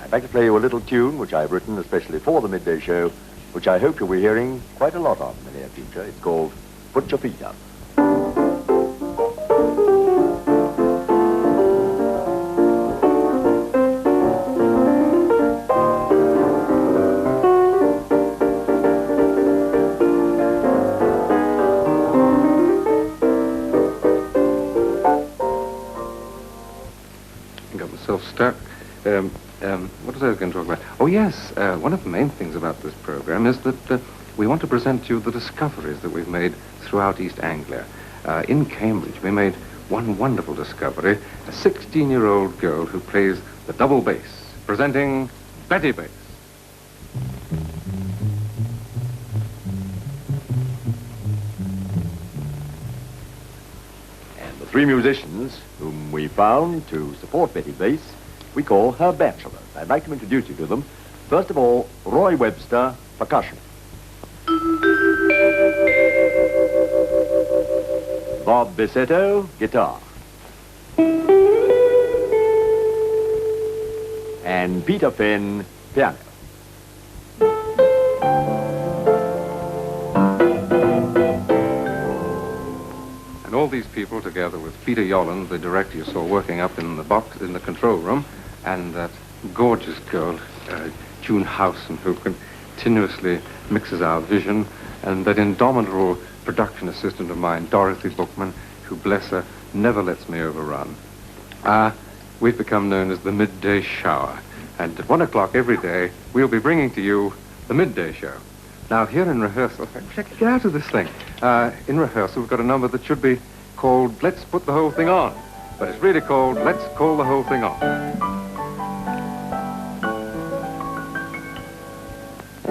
I'd like to play you a little tune which I've written especially for the midday show, which I hope you'll be hearing quite a lot of in the near future. It's called Put Your Feet Up.
Stuck. What was I going to talk about? Oh, yes. One of the main things about this program is that we want to present to you the discoveries that we've made throughout East Anglia. In Cambridge, we made one wonderful discovery, a 16-year-old girl who plays the double bass, presenting Betty Bass.
And the three musicians whom we found to support Betty Bass, we call her bachelors. I'd like to introduce you to them. First of all, Roy Webster, percussion. Bob Bissetto, guitar. And Peter Finn, piano.
And all these people, together with Peter Yolland, the director you saw working up in the box in the control room, and that gorgeous girl, June Howson, who continuously mixes our vision, and that indomitable production assistant of mine, Dorothy Bookman, who, bless her, never lets me overrun. We've become known as the Midday Shower, and at 1 o'clock every day, we'll be bringing to you the Midday Show. Now, here in rehearsal, get out of this thing. In rehearsal, we've got a number that should be called Let's Put the Whole Thing On, but it's really called Let's Call the Whole Thing Off.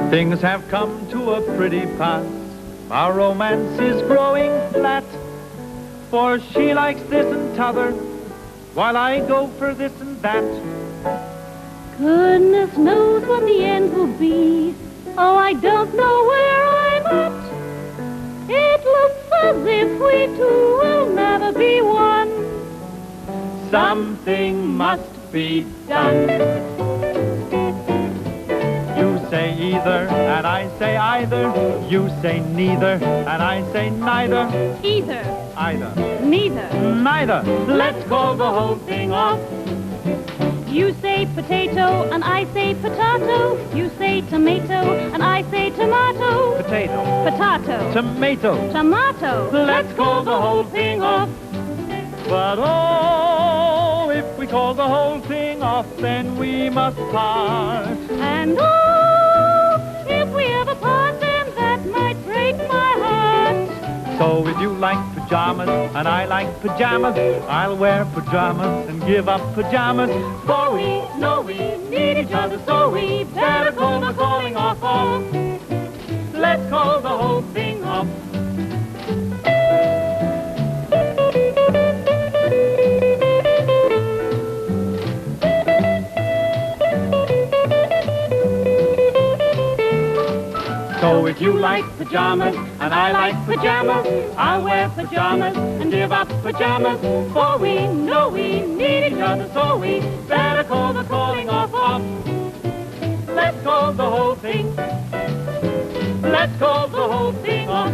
Things have come to a pretty pass. Our romance is growing flat. For she likes this and t'other, while I go for this and that.
Goodness knows what the end will be. Oh, I don't know where I'm at. It looks as if we two will never be one.
Something must be done. You say either, and I say either. You say neither, and I say neither.
Either.
Either.
Neither.
Neither. Let's call the whole thing off.
You say potato, and I say potato. You say tomato, and I say tomato.
Potato.
Potato.
Tomato.
Tomato.
Let's call the whole thing off. But oh, if we call the whole thing off, then we must part.
And oh, if we ever part, then that might break my heart.
So if you like pajamas and I like pajamas, I'll wear pajamas and give up pajamas. For we know we need each other, so we better call the calling off. Let's call the whole thing off. So if you like pajamas and I like pajamas, I'll wear pajamas and give up pajamas. For we know we need each other, so we better call the calling off. Let's call the whole thing. Let's call the whole thing off.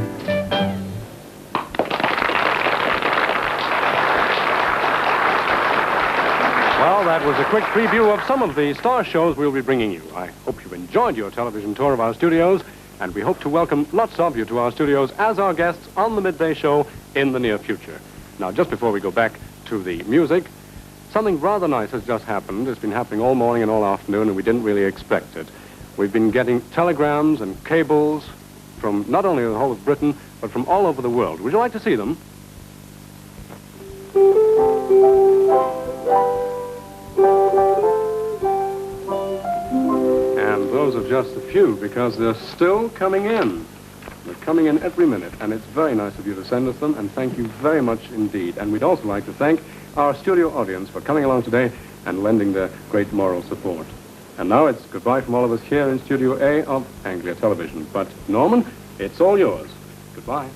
Well, that was a quick preview of some of the star shows we'll be bringing you. I hope you enjoyed your television tour of our studios, and we hope to welcome lots of you to our studios as our guests on the Midday Show in the near future. Now, just before we go back to the music, something rather nice has just happened. It's been happening all morning and all afternoon, and we didn't really expect it. We've been getting telegrams and cables from not only the whole of Britain, but from all over the world. Would you like to see them? And those are just a few, because they're still coming in. They're coming in every minute, and it's very nice of you to send us them, and thank you very much indeed. And we'd also like to thank our studio audience for coming along today and lending their great moral support. And now it's goodbye from all of us here in Studio A of Anglia Television. But, Norman, it's all yours. Goodbye.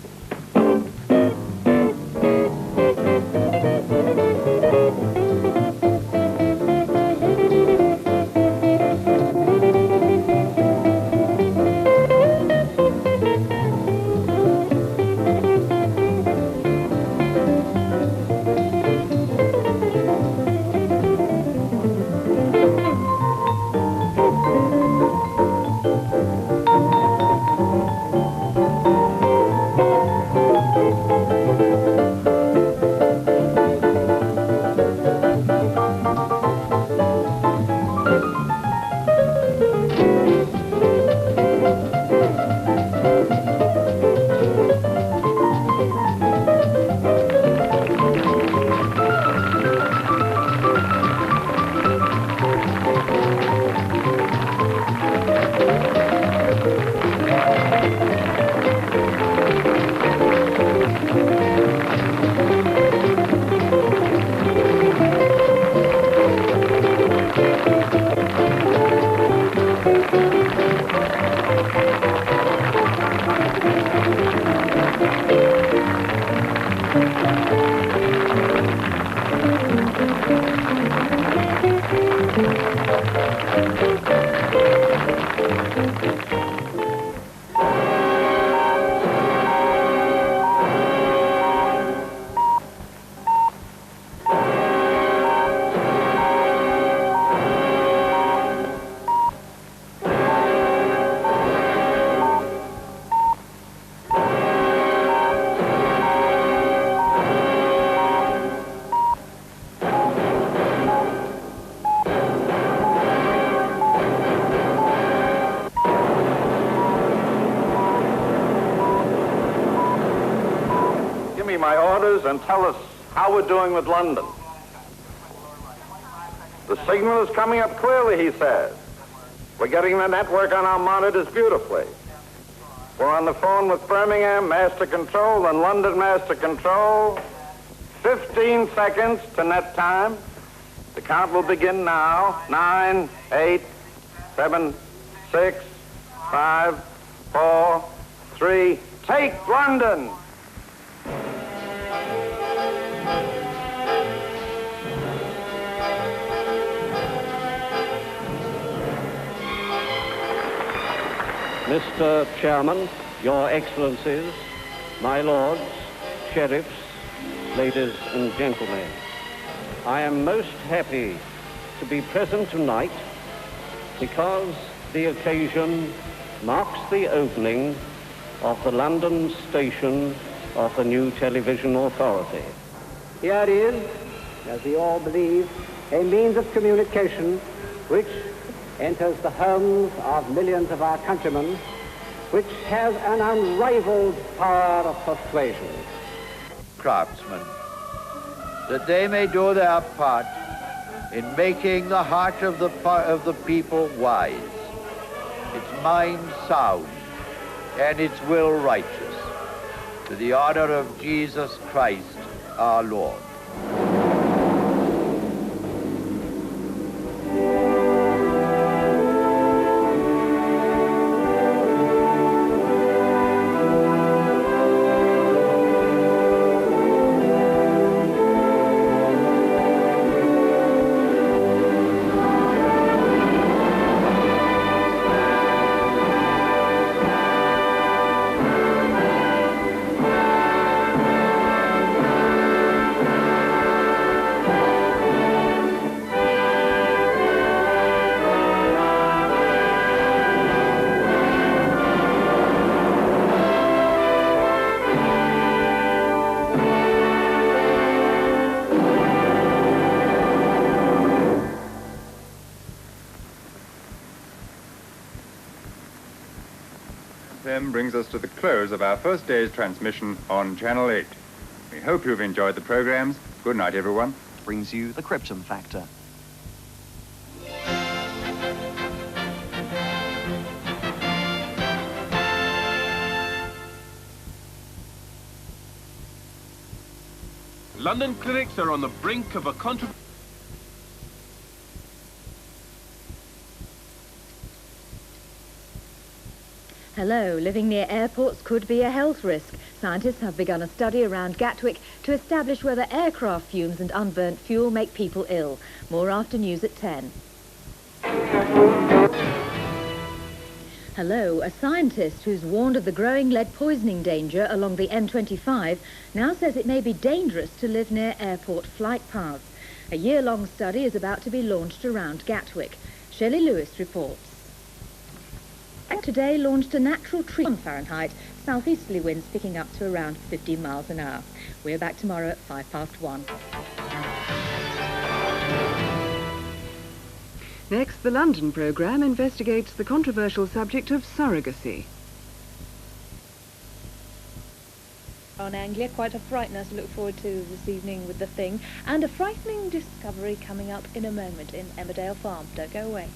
My orders and tell us how we're doing with London. The signal is coming up clearly, he says. We're getting the network on our monitors beautifully. We're on the phone with Birmingham Master Control and London Master Control. 15 seconds to net time. The count will begin now. 9, 8, 7, 6, 5, 4, 3. Take London!
Mr. Chairman, Your Excellencies, my lords, sheriffs, ladies and gentlemen, I am most happy to be present tonight because the occasion marks the opening of the London station of the new television authority.
Here is, as we all believe, a means of communication which enters the homes of millions of our countrymen, which has an unrivaled power of persuasion.
Craftsmen, that they may do their part in making the heart of the people wise, its mind sound, and its will righteous, to the honor of Jesus Christ our Lord.
FM brings us to the close of our first day's transmission on Channel 8. We hope you've enjoyed the programs. Good night, everyone.
Brings you the Krypton Factor.
London clinics are on the brink of a controversy.
Hello, living near airports could be a health risk. Scientists have begun a study around Gatwick to establish whether aircraft fumes and unburnt fuel make people ill. More after news at 10. Hello, a scientist who's warned of the growing lead poisoning danger along the M25 now says it may be dangerous to live near airport flight paths. A year-long study is about to be launched around Gatwick. Shelley Lewis reports. Today launched a natural tree on Fahrenheit, southeasterly winds picking up to around 15 miles an hour. We're back tomorrow at 1:05.
Next, the London programme investigates the controversial subject of surrogacy.
On Anglia, quite a frightener to look forward to this evening with The Thing, and a frightening discovery coming up in a moment in Emmerdale Farm. Don't go away.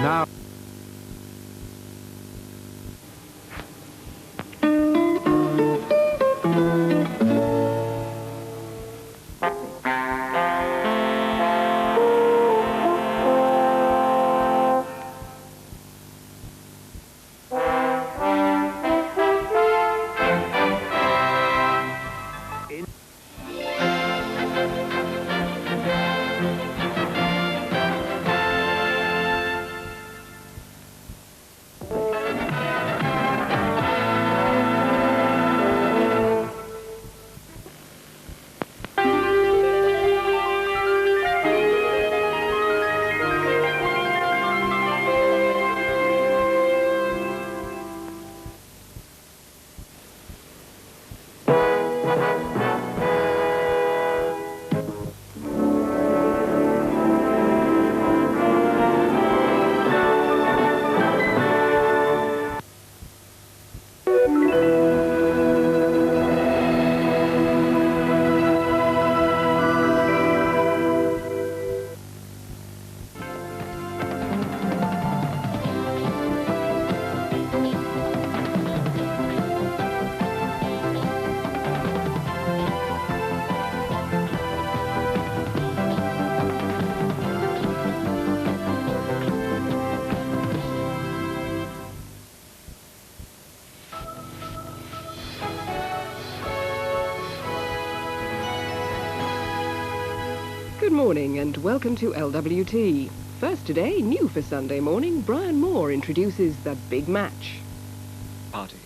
Now...
Good morning and welcome to LWT. First today, new for Sunday morning, Brian Moore introduces the big match.
Party.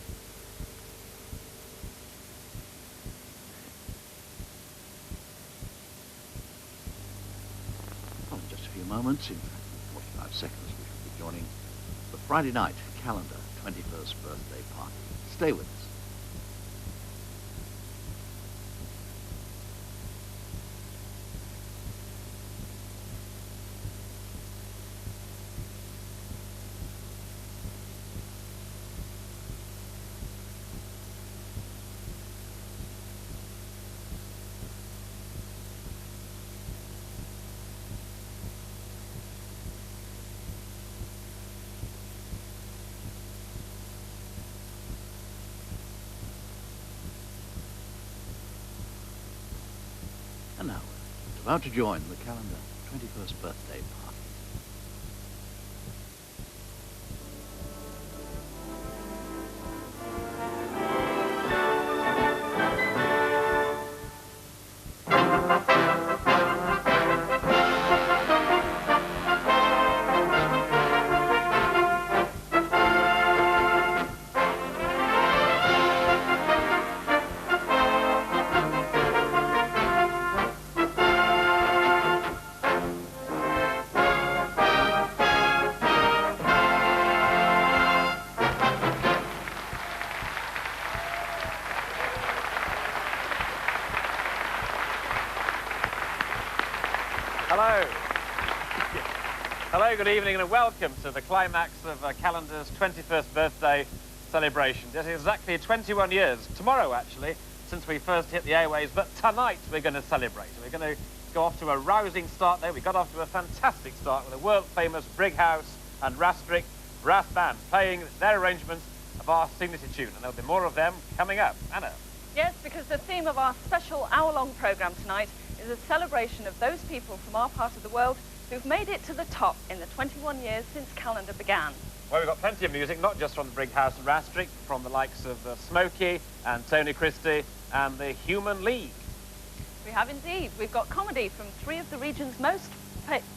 Well, in just a few moments, in fact 45 seconds, we shall be joining the Friday night calendar 21st birthday party. Stay with us. And now, it's about to join the calendar 21st birthday party.
Hello. Hello, good evening, and welcome to the climax of Calendar's 21st birthday celebration. It is exactly 21 years, tomorrow actually, since we first hit the airwaves, but tonight we're going to celebrate. We're going to go off to a rousing start there. We got off to a fantastic start with a world-famous Brighouse and Rastrick brass band playing their arrangements of our signature tune, and there'll be more of them coming up. Anna.
Yes, because the theme of our special hour-long programme tonight is a celebration of those people from our part of the world who've made it to the top in the 21 years since Calendar began.
Well, we've got plenty of music, not just from the Brighouse and Rastrick, from the likes of Smokey and Tony Christie and the Human League.
We have indeed. We've got comedy from three of the region's most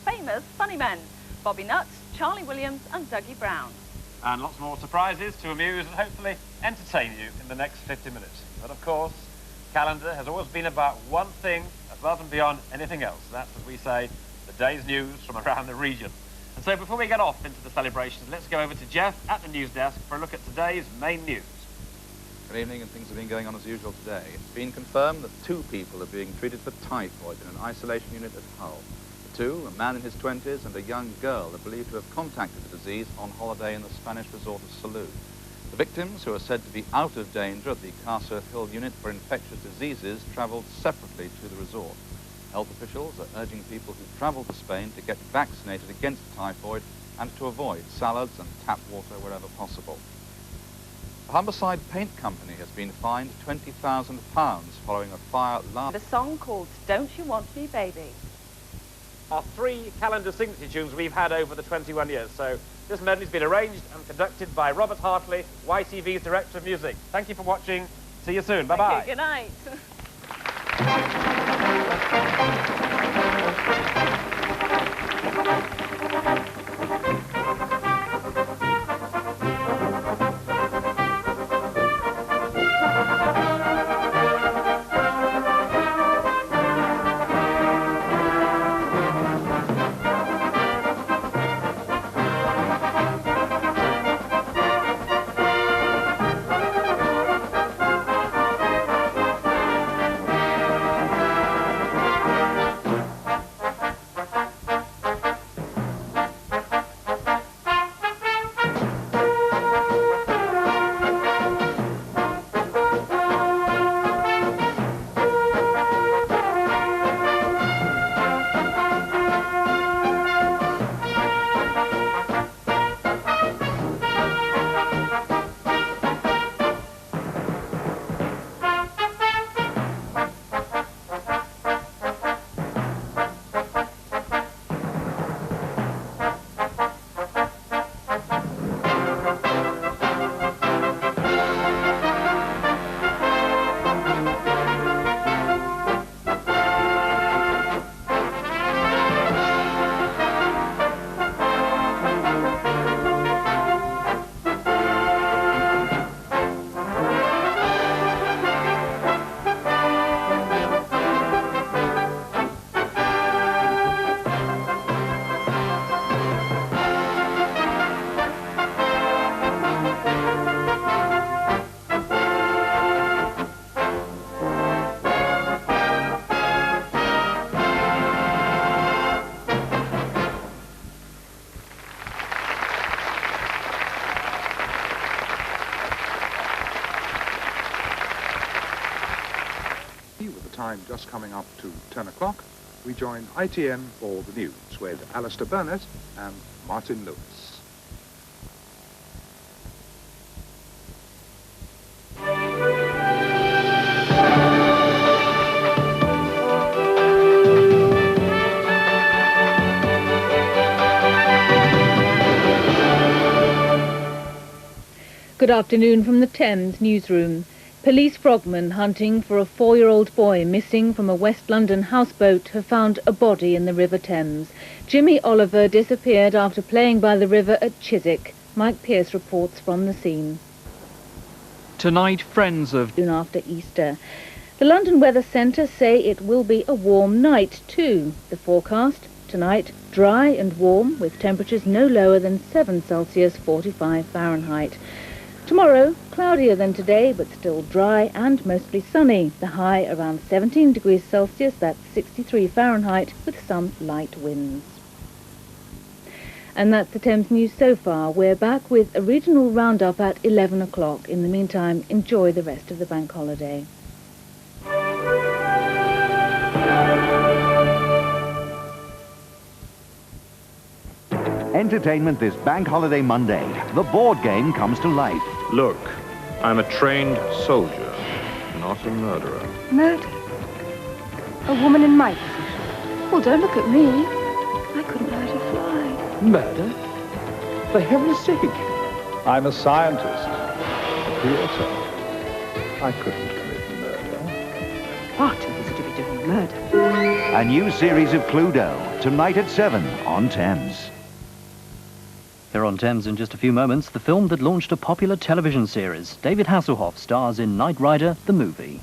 famous funny men, Bobby Nutt, Charlie Williams and Dougie Brown.
And lots more surprises to amuse and hopefully entertain you in the next 50 minutes. But of course, Calendar has always been about one thing above and beyond anything else. That's, as we say, the day's news from around the region. And so before we get off into the celebrations, let's go over to Jeff at the news desk for a look at today's main news.
Good evening, and things have been going on as usual today. It's been confirmed that 2 people are being treated for typhoid in an isolation unit at Hull. The 2, a man in his 20s and a young girl, are believed to have contacted the disease on holiday in the Spanish resort of Salou. The victims, who are said to be out of danger at the Castle Hill Unit for Infectious Diseases, travelled separately to the resort. Health officials are urging people who travel to Spain to get vaccinated against typhoid and to avoid salads and tap water wherever possible. The Humberside Paint Company has been fined £20,000 following a fire last...
The song called Don't You Want Me Baby.
Our 3 Calendar signature tunes we've had over the 21 years. So this medley's been arranged and conducted by Robert Hartley, YTV's Director of Music. Thank you for watching. See you soon. Bye-bye.
Good night.
Time just coming up to 10 o'clock, we join ITN for the news with Alistair Burnett and Martin Lewis.
Good afternoon from the Thames newsroom. Police frogmen hunting for a 4-year-old boy missing from a West London houseboat have found a body in the River Thames. Jimmy Oliver disappeared after playing by the river at Chiswick. Mike Pearce reports from the scene.
Tonight, friends of...
Soon after Easter. The London Weather Centre say it will be a warm night too. The forecast, tonight, dry and warm with temperatures no lower than 7 Celsius, 45 Fahrenheit. Tomorrow, cloudier than today, but still dry and mostly sunny. The high around 17 degrees Celsius, that's 63 Fahrenheit, with some light winds. And that's the Thames News so far. We're back with a regional roundup at 11 o'clock. In the meantime, enjoy the rest of the bank holiday.
Entertainment this Bank Holiday Monday. The board game comes to life.
Look, I'm a trained soldier, not a murderer.
Murder? A woman in my position? Well, don't look at me. I couldn't hurt a fly.
Murder? For heaven's sake. I'm a scientist, a creator. I couldn't commit murder.
What is it to be doing murder?
A new series of Cluedo, tonight at 7 on Thames.
Here on Thames in just a few moments, the film that launched a popular television series. David Hasselhoff stars in Knight Rider, the movie.